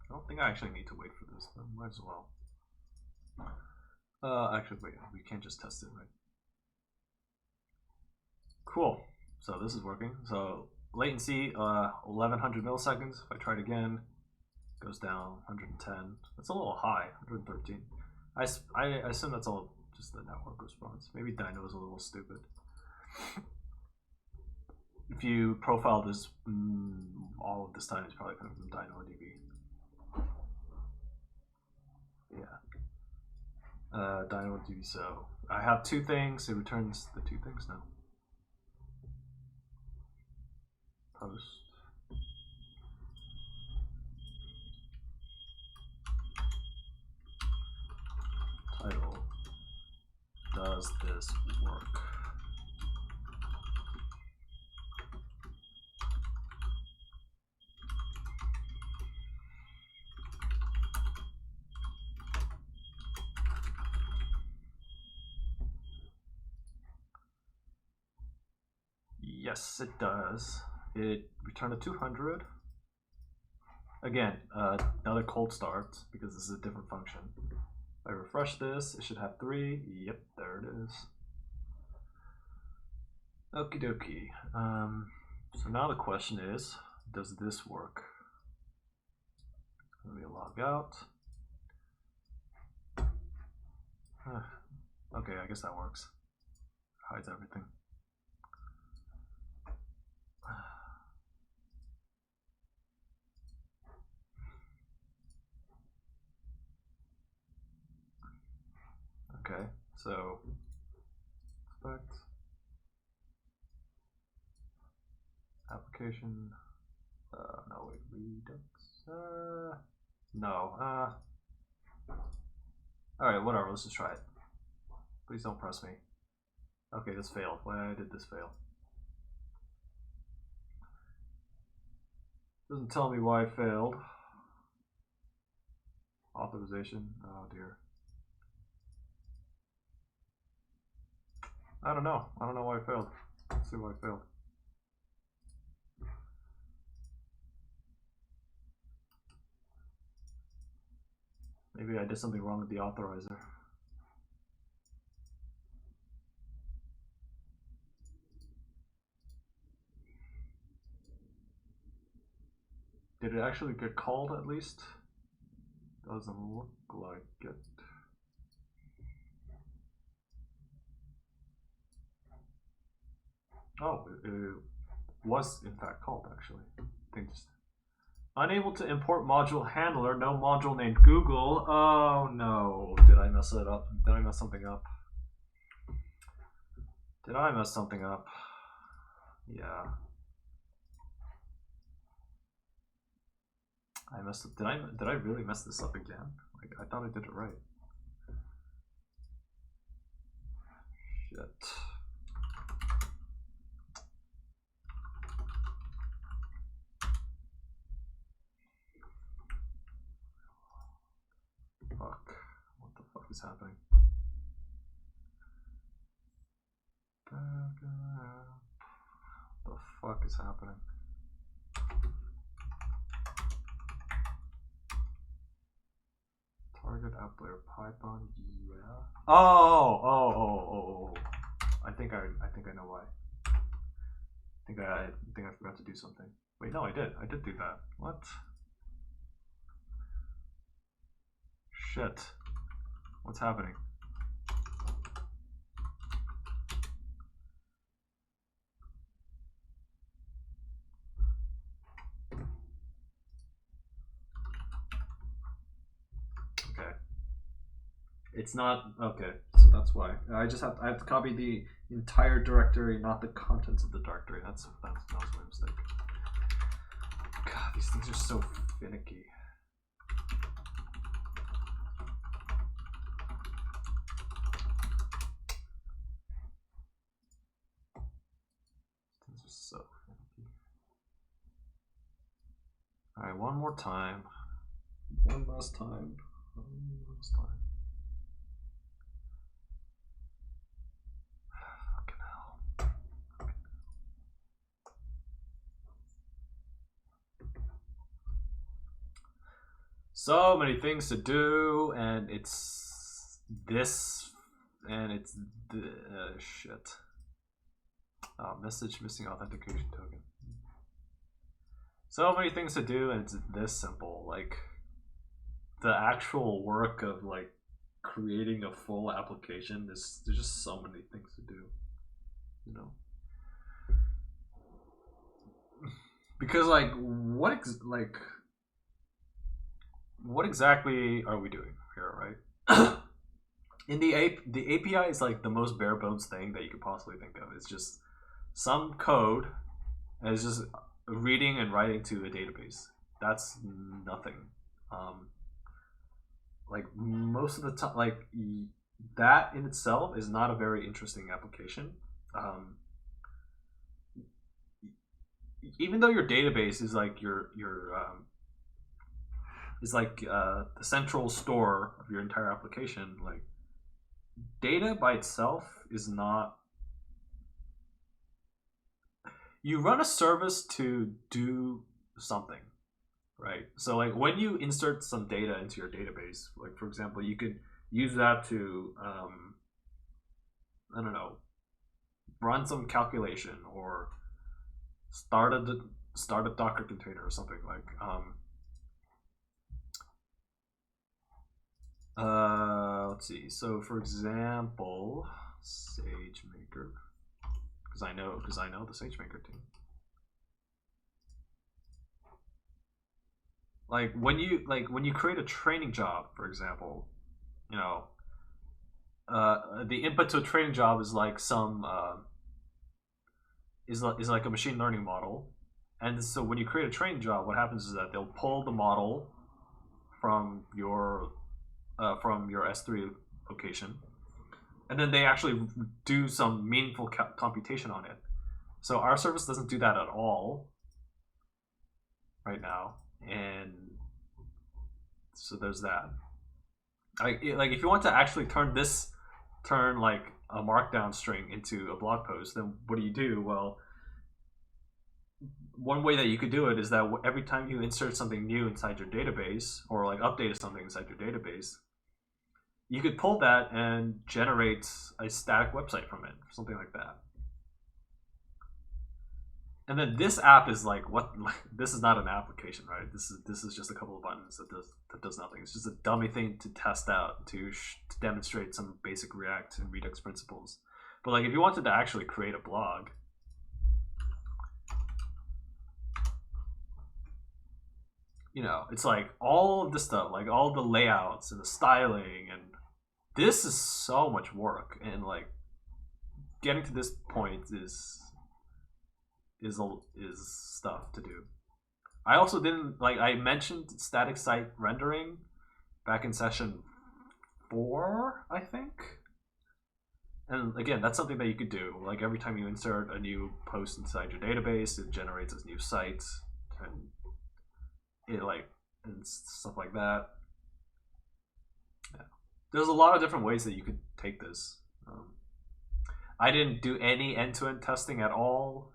I don't think I actually need to wait for this. I might as well. Actually, wait. We can't just test it, right? Cool. So this is working. So latency, 1100 milliseconds. If I try it again, it goes down 110. That's a little high, 113. I assume that's all just the network response. Maybe Dino is a little stupid. If you profile this, all of this time is probably coming from DynamoDB. Yeah. DynamoDB. So I have two things. It returns the two things now. Post. Title. Does this work? Yes, it does. It returned a 200. Again, another cold start because this is a different function. If I refresh this, it should have 3. Yep, there it is. Okie dokie. So now the question is, does this work? Let me log out. Okay, I guess that works. Hides everything. Okay, so expect application. No, wait, Redux. No. All right, whatever. Let's just try it. Please don't press me. Okay, this failed. Why did this fail? Doesn't tell me why it failed. Authorization. Oh dear. I don't know. I don't know why it failed. Let's see why it failed. Maybe I did something wrong with the authorizer. Did it actually get called at least? Doesn't look like it. Oh, it was in fact called actually. I think just, Unable to import module handler, no module named Google. Oh no, did I mess it up? Did I mess something up? Did I mess something up? Yeah. I messed up. Did I really mess this up again? Like, I thought I did it right. Shit. Fuck. What the fuck is happening? What the fuck is happening? Target app layer Python, yeah. Oh. I think I know why. I think I forgot to do something. Wait, no, I did do that. What? Shit. What's happening? Okay. It's not okay, so that's why. I have to copy the entire directory, not the contents of the directory. That was my mistake. God, these things are so finicky. These are so finicky. Alright, one more time. One last time. Fucking hell. So many things to do, and it's this, and it's shit. Message missing authentication token. So many things to do, and it's this simple. Like, the actual work of like creating a full application, there's just so many things to do, you know. Because like what exactly are we doing here, right? In the API is like the most bare bones thing that you could possibly think of. It's just some code, and it's just reading and writing to a database. That's nothing. Like most of the time, like that in itself is not a very interesting application. Even though your database is like your the central store of your entire application, like data by itself is not. You run a service to do something, right? So like when you insert some data into your database, like for example, you could use that to I don't know, run some calculation or start a Docker container or something like let's see. So for example, SageMaker, because I know the SageMaker team. Like when you create a training job, for example, you know, the input to a training job is like some is like a machine learning model, and so when you create a training job, what happens is that they'll pull the model from your S3 location, and then they actually do some meaningful computation on it. So our service doesn't do that at all right now, and so there's that. Like if you want to actually turn like a markdown string into a blog post, then what do you do? Well, one way that you could do it is that every time you insert something new inside your database or like update something inside your database, you could pull that and generate a static website from it, something like that. And then this app is like, what? This is not an application, right? This is just a couple of buttons that does nothing. It's just a dummy thing to test out to demonstrate some basic React and Redux principles. But like, if you wanted to actually create a blog, you know, it's like all of the stuff, like all the layouts and the styling, and this is so much work, and like getting to this point is stuff to do. I also didn't like I mentioned static site rendering back in session 4, I think. And again, that's something that you could do. Like every time you insert a new post inside your database, it generates this new site, and it like and stuff like that. Yeah. There's a lot of different ways that you could take this. I didn't do any end-to-end testing at all.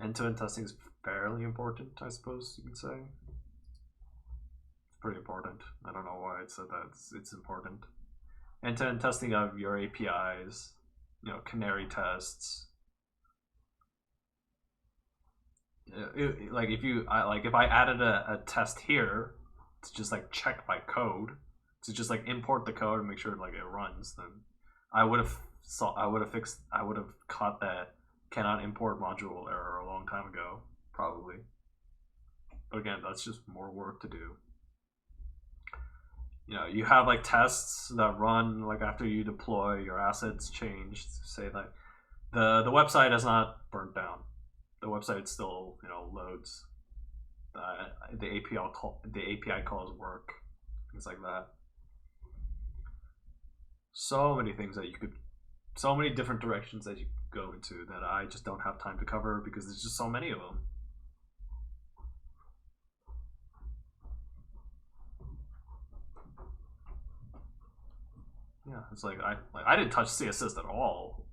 End-to-end testing is fairly important, I suppose you can say. It's pretty important. I don't know why I said that. It's important. End-to-end testing of your APIs, you know, canary tests. Like if I added a test here to just like check my code, to just like import the code and make sure like it runs, then I would have caught that cannot import module error a long time ago, probably. But again, that's just more work to do. You know, you have like tests that run like after you deploy, your assets change. Say that the website has not burnt down. The website still, you know, loads. The API calls work, things like that. So many things that you could, so many different directions that you could go into that I just don't have time to cover because there's just so many of them. Yeah, it's like I didn't touch CSS at all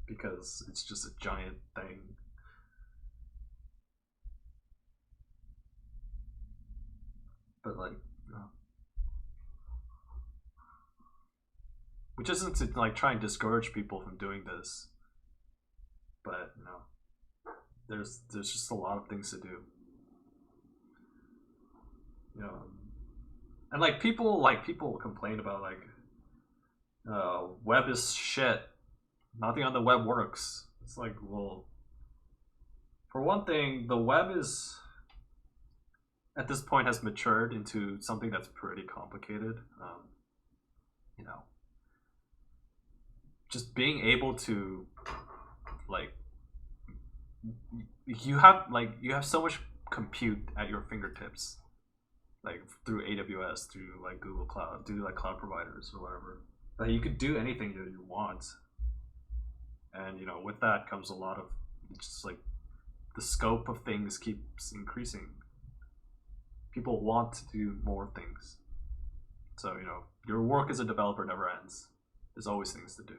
because it's just a giant thing. But like, which isn't to like try and discourage people from doing this, but you know, there's just a lot of things to do. You know, and like people complain about like web is shit. Nothing on the web works. It's like, well, for one thing, the web is at this point has matured into something that's pretty complicated. You know, just being able to like you have so much compute at your fingertips, like through AWS, through like Google Cloud, through like cloud providers or whatever, that you could do anything that you want. And you know, with that comes a lot of just like the scope of things keeps increasing. People want to do more things. So, you know, your work as a developer never ends. There's always things to do.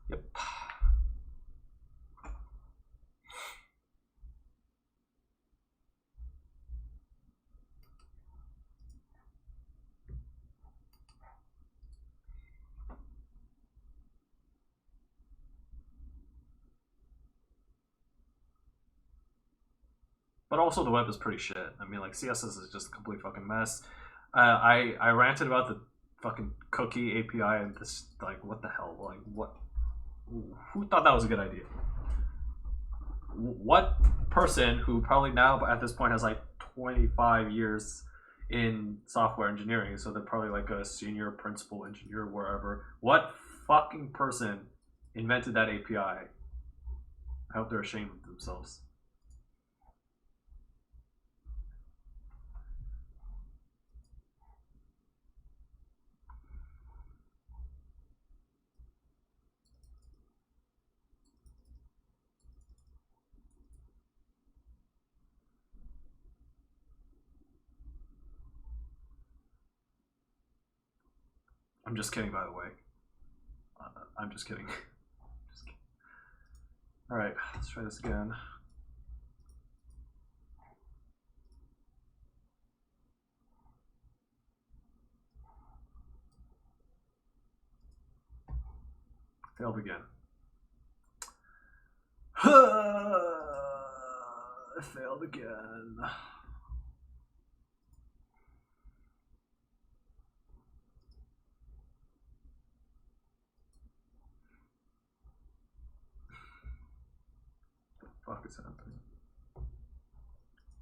Yep. But also the web is pretty shit. I mean, like CSS is just a complete fucking mess. I ranted about the fucking cookie API and this, like, what the hell? Like, what? Who thought that was a good idea? What person who probably now at this point has like 25 years in software engineering, so they're probably like a senior principal engineer wherever. What fucking person invented that API? I hope they're ashamed of themselves. I'm just kidding, by the way. I'm just kidding. Just kidding. All right, let's try this again. Failed again. I failed again. What the fuck is happening?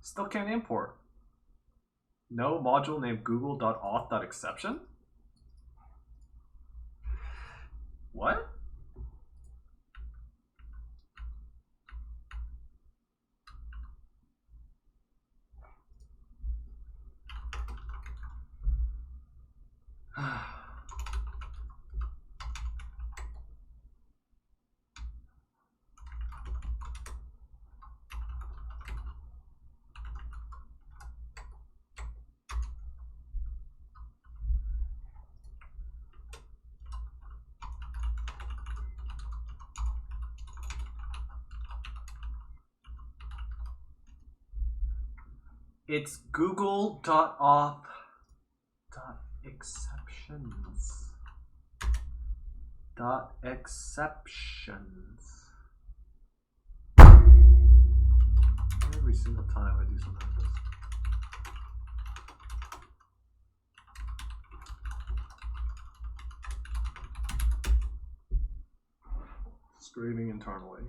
Still can't import. No module named Google.auth.exception? What? It's Google.auth.exceptions. .exceptions. Every single time I do something like this. Screaming internally.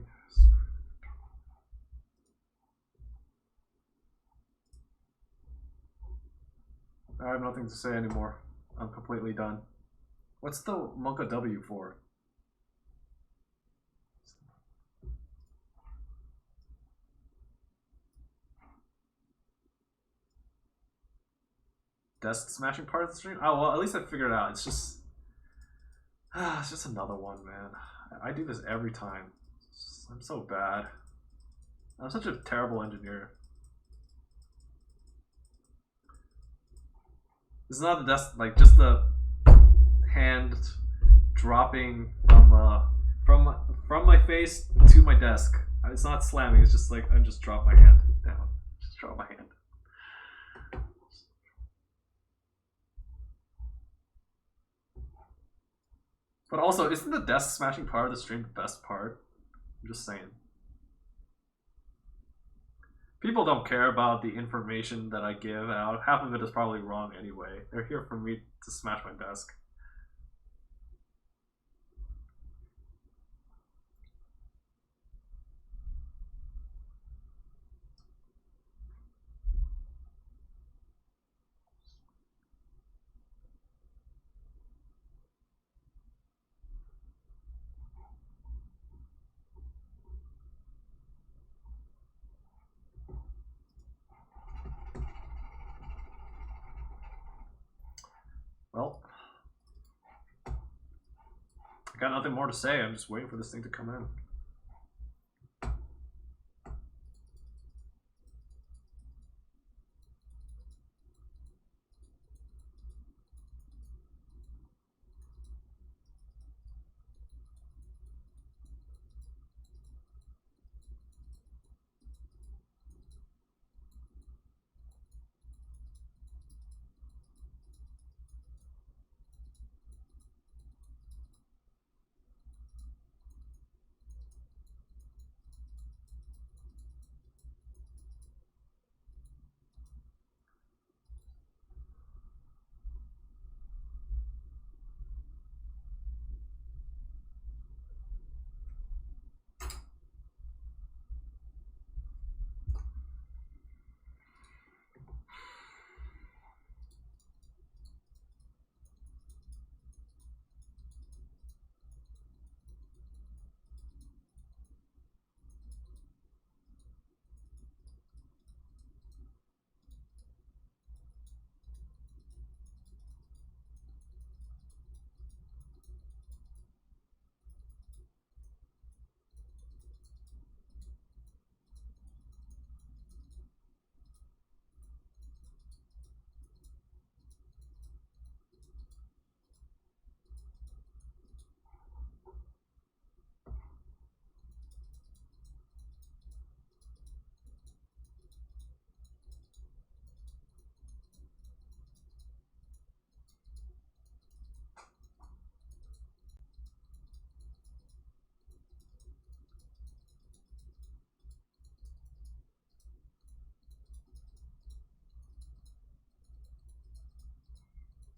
I have nothing to say anymore. I'm completely done. What's the Monka W for? Desk smashing part of the stream? Oh well, at least I figured it out. It's just another one, man. I do this every time. I'm so bad. I'm such a terrible engineer. It's not the desk, like just the hand dropping from my face to my desk. It's not slamming. It's just like I just drop my hand down. Just drop my hand. But also, isn't the desk smashing part of the stream the best part? I'm just saying. People don't care about the information that I give out. Half of it is probably wrong anyway. They're here for me to smash my desk. Well, I got nothing more to say. I'm just waiting for this thing to come in.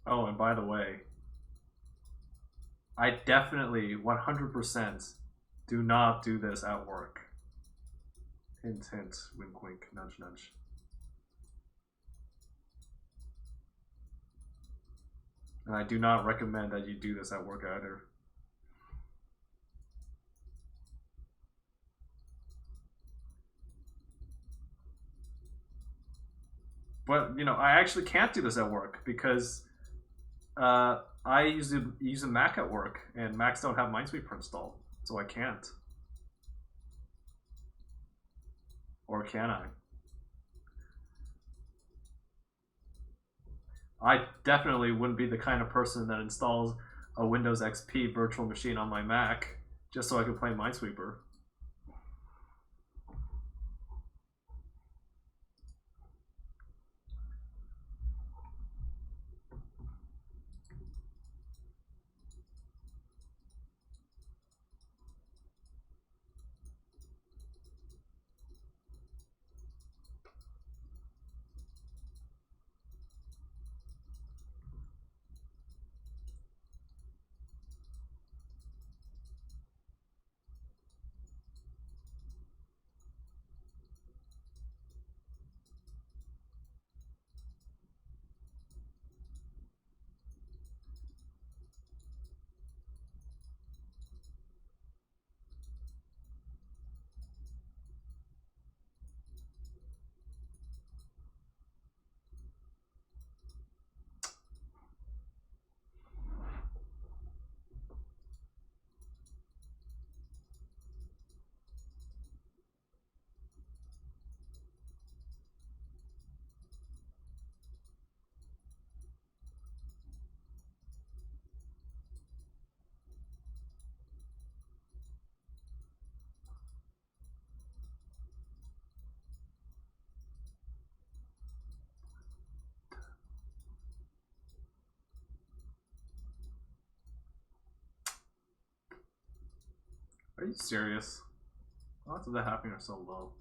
Oh, and by the way, I definitely 100% do not do this at work. Hint, hint, wink, wink, nudge, nudge. And I do not recommend that you do this at work either. But, you know, I actually can't do this at work because I use a Mac at work, and Macs don't have Minesweeper installed, so I can't. Or can I? I definitely wouldn't be the kind of person that installs a Windows XP virtual machine on my Mac just so I could play Minesweeper. Are you serious? Odds of that happening are so low.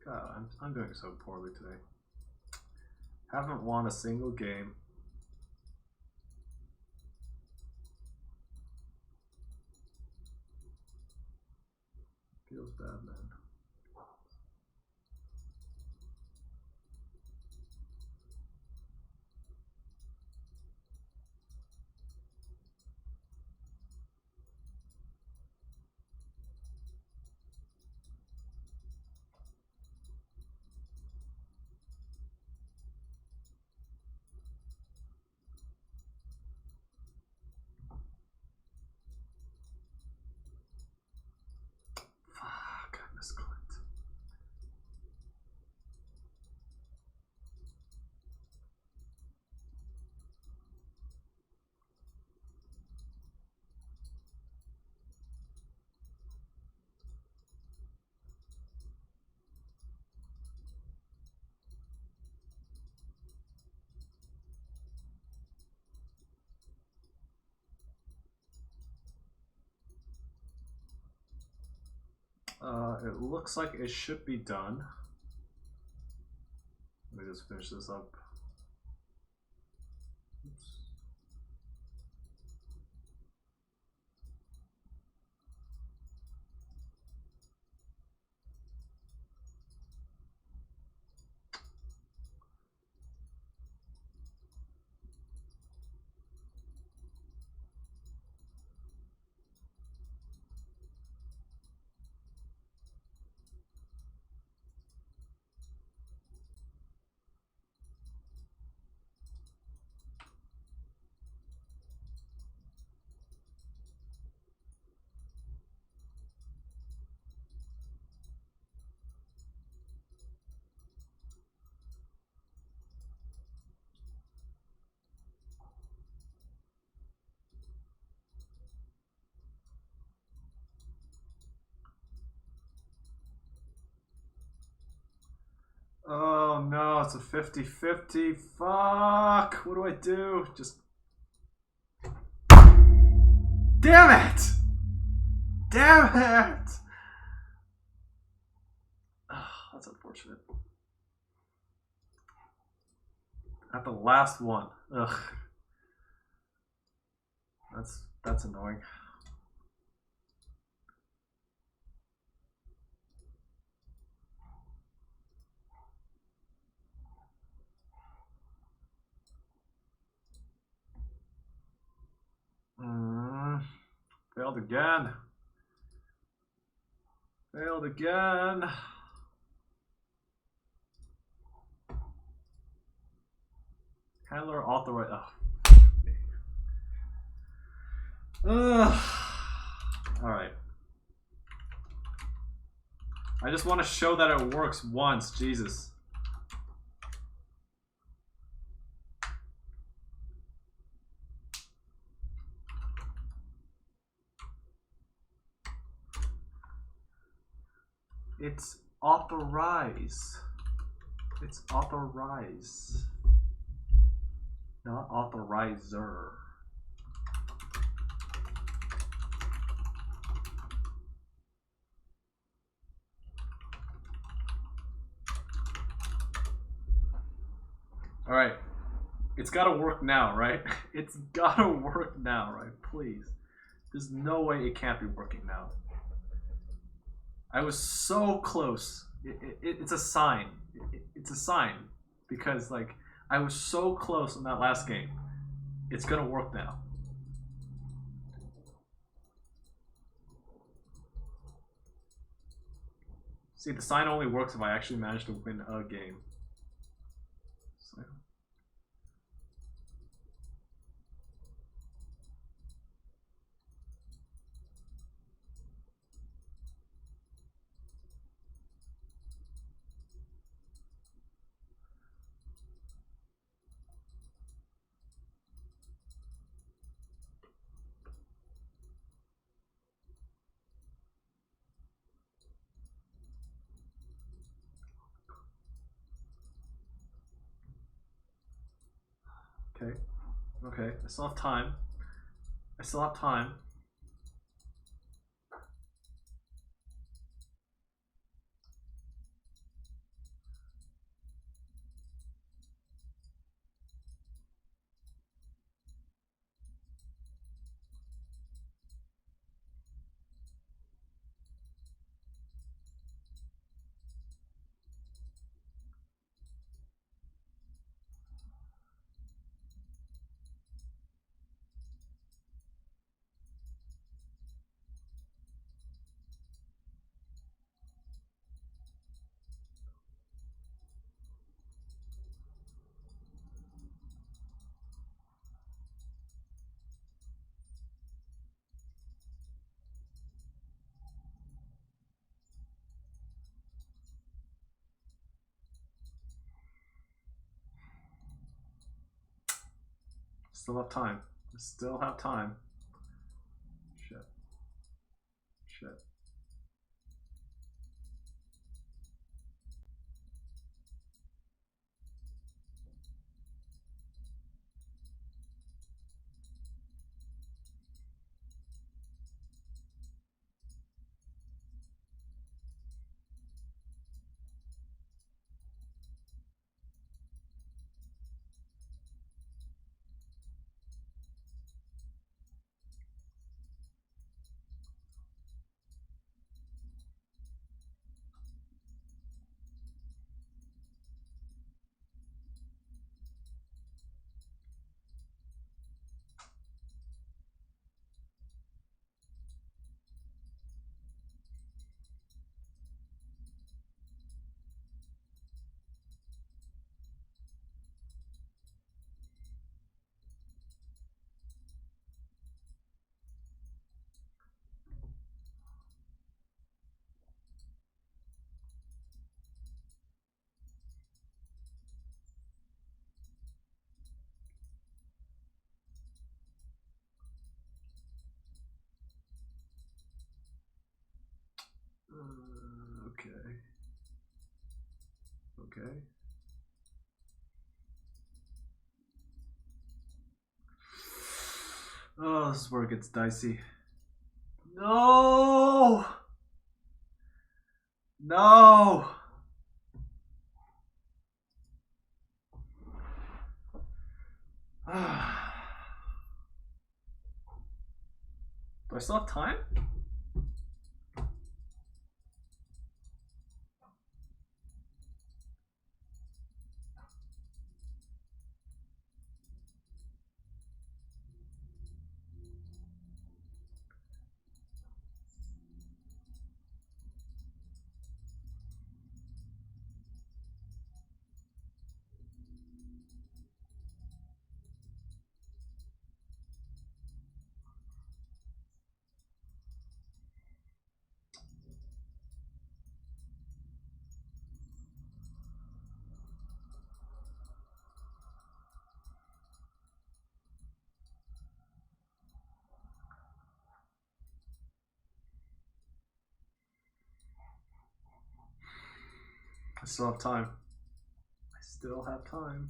God, I'm doing so poorly today. Haven't won a single game. Feels bad, man. Fuck, I misclicked. It looks like it should be done. Let me just finish this up. Oops. Oh, it's a 50-50. Fuck. What do I do? Just... Damn it! Damn it! Oh, that's unfortunate. At the last one. Ugh. That's annoying. Failed again. Failed again. Handler authorize. Alright. I just want to show that it works once. Jesus. It's authorize. It's authorize. Not authorizer. Alright. It's gotta work now, right? It's gotta work now, right? Please. There's no way it can't be working now. I was so close. It's a sign. It's a sign. Because, like, I was so close in that last game. It's gonna work now. See, the sign only works if I actually manage to win a game. So. Okay. Okay. I still have time. I still have time. Still have time. Still have time. Shit. Shit. Oh, this is where it gets dicey. No! No! Do I still have time? I still have time. I still have time.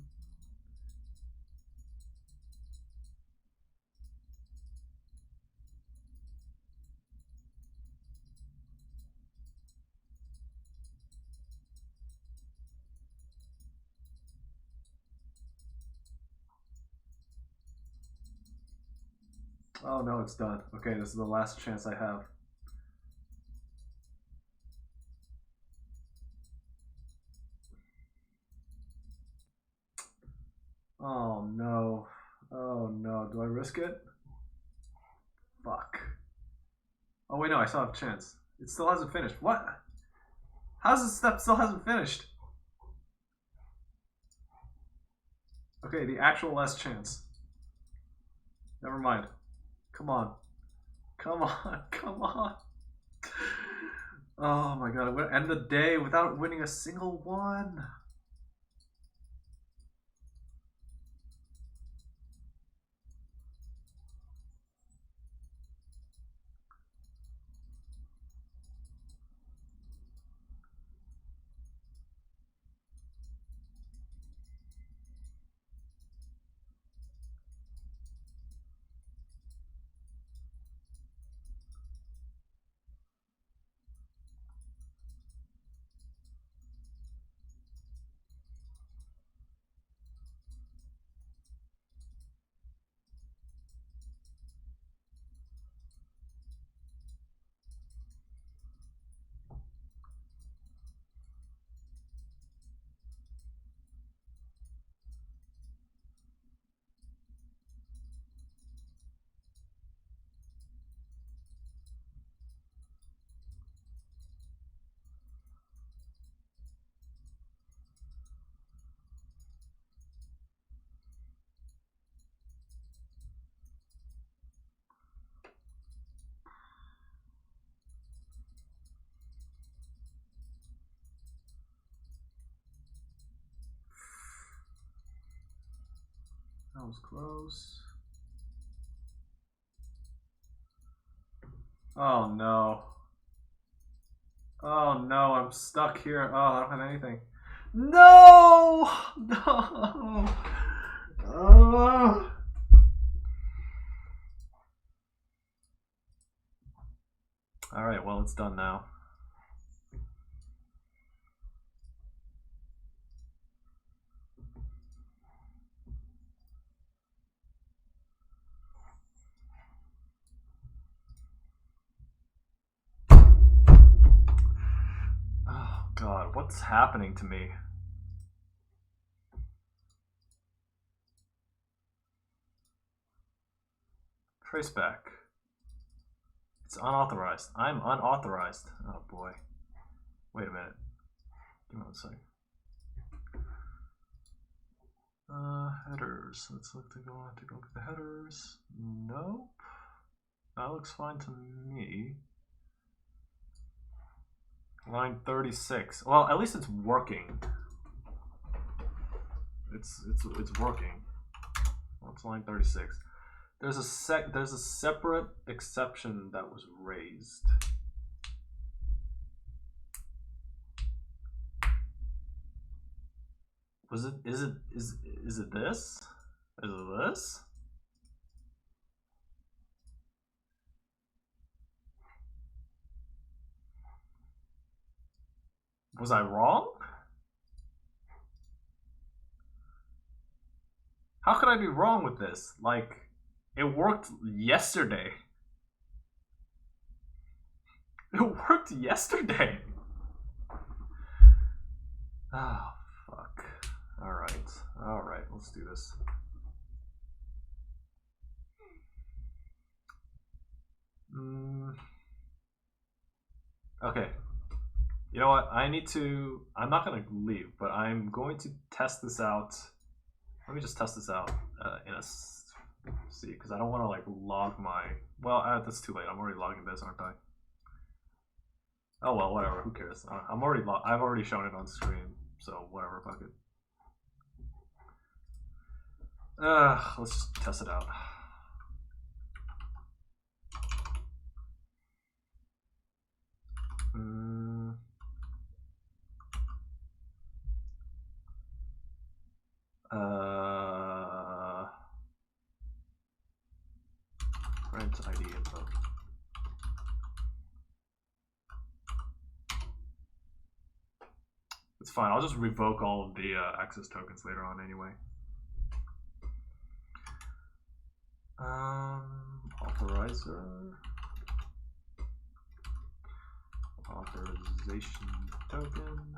Oh no, it's done. Okay, this is the last chance I have. Oh no. Oh no. Do I risk it? Fuck. Oh wait, no, I still have a chance. It still hasn't finished. What? How's this step still hasn't finished? Okay, the actual last chance. Never mind. Come on. Come on. Come on. Oh my god, I'm gonna end the day without winning a single one. That was close. Oh no. Oh no, I'm stuck here. Oh, I don't have anything. No! No! Oh. Alright, well, it's done now. Oh god, what's happening to me? Traceback. It's unauthorized. I'm unauthorized. Oh boy. Wait a minute. Give me one second. Headers. Let's look to go on to look at the headers. Nope. That looks fine to me. Line 36. Well, at least it's working. It's working. What's line 36? There's a separate exception that was raised. Is it this? Is it this? Was I wrong? How could I be wrong with this? Like, it worked yesterday. It worked yesterday. Oh, fuck. Alright, let's do this. Okay. You know what? I'm not going to leave, but I'm going to test this out. Let me just test this out see, because I don't want to like log my. Well, that's too late. I'm already logging this, aren't I? Oh well, whatever. Who cares? I've already shown it on screen, so whatever. Fuck it. Let's just test it out. Rent ID info. It's fine. I'll just revoke all of the access tokens later on anyway. Authorizer. Authorization token.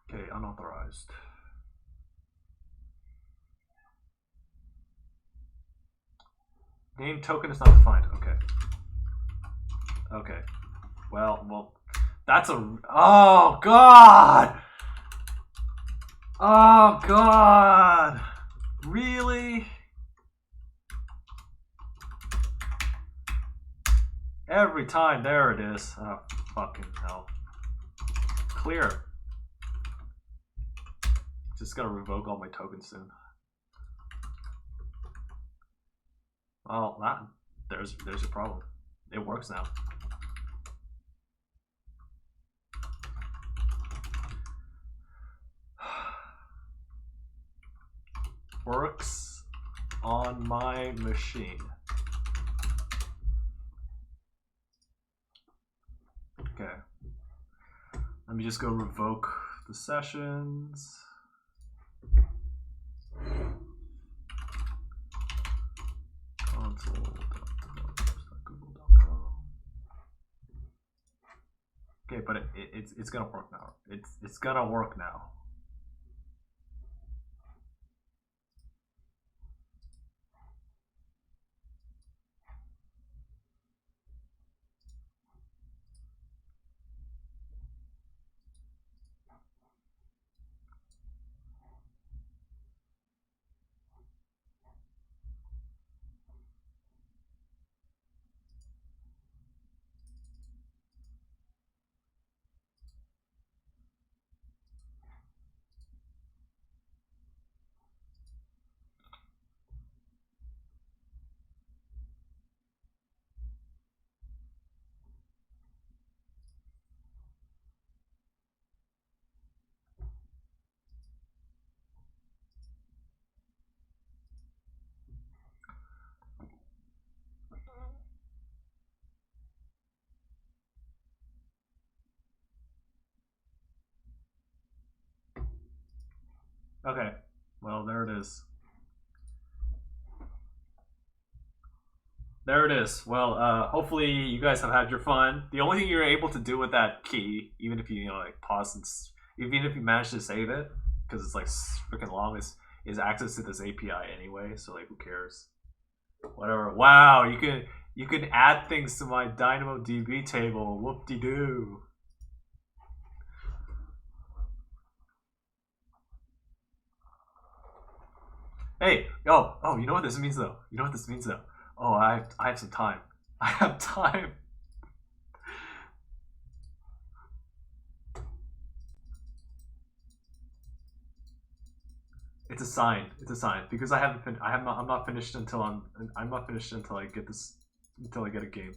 Okay, unauthorized. Name token is not defined. Okay. Okay. Well, that's a. Oh God! Oh God! Really? Every time, there it is. Oh, fucking hell. Clear. Just gotta revoke all my tokens soon. Well, there's your problem. It works now. Works on my machine. Okay. Let me just go revoke the sessions. Console.google.com. Okay, but it's gonna work now. It's gonna work now. Okay, well, there it is. There it is. Well, hopefully you guys have had your fun. The only thing you're able to do with that key, even if you like pause and even if you manage to save it, because it's like freaking long, is access to this API anyway. So like, who cares? Whatever. Wow, you can add things to my DynamoDB table. Whoop-de-doo. Hey, oh, you know what this means though? You know what this means though? Oh, I have some time. I have time. It's a sign. It's a sign because I haven't. I'm not finished until I'm not finished until I get this. Until I get a game.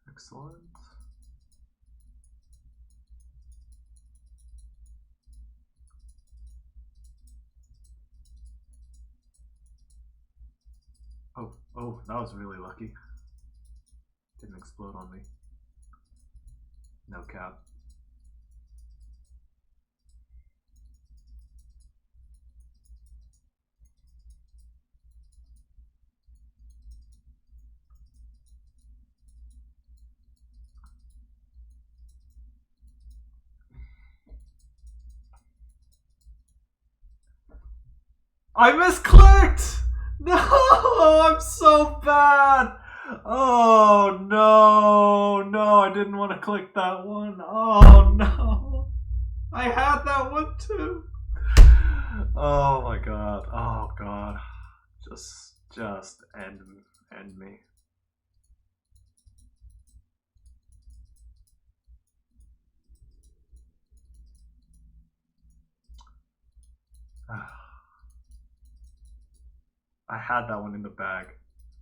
Excellent. Oh, that was really lucky. Didn't explode on me. No cap. I misclicked! No, I'm so bad! Oh no, I didn't want to click that one. Oh no. I had that one too. Oh my god. Oh god. Just end me. I had that one in the bag.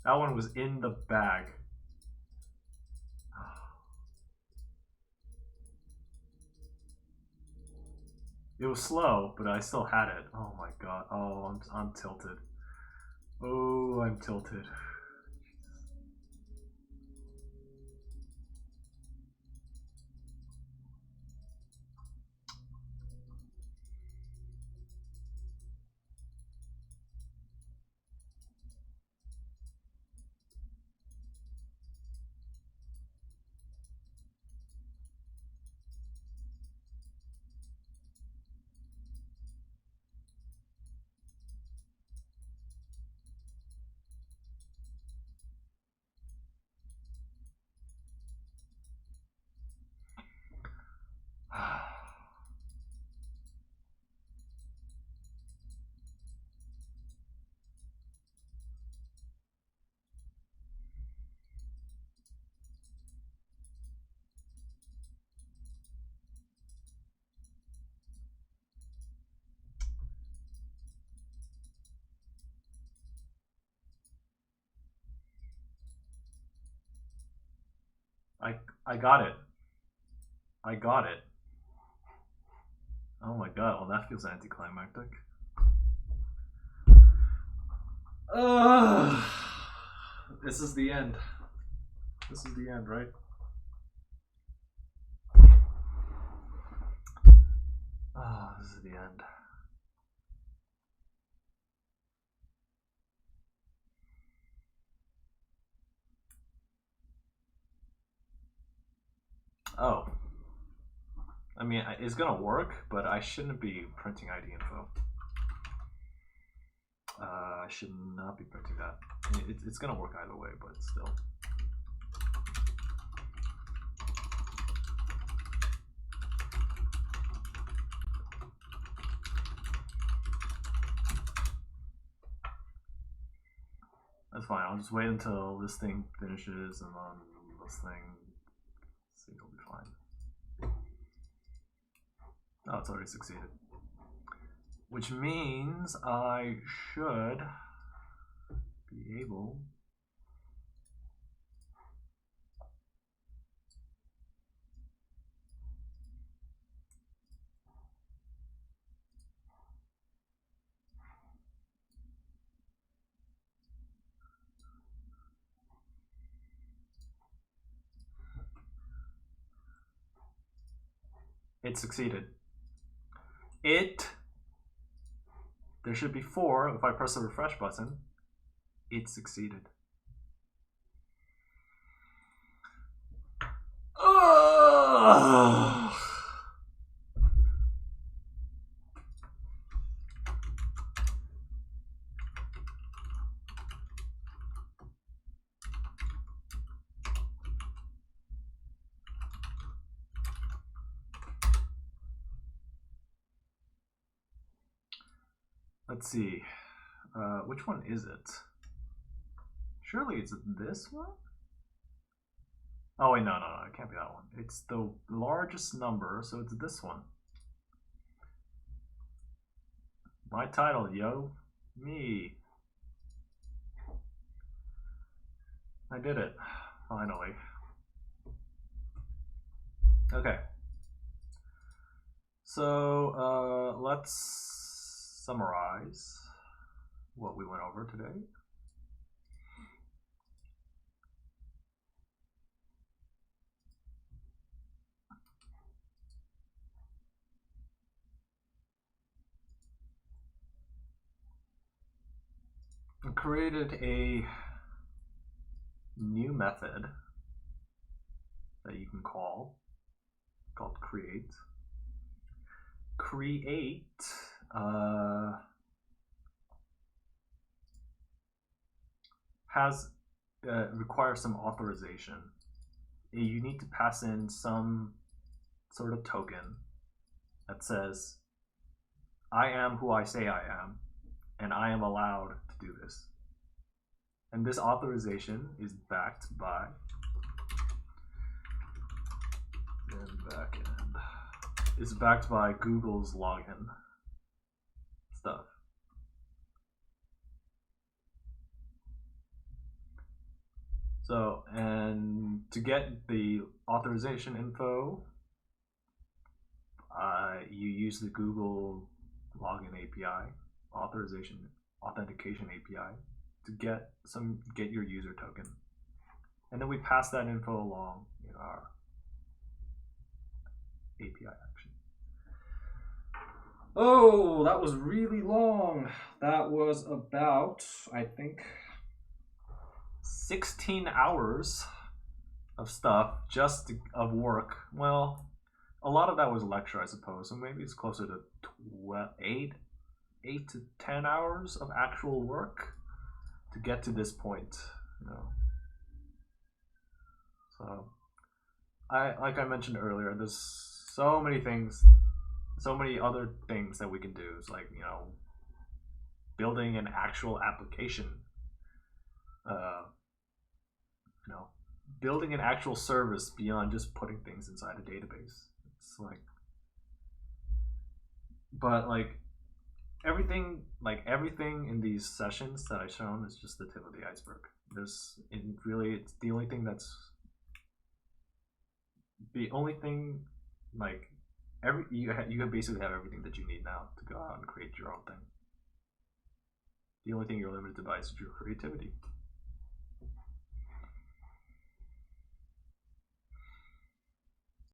That one was in the bag. It was slow, but I still had it. Oh my god. Oh, I'm tilted. Oh, I'm tilted. I got it. I got it. Oh my god, well that feels anticlimactic. This is the end. This is the end, right? This is the end. Oh. I mean, it's gonna work, but I shouldn't be printing ID info. I should not be printing that. It's gonna work either way, but still. That's fine. I'll just wait until this thing finishes, and then this thing. See, it'll be fine. Oh, it's already succeeded. Which means I should be able It succeeded. There should be 4 if I press the refresh button. It succeeded. Let's see. Which one is it? Surely it's this one? Oh wait, no, it can't be that one. It's the largest number, so it's this one. My title, yo. Me. I did it. Finally. Okay. So, let's summarize what we went over today. I created a new method that you can call called create. Create requires some authorization. You need to pass in some sort of token that says, I am who I say I am, and I am allowed to do this. And this authorization is backed by Google's login stuff. So, and to get the authorization info, you use the Google login API, authentication API, to get your user token, and then we pass that info along in our API action. Oh, that was really long. That was about, I think, 16 hours of stuff, of work. Well, a lot of that was lecture, I suppose, so maybe it's closer to 8 to 10 hours of actual work to get to this point, you know. So, like I mentioned earlier, there's so many other things that we can do. It's like, you know, building an actual application, you know, building an actual service beyond just putting things inside a database. It's like, but like everything in these sessions that I've shown is just the tip of the iceberg. It's the only thing like you basically have everything that you need now to go out and create your own thing. The only thing you're limited by is your creativity.